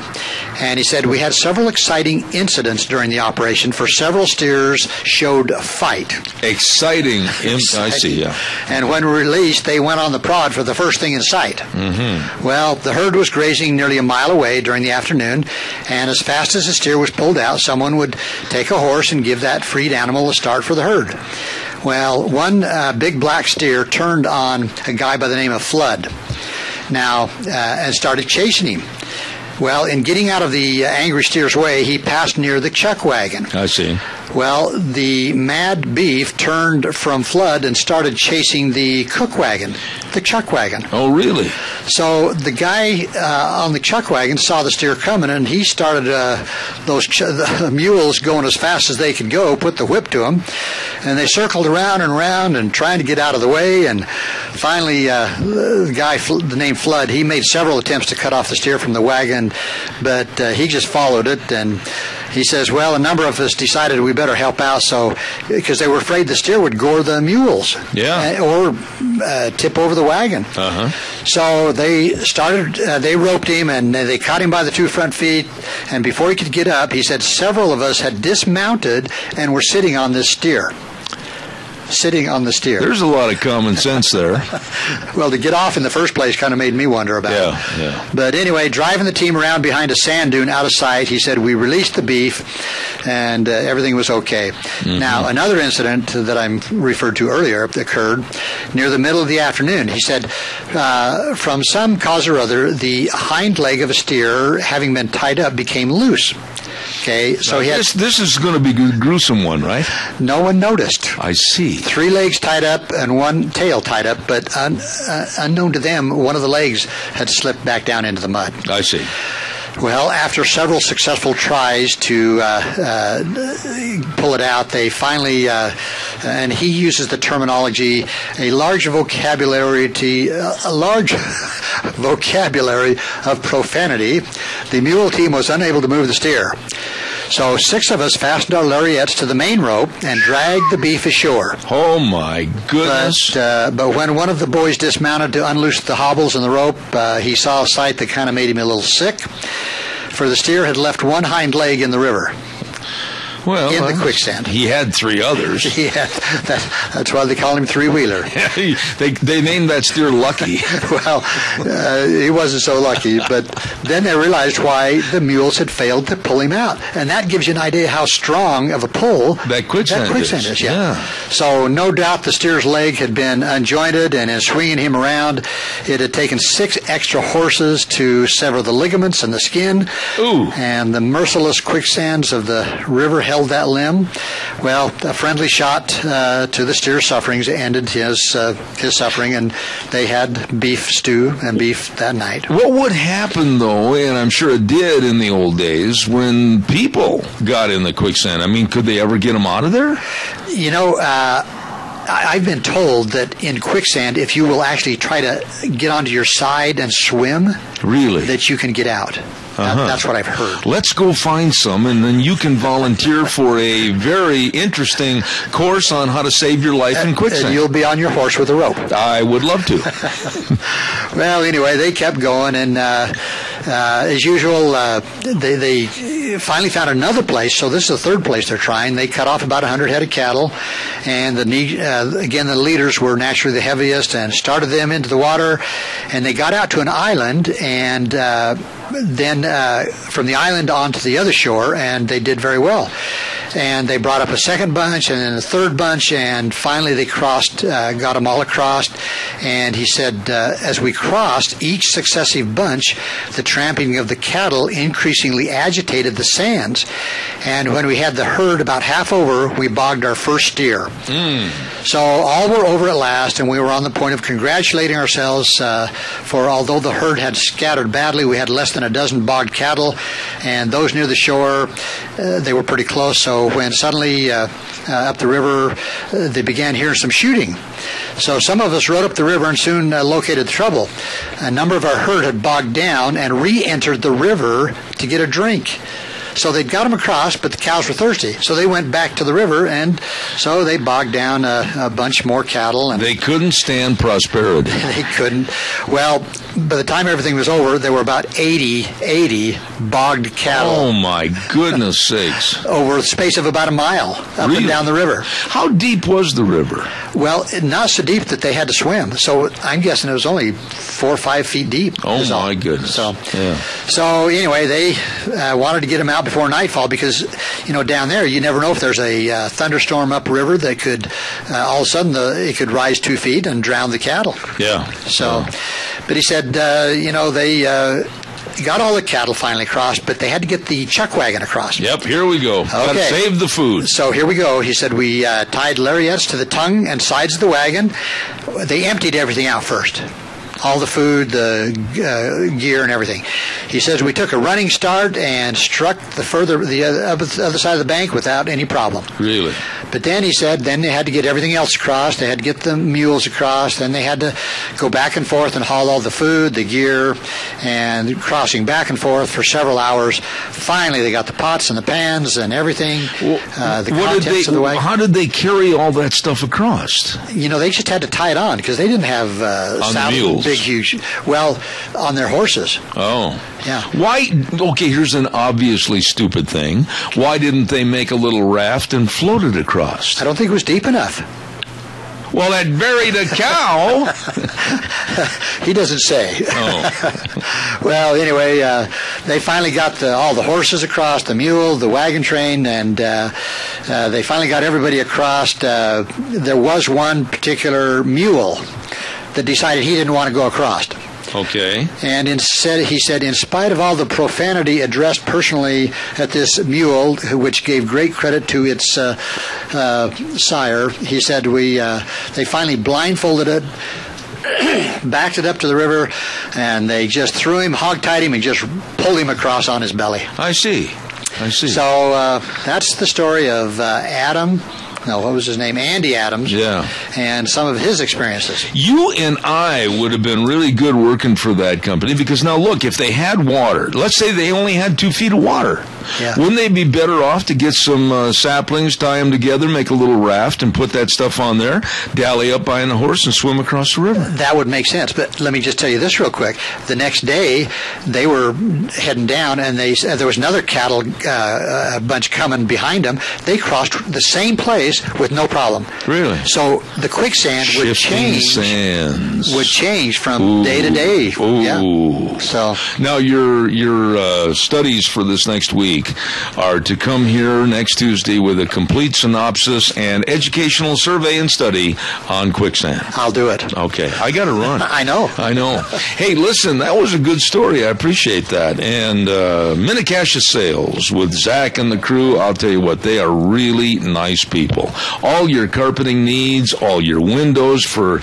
And he said, we had several exciting incidents during the operation, for several steers showed fight. Exciting. I see, yeah. And when released, they went on the prod for the first thing in sight. Mm-hmm. Well, the herd was grazing nearly a mile away during the afternoon, and as fast as the steer was pulled out, someone would take a horse and give that freed animal a start for the herd. Well, one big black steer turned on a guy by the name of Flood and started chasing him. Well, in getting out of the angry steer's way, he passed near the chuck wagon. I see. Well, the mad beef turned from Flood and started chasing the cook wagon, the chuck wagon. Oh, really? So the guy on the chuck wagon saw the steer coming, and he started the mules going as fast as they could go, put the whip to them, and they circled around and around and trying to get out of the way. And finally, the guy named Flood, he made several attempts to cut off the steer from the wagon, but he just followed it. And he says, well, a number of us decided we better help out, because they were afraid the steer would gore the mules, or tip over the wagon. Uh-huh. So they roped him, and they caught him by the 2 front feet, and before he could get up, he said several of us had dismounted and were sitting on this steer. There's a lot of common sense there. Well, to get off in the first place kind of made me wonder about it. Yeah. But anyway, driving the team around behind a sand dune out of sight, he said we released the beef, and everything was okay. Mm-hmm. Now, another incident that I referred to earlier occurred near the middle of the afternoon. He said, from some cause or other, the hind leg of a steer, having been tied up, became loose. Okay, so this is going to be a gruesome one, right? No one noticed. I see. 3 legs tied up and 1 tail tied up, but unknown to them, one of the legs had slipped back down into the mud. I see. Well, after several successful tries to pull it out, they finally, and he uses the terminology, a large vocabulary of profanity. The mule team was unable to move the steer. So 6 of us fastened our lariats to the main rope and dragged the beef ashore. Oh, my goodness. But when one of the boys dismounted to unloose the hobbles and the rope, he saw a sight that kind of made him a little sick, for the steer had left 1 hind leg in the river. Well, in the quicksand. He had 3 others. Yeah, that's why they call him three-wheeler. They named that steer Lucky. Well, he wasn't so lucky, but then they realized why the mules had failed to pull him out. And that gives you an idea how strong of a pull that quicksand is. Yeah. So no doubt the steer's leg had been unjointed, and in swinging him around, it had taken 6 extra horses to sever the ligaments and the skin. Ooh. And the merciless quicksands of the river held that limb. Well, a friendly shot to the steer's sufferings ended his suffering, and they had beef stew and beef that night. What would happen, though, and I'm sure it did in the old days, when people got in the quicksand? I mean, could they ever get them out of there? You know, I've been told that in quicksand, if you will actually try to get onto your side and swim, really, that you can get out. That's what I've heard. Let's go find some, and then you can volunteer for a very interesting course on how to save your life in quicksand. And you'll be on your horse with a rope. I would love to. Well, anyway, they kept going, and as usual, they finally found another place. So this is the 3rd place they're trying. They cut off about 100 head of cattle, and again, the leaders were naturally the heaviest, and started them into the water, and they got out to an island, and then from the island onto the other shore, and they did very well. And they brought up a 2nd bunch, and then a 3rd bunch, and finally they crossed, got them all across. And he said, as we crossed each successive bunch, the tramping of the cattle increasingly agitated the sands. And when we had the herd about half over, we bogged our first steer. So all were over at last, and we were on the point of congratulating ourselves, for although the herd had scattered badly, we had less than a dozen bogged cattle, and those near the shore, they were pretty close. So when suddenly up the river, they began hearing some shooting. So some of us rode up the river and soon located the trouble. A number of our herd had bogged down and re-entered the river to get a drink. So they'd got them across, but the cows were thirsty. So they went back to the river, and so they bogged down a bunch more cattle. And they couldn't stand prosperity. They couldn't. Well, by the time everything was over, there were about 80 bogged cattle. Oh, my goodness sakes. Over the space of about a mile up and down the river. How deep was the river? Well, not so deep that they had to swim. So I'm guessing it was only 4 or 5 feet deep. Oh, my goodness. So anyway, they wanted to get them out before nightfall because, down there, you never know if there's a thunderstorm upriver that could, all of a sudden, it could rise 2 feet and drown the cattle. Yeah. So, but he said, they got all the cattle finally across, but they had to get the chuck wagon across. Yep, here we go. Gotta save the food. So here we go. He said we tied lariats to the tongue and sides of the wagon. They emptied everything out first. All the food, the gear, and everything. He says we took a running start and struck the other side of the bank without any problem. Really? But then he said, then they had to get everything else across. They had to get the mules across. Then they had to go back and forth and haul all the food, the gear, and crossing back and forth for several hours. Finally, they got the pots and the pans and everything. The contents of the wagon. How did they carry all that stuff across? They just had to tie it on because they didn't have on the mules. Big, huge. Well, on their horses. Oh. Yeah. Why? Okay, here's an obviously stupid thing. Why didn't they make a little raft and float it across? I don't think it was deep enough. Well, that buried a cow. He doesn't say. Oh. Well, anyway, they finally got all the horses across, the mule, the wagon train, and they finally got everybody across. There was one particular mule that decided he didn't want to go across. Okay. And instead, he said, in spite of all the profanity addressed personally at this mule, which gave great credit to its sire, he said, they finally blindfolded it, backed it up to the river, and they just threw him, hog-tied him, and just pulled him across on his belly. I see. So that's the story of Adam. No, what was his name? Andy Adams. Yeah. And some of his experiences. You and I would have been really good working for that company because now look, if they had water, let's say they only had 2 feet of water. Yeah. Wouldn't they be better off to get some saplings, tie them together, make a little raft, and put that stuff on there, dally up behind the horse, and swim across the river? That would make sense. But let me just tell you this real quick. The next day, they were heading down, and there was another cattle bunch coming behind them. They crossed the same place with no problem. Really? So the quicksand would change from day to day. Ooh. Yeah. So now your studies for this next week are to come here next Tuesday with a complete synopsis and educational survey and study on quicksand. I'll do it. Okay. I got to run. I know. Hey, listen, that was a good story. I appreciate that. And Minnecasia Sales with Zach and the crew, I'll tell you what, they are really nice people. All your carpeting needs, all your windows for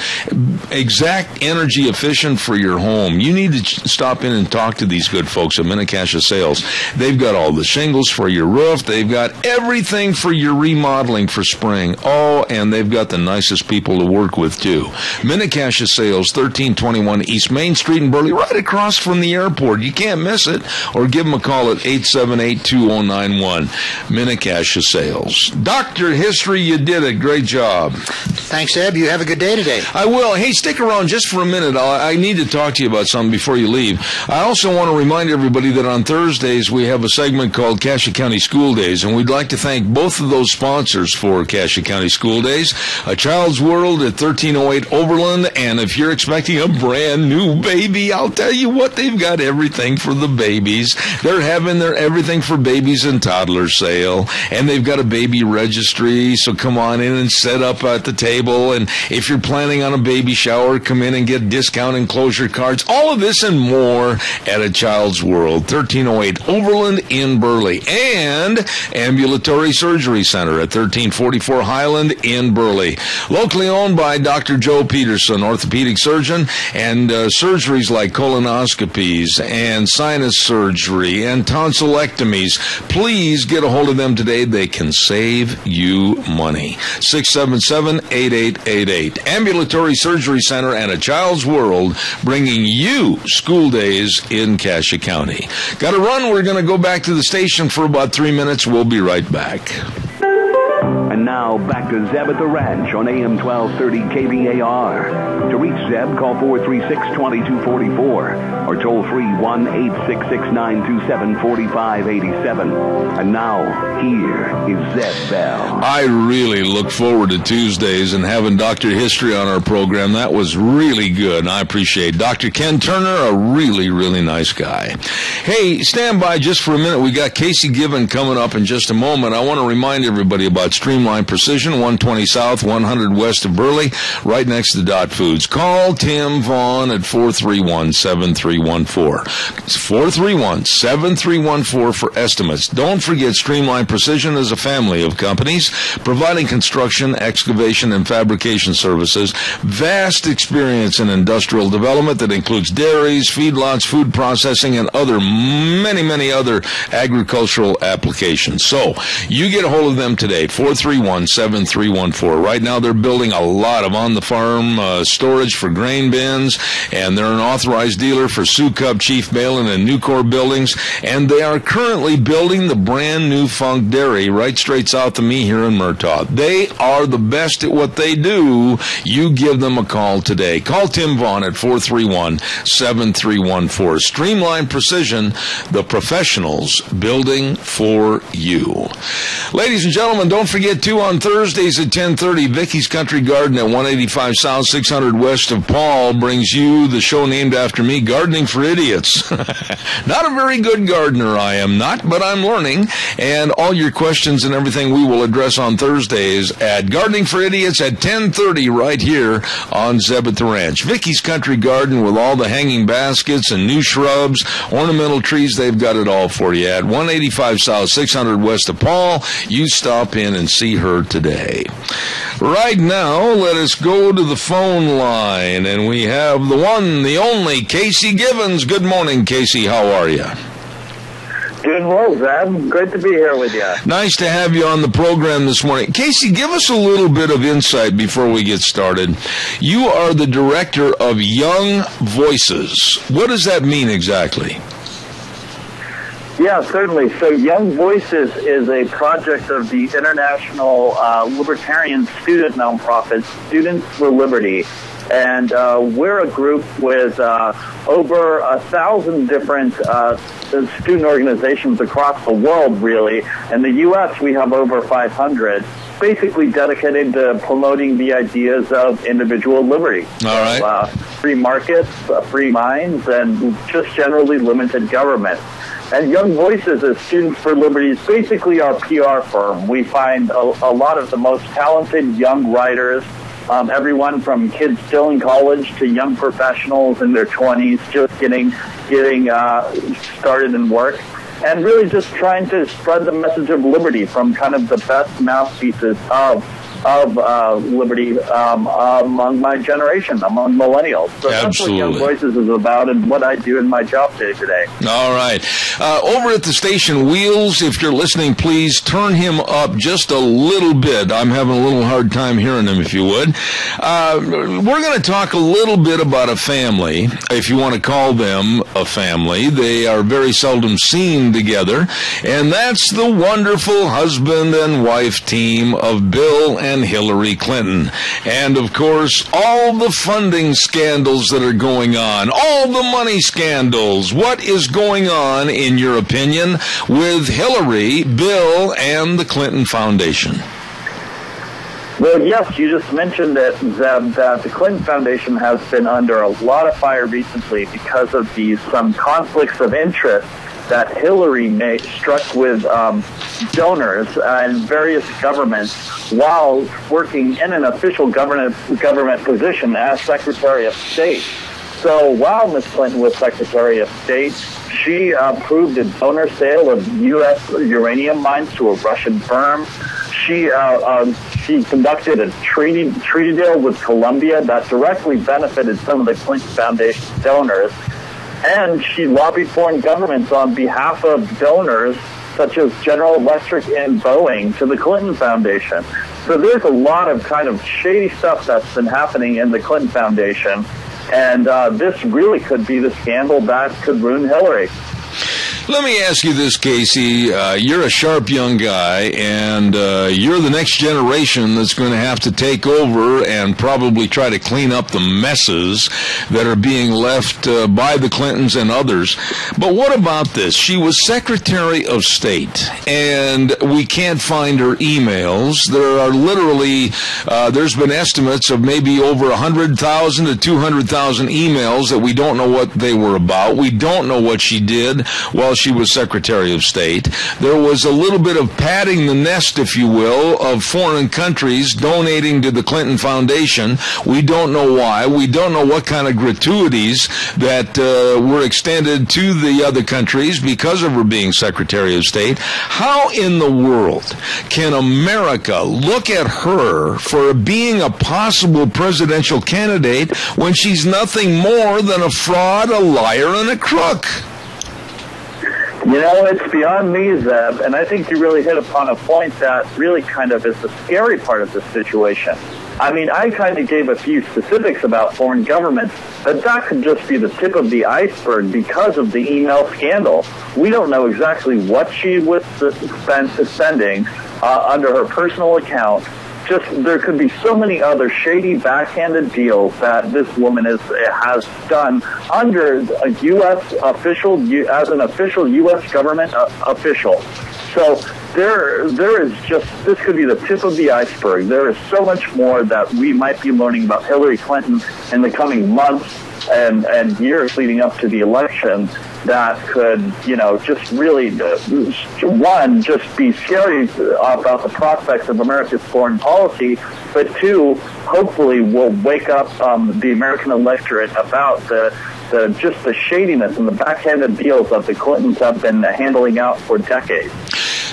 exact energy efficient for your home. You need to stop in and talk to these good folks at Minnecasia Sales. They've got all the shingles for your roof. They've got everything for your remodeling for spring. Oh, and they've got the nicest people to work with, too. Minnecasia Sales, 1321 East Main Street in Burley, right across from the airport. You can't miss it. Or give them a call at 878-2091. Minnecasia Sales. Dr. History, you did a great job. Thanks, Eb. You have a good day today. I will. Hey, stick around just for a minute. I need to talk to you about something before you leave. I also want to remind everybody that on Thursdays we have a segment called Cassia County School Days, and we'd like to thank both of those sponsors for Cassia County School Days. A Child's World at 1308 Overland, and if you're expecting a brand new baby, I'll tell you what, they've got everything for the babies. They're having their Everything for Babies and Toddlers sale, and they've got a baby registry, so come on in and set up at the table, and if you're planning on a baby shower, come in and get discount enclosure cards. All of this and more at A Child's World, 1308 Overland in Burley, and Ambulatory Surgery Center at 1344 Highland in Burley. Locally owned by Dr. Joe Peterson, orthopedic surgeon, and surgeries like colonoscopies and sinus surgery and tonsillectomies. Please get a hold of them today. They can save you money. 677-8888. Ambulatory Surgery Center and A Child's World, bringing you school days in Cassia County. Got to run. We're going to go back to the station for about 3 minutes. We'll be right back. And now back to Zeb at the Ranch on AM 1230 KVAR. To reach Zeb, call 436-2244 or toll free 1-866-927-4587. And now, here is Zeb Bell. I really look forward to Tuesdays and having Dr. History on our program. That was really good, and I appreciate Dr. Ken Turner, a really, really nice guy. Hey, stand by just for a minute. We got Casey Given coming up in just a moment. I want to remind everybody about Streamline Precision, 120 South, 100 West of Burley, right next to Dot Foods. Call Tim Vaughn at 431-7314. It's 431-7314 for estimates. Don't forget, Streamline Precision is a family of companies providing construction, excavation, and fabrication services. Vast experience in industrial development that includes dairies, feedlots, food processing, and many, many other agricultural applications. So, you get a hold of them today, 431-7314. Right now, they're building a lot of on-the-farm storage for grain bins, and they're an authorized dealer for Sioux Cub, Chief Balin, and Nucor buildings, and they are currently building the brand new Funk Dairy right straight south of me here in Murtaugh. They are the best at what they do. You give them a call today. Call Tim Vaughn at 431-7314. Streamline Precision, the professionals building for you. Ladies and gentlemen, don't forget, too, on Thursdays at 10:30, Vicky's Country Garden at 185 South, 600 West of Paul brings you the show named after me, Gardening for Idiots. Not a very good gardener, I am not, but I'm learning. And all your questions and everything we will address on Thursdays at Gardening for Idiots at 10:30 right here on Zeb at the Ranch. Vicky's Country Garden with all the hanging baskets and new shrubs, ornamental trees, they've got it all for you at 185 South, 600 West of Paul. You stop in and see her today. Right now, let us go to the phone line, and we have the one, the only, Casey Givens. Good morning, Casey. How are you? Doing well, Zeb. Great to be here with you. Nice to have you on the program this morning. Casey, give us a little bit of insight before we get started. You are the director of Young Voices. What does that mean exactly? Yeah, certainly. So Young Voices is a project of the international libertarian student nonprofit Students for Liberty. And we're a group with over 1,000 different student organizations across the world, really. In the U.S., we have over 500, basically dedicated to promoting the ideas of individual liberty. All right. Free markets, free minds, and just generally limited government. And Young Voices as Students for Liberty is basically our PR firm. We find a lot of the most talented young writers, everyone from kids still in college to young professionals in their 20s, just getting started in work, and really just trying to spread the message of liberty from kind of the best mouthpieces of liberty among my generation, among millennials. So that's what Young Voices is about and what I do in my job day today. All right. Over at the station, Wheels, if you're listening, please turn him up just a little bit. I'm having a little hard time hearing him, if you would. We're going to talk a little bit about a family, if you want to call them a family. They are very seldom seen together, and that's the wonderful husband and wife team of Bill and Hillary Clinton. And, of course, all the funding scandals that are going on, all the money scandals. What is going on, in your opinion, with Hillary, Bill, and the Clinton Foundation? Well, yes, you just mentioned that the Clinton Foundation has been under a lot of fire recently because of some conflicts of interest that Hillary struck with donors and various governments while working in an official government position as Secretary of State. So while Ms. Clinton was Secretary of State, she approved a donor sale of U.S. uranium mines to a Russian firm. She conducted a treaty deal with Colombia that directly benefited some of the Clinton Foundation donors. And she lobbied foreign governments on behalf of donors such as General Electric and Boeing to the Clinton Foundation. So there's a lot of kind of shady stuff that's been happening in the Clinton Foundation. And this really could be the scandal that could ruin Hillary. Let me ask you this, Casey. You're a sharp young guy, and you're the next generation that's going to have to take over and probably try to clean up the messes that are being left by the Clintons and others. But what about this? She was Secretary of State, and we can't find her emails. There are literally, there's been estimates of maybe over 100,000 to 200,000 emails that we don't know what they were about. We don't know what she did while she was Secretary of State. There was a little bit of patting the nest, if you will, of foreign countries donating to the Clinton Foundation. We don't know why. We don't know what kind of gratuities that were extended to the other countries because of her being Secretary of State. How in the world can America look at her for being a possible presidential candidate when she's nothing more than a fraud, a liar, and a crook? You know, it's beyond me, Zeb, and I think you really hit upon a point that really kind of is the scary part of this situation. I mean, I kind of gave a few specifics about foreign governments, but that could just be the tip of the iceberg because of the email scandal. We don't know exactly what she was spending under her personal account. Just there could be so many other shady, backhanded deals that this woman has done under a U.S. official, as an official U.S. government official. So there is just, this could be the tip of the iceberg. There is so much more that we might be learning about Hillary Clinton in the coming months and years leading up to the election that could, you know, just really, one, just be scary about the prospects of America's foreign policy, but two, hopefully will wake up the American electorate about just the shadiness and the backhanded deals that the Clintons have been handling out for decades.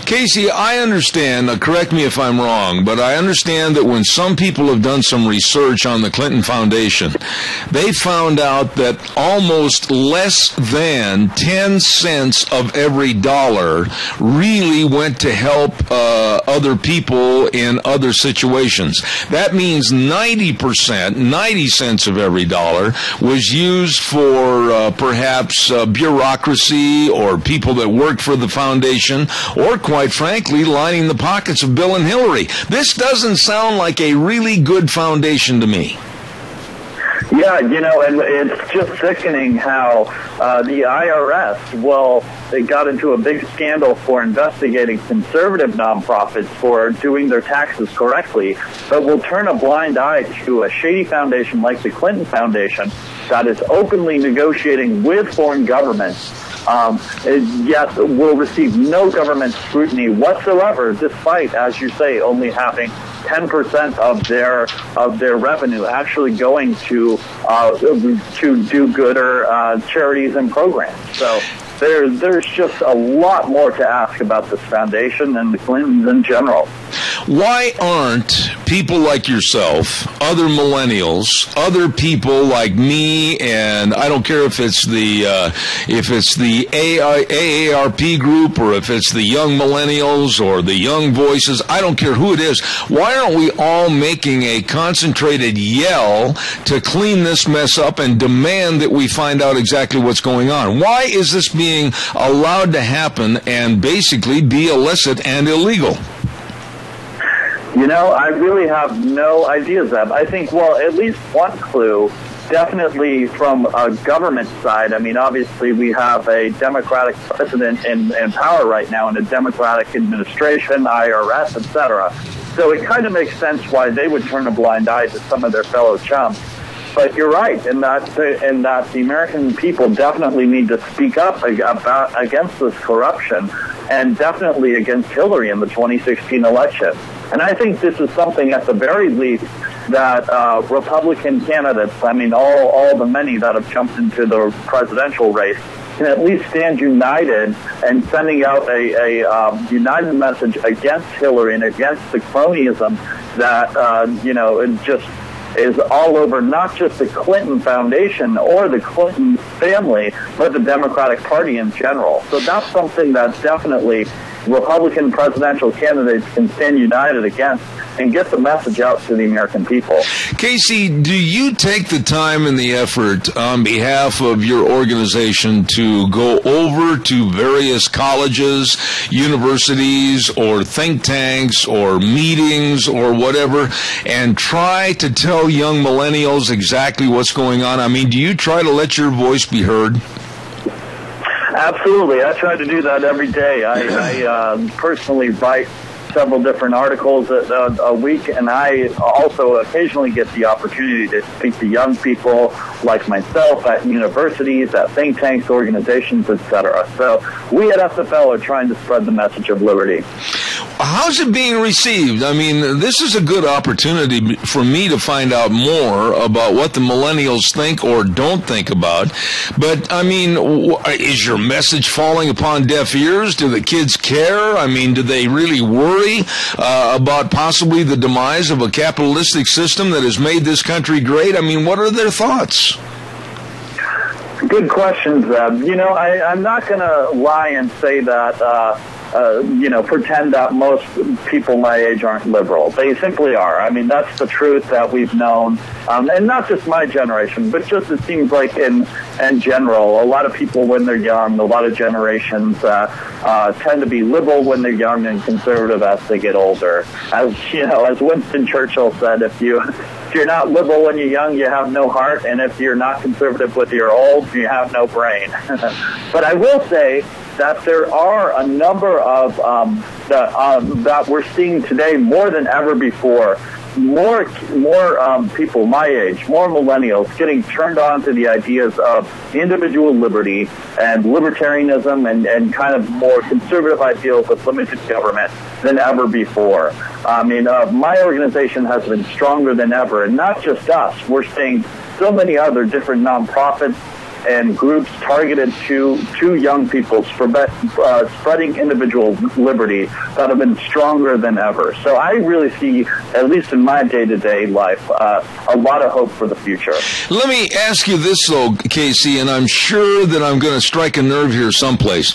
Casey, I understand, correct me if I'm wrong, but I understand that when some people have done some research on the Clinton Foundation, they found out that almost less than 10 cents of every dollar really went to help other people in other situations. That means 90%, 90 cents of every dollar was used for perhaps bureaucracy or people that worked for the foundation, or quite frankly, lining the pockets of Bill and Hillary. This doesn't sound like a really good foundation to me. Yeah, you know, and it's just sickening how the IRS, well, they got into a big scandal for investigating conservative nonprofits for doing their taxes correctly, but will turn a blind eye to a shady foundation like the Clinton Foundation that is openly negotiating with foreign governments. Yes, will receive no government scrutiny whatsoever, despite, as you say, only having 10% of their revenue actually going to do-gooder charities and programs. So there's just a lot more to ask about this foundation and the Clintons in general. Why aren't people like yourself, other millennials, other people like me, and I don't care if it's the AARP group or if it's the young millennials or the young voices, I don't care who it is, why aren't we all making a concentrated yell to clean this mess up and demand that we find out exactly what's going on? Why is this being allowed to happen and basically be illicit and illegal? You know, I really have no idea, Zeb. I think, well, at least one clue, definitely from a government side. I mean, obviously we have a Democratic president in power right now and a Democratic administration, IRS, etc. So it kind of makes sense why they would turn a blind eye to some of their fellow chums. But you're right in that the American people definitely need to speak up against this corruption and definitely against Hillary in the 2016 election. And I think this is something, at the very least, that Republican candidates, I mean, all the many that have jumped into the presidential race, can at least stand united and sending out a united message against Hillary and against the cronyism that, you know, it just is all over not just the Clinton Foundation or the Clinton family, but the Democratic Party in general. So that's something that definitely Republican presidential candidates can stand united against and get the message out to the American people. Casey, do you take the time and the effort on behalf of your organization to go over to various colleges, universities, or think tanks, or meetings, or whatever, and try to tell young millennials exactly what's going on? I mean, do you try to let your voice be heard? Absolutely. I try to do that every day. I personally write several different articles a week, and I also occasionally get the opportunity to speak to young people like myself at universities, at think tanks, organizations, etc. So we at SFL are trying to spread the message of liberty. How's it being received? I mean, this is a good opportunity for me to find out more about what the millennials think or don't think about. But, I mean, is your message falling upon deaf ears? Do the kids care? I mean, do they really worry about possibly the demise of a capitalistic system that has made this country great? I mean, what are their thoughts? Good questions, Zeb. You know, I'm not going to lie and say that, pretend that most people my age aren't liberal. They simply are. I mean, that's the truth that we've known. And not just my generation, but just it seems like in general, a lot of people when they're young, a lot of generations tend to be liberal when they're young and conservative as they get older. As Winston Churchill said, if you're not liberal when you're young, you have no heart, and if you're not conservative when you're old, you have no brain. But I will say that there are a number of that we're seeing today more than ever before. More people my age, more millennials, getting turned on to the ideas of individual liberty and libertarianism and kind of more conservative ideals of limited government than ever before. I mean, my organization has been stronger than ever, and not just us. We're seeing so many other different nonprofits and groups targeted to young people spreading individual liberty that have been stronger than ever. So I really see, at least in my day-to-day life, a lot of hope for the future. Let me ask you this, though, Casey, and I'm sure that I'm going to strike a nerve here someplace.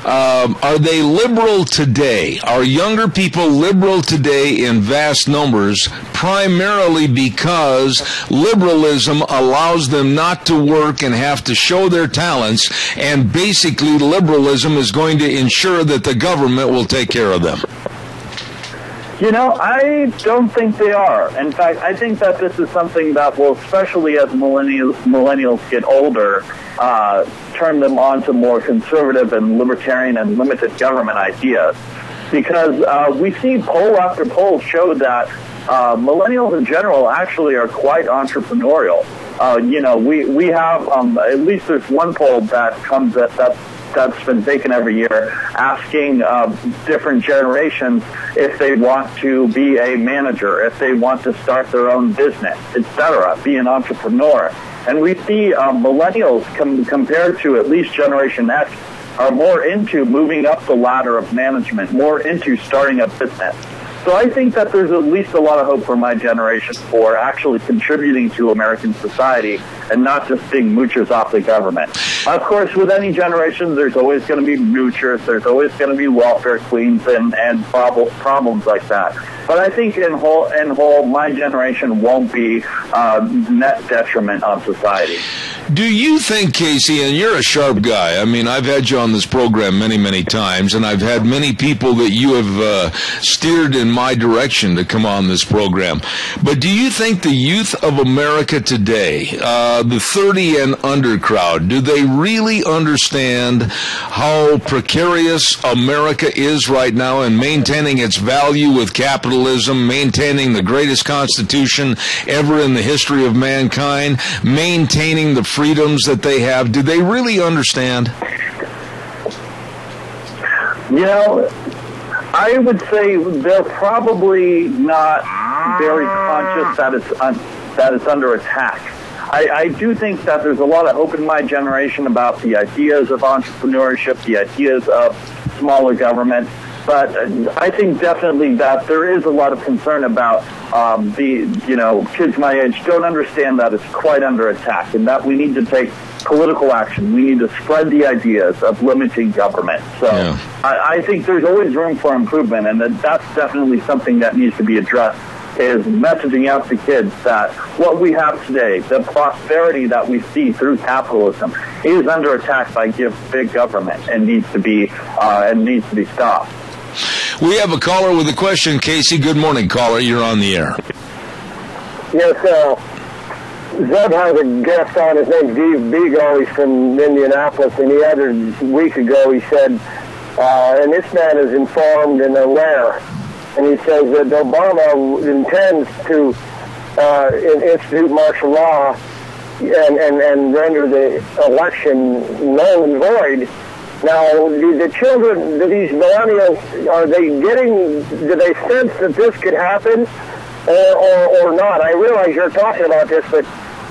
Are they liberal today? Are younger people liberal today in vast numbers, primarily because liberalism allows them not to work and have to show their talents, and basically liberalism is going to ensure that the government will take care of them? You know, I don't think they are. In fact, I think that this is something that will, especially as millennials get older, turn them on to more conservative and libertarian and limited government ideas. Because we see poll after poll show that millennials in general actually are quite entrepreneurial. We have at least there's one poll that comes that's been taken every year, asking different generations if they want to be a manager, if they want to start their own business, etc., be an entrepreneur. And we see millennials compared to at least Generation X are more into moving up the ladder of management, more into starting a business. So I think that there's at least a lot of hope for my generation for actually contributing to American society and not just being moochers off the government. Of course, with any generation, there's always going to be moochers, there's always going to be welfare queens and problems like that. But I think in whole, my generation won't be net detriment on society. Do you think, Casey, and you're a sharp guy, I mean, I've had you on this program many, many times, and I've had many people that you have steered in my direction to come on this program. But do you think the youth of America today, the 30 and under crowd, do they really understand how precarious America is right now in maintaining its value with capitalism, maintaining the greatest constitution ever in the history of mankind, maintaining the freedoms that they have? Do they really understand? You know, I would say they're probably not very conscious that it's under attack. I do think that there's a lot of hope in my generation about the ideas of entrepreneurship, the ideas of smaller government. But I think definitely that there is a lot of concern about kids my age don't understand that it's quite under attack, and that we need to take political action. We need to spread the ideas of limiting government. So I think there's always room for improvement, and that's definitely something that needs to be addressed, is messaging out to kids that what we have today, the prosperity that we see through capitalism, is under attack by big government and needs to be stopped. We have a caller with a question, Casey. Good morning, caller. You're on the air. Yes, Zeb has a guest on. His name's Dave Beagle. He's from Indianapolis, and the other week ago he said, and this man is informed and aware, and he says that Obama intends to institute martial law and render the election null and void. Now, the children, these millennials, do they sense that this could happen or not? I realize you're talking about this, but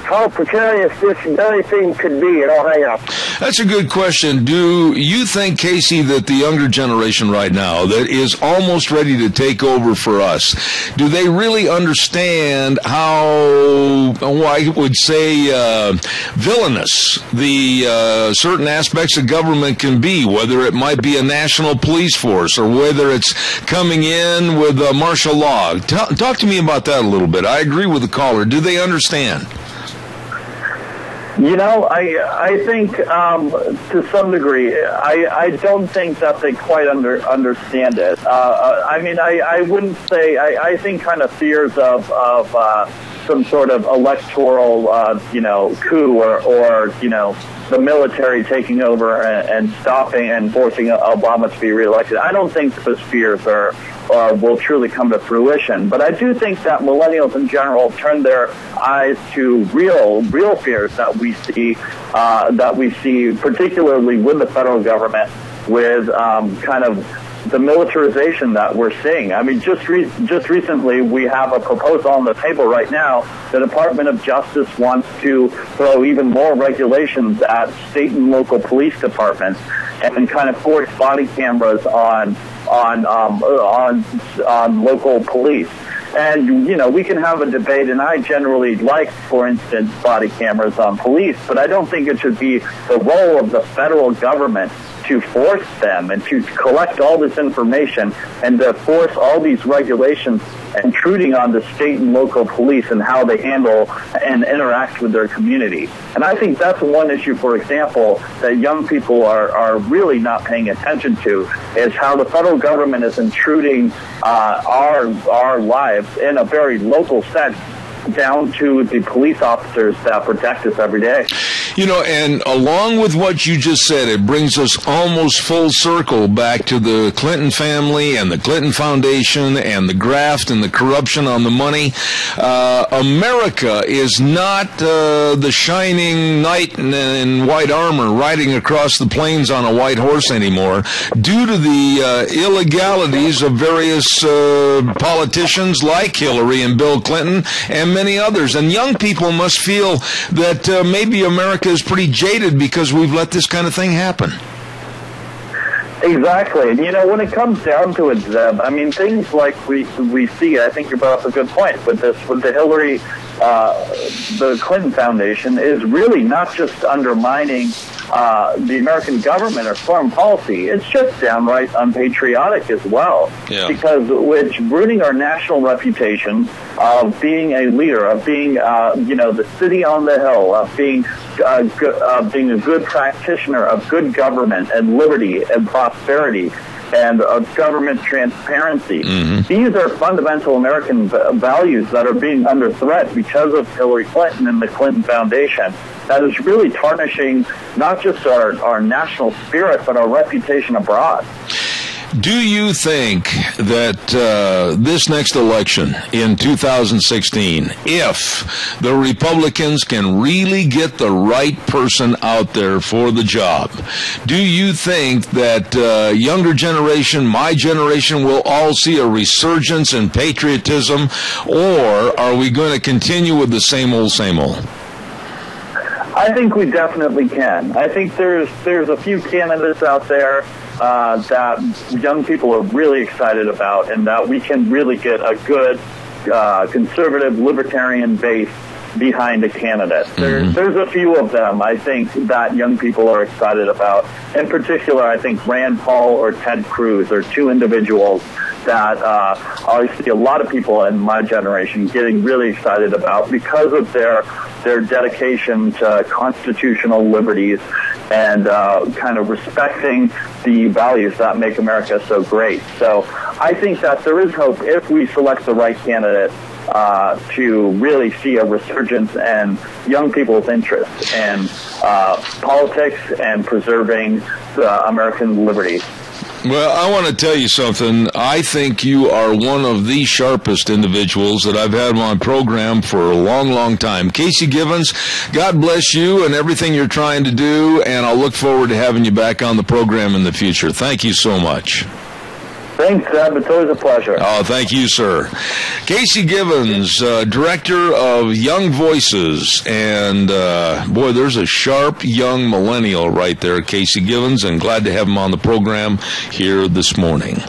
how precarious this very thing could be, and I'll hang up. That's a good question. Do you think, Casey, that the younger generation right now that is almost ready to take over for us, do they really understand how, I would say, villainous the certain aspects of government can be, whether it might be a national police force or whether it's coming in with martial law? Talk to me about that a little bit. I agree with the caller. Do they understand? You know, I think to some degree, I don't think that they quite understand it. I wouldn't say, I think kind of fears of some sort of electoral, coup or the military taking over and stopping and forcing Obama to be reelected. I don't think those fears will truly come to fruition. But I do think that millennials in general turn their eyes to real fears that we see, particularly with the federal government, with kind of the militarization that we're seeing. I mean, just recently, we have a proposal on the table right now. The Department of Justice wants to throw even more regulations at state and local police departments and kind of force body cameras on local police. And, we can have a debate, and I generally like, for instance, body cameras on police, but I don't think it should be the role of the federal government to force them and to collect all this information and to force all these regulations intruding on the state and local police and how they handle and interact with their community. And I think that's one issue, for example, that young people are really not paying attention to, is how the federal government is intruding our lives in a very local sense down to the police officers that protect us every day. And along with what you just said, it brings us almost full circle back to the Clinton family and the Clinton Foundation and the graft and the corruption on the money. America is not the shining knight in white armor riding across the plains on a white horse anymore, due to the illegalities of various politicians like Hillary and Bill Clinton and many others. And young people must feel that maybe America is pretty jaded because we've let this kind of thing happen. Exactly. And, when it comes down to it, Zeb, I mean, things like we see, I think you brought up a good point with the Hillary, the Clinton Foundation is really not just undermining the American government or foreign policy. It's just downright unpatriotic as well. Yeah. Because it's ruining our national reputation of being a leader, of being, the city on the hill, of being a good practitioner of good government and liberty and prosperity and of government transparency. Mm-hmm. These are fundamental American values that are being under threat because of Hillary Clinton and the Clinton Foundation. That is really tarnishing not just our national spirit, but our reputation abroad. Do you think that this next election in 2016, if the Republicans can really get the right person out there for the job, do you think that younger generation, my generation, will all see a resurgence in patriotism, or are we going to continue with the same old, same old? I think we definitely can. I think there's a few candidates out there that young people are really excited about, and that we can really get a good conservative libertarian base behind a candidate. There's a few of them, I think, that young people are excited about. In particular, I think Rand Paul or Ted Cruz are two individuals that I see a lot of people in my generation getting really excited about because of their dedication to constitutional liberties and kind of respecting the values that make America so great. So I think that there is hope if we select the right candidate to really see a resurgence in young people's interest in politics and preserving American liberties. Well, I want to tell you something. I think you are one of the sharpest individuals that I've had on my program for a long, long time. Casey Givens, God bless you and everything you're trying to do, and I'll look forward to having you back on the program in the future. Thank you so much. Thanks, Zeb. It's always a pleasure. Oh, thank you, sir. Casey Givens, Director of Young Voices. And, boy, there's a sharp young millennial right there, Casey Givens, and glad to have him on the program here this morning.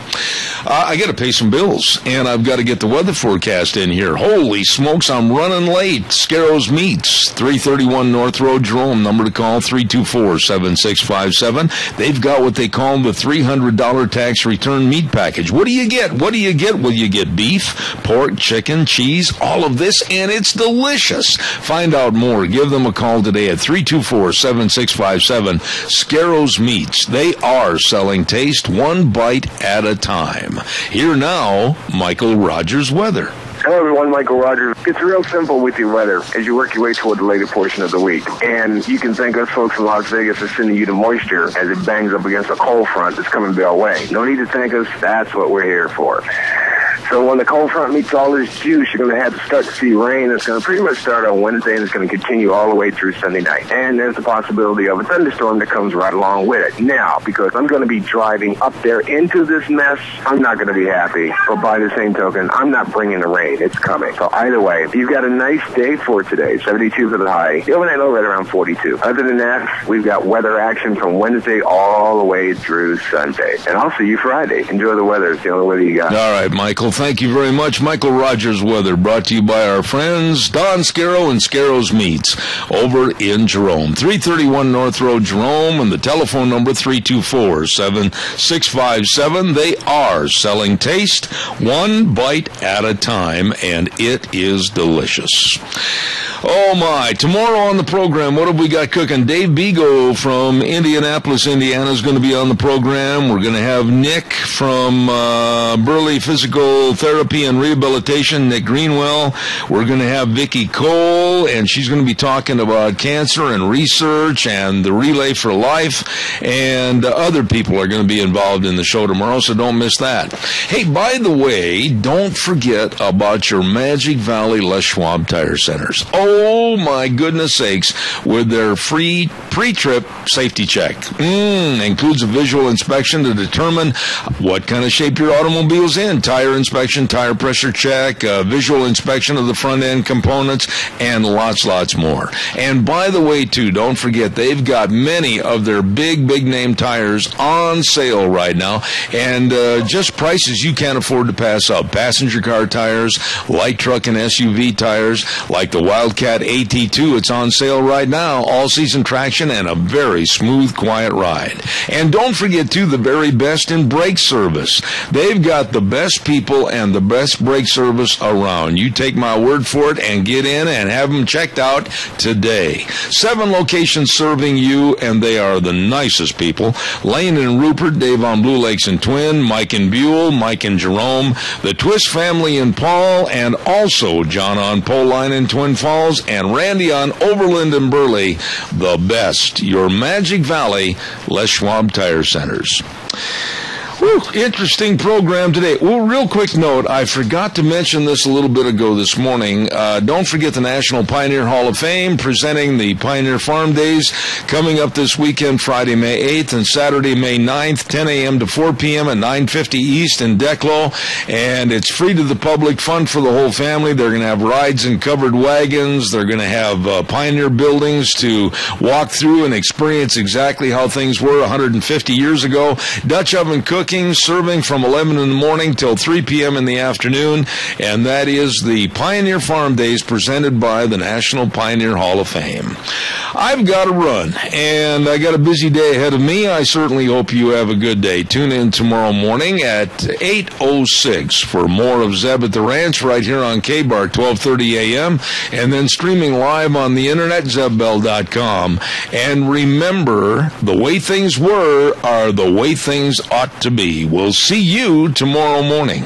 I got to pay some bills, and I've got to get the weather forecast in here. Holy smokes, I'm running late. Scarro's Meats, 331 North Road, Jerome. Number to call, 324-7657. They've got what they call the $300 tax return meat package. What do you get? What do you get? Well, you get beef, pork, chicken, cheese, all of this, and it's delicious. Find out more. Give them a call today at 324-7657. Scarro's Meats. They are selling taste one bite at a time. Here now, Michael Rogers weather. Hello, everyone. Michael Rogers. It's real simple with your weather as you work your way toward the later portion of the week. And you can thank us folks in Las Vegas for sending you the moisture as it bangs up against a cold front that's coming our way. No need to thank us. That's what we're here for. So when the cold front meets all this juice, you're going to have to start to see rain. It's going to pretty much start on Wednesday, and it's going to continue all the way through Sunday night. And there's the possibility of a thunderstorm that comes right along with it. Now, because I'm going to be driving up there into this mess, I'm not going to be happy. But by the same token, I'm not bringing the rain. It's coming. So either way, you've got a nice day for today, 72 for the high. The overnight low right around 42. Other than that, we've got weather action from Wednesday all the way through Sunday. And I'll see you Friday. Enjoy the weather. It's the only weather you got. All right, Michael. Thank you very much. Michael Rogers Weather, brought to you by our friends Don Scarrow and Scarrow's Meats over in Jerome. 331 North Road, Jerome, and the telephone number 324-7657. They are selling taste one bite at a time, and it is delicious. Oh, my. Tomorrow on the program, what have we got cooking? Dave Bego from Indianapolis, Indiana is going to be on the program. We're going to have Nick from Burley Physical Therapy and Rehabilitation, Nick Greenwell. We're going to have Vicki Cole, and she's going to be talking about cancer and research and the Relay for Life, and other people are going to be involved in the show tomorrow, so don't miss that. Hey, by the way, don't forget about your Magic Valley Les Schwab Tire Centers. Oh, my goodness sakes, with their free pre-trip safety check. Includes a visual inspection to determine what kind of shape your automobile's in. Tire inspection, tire pressure check, visual inspection of the front end components, and lots more. And by the way, too, don't forget, they've got many of their big name tires on sale right now, and just prices you can't afford to pass up. Passenger car tires, light truck and SUV tires, like the Wildcat AT2, it's on sale right now. All-season traction and a very smooth, quiet ride. And don't forget, too, the very best in brake service. They've got the best people and the best brake service around. You take my word for it and get in and have them checked out today. 7 locations serving you, and they are the nicest people. Lane and Rupert, Dave on Blue Lakes and Twin, Mike and Buell, Mike and Jerome, the Twist family in Paul, and also John on Poline in Twin Falls, and Randy on Overland and Burley. The best, your Magic Valley Les Schwab Tire Centers. Whew, interesting program today. Well, real quick note, I forgot to mention this a little bit ago this morning. Don't forget the National Pioneer Hall of Fame presenting the Pioneer Farm Days coming up this weekend, Friday, May 8th and Saturday, May 9th, 10 a.m. to 4 p.m. at 950 East in Declo. And it's free to the public, fun for the whole family. They're going to have rides in covered wagons. They're going to have Pioneer buildings to walk through and experience exactly how things were 150 years ago. Dutch oven cooking, serving from 11 in the morning till 3 p.m. in the afternoon, and that is the Pioneer Farm Days presented by the National Pioneer Hall of Fame. I've got to run, and I got a busy day ahead of me. I certainly hope you have a good day. Tune in tomorrow morning at 8:06 for more of Zeb at the Ranch right here on K-Bar, 12:30 a.m., and then streaming live on the internet, zebbell.com. And remember, the way things were are the way things ought to be. We'll see you tomorrow morning.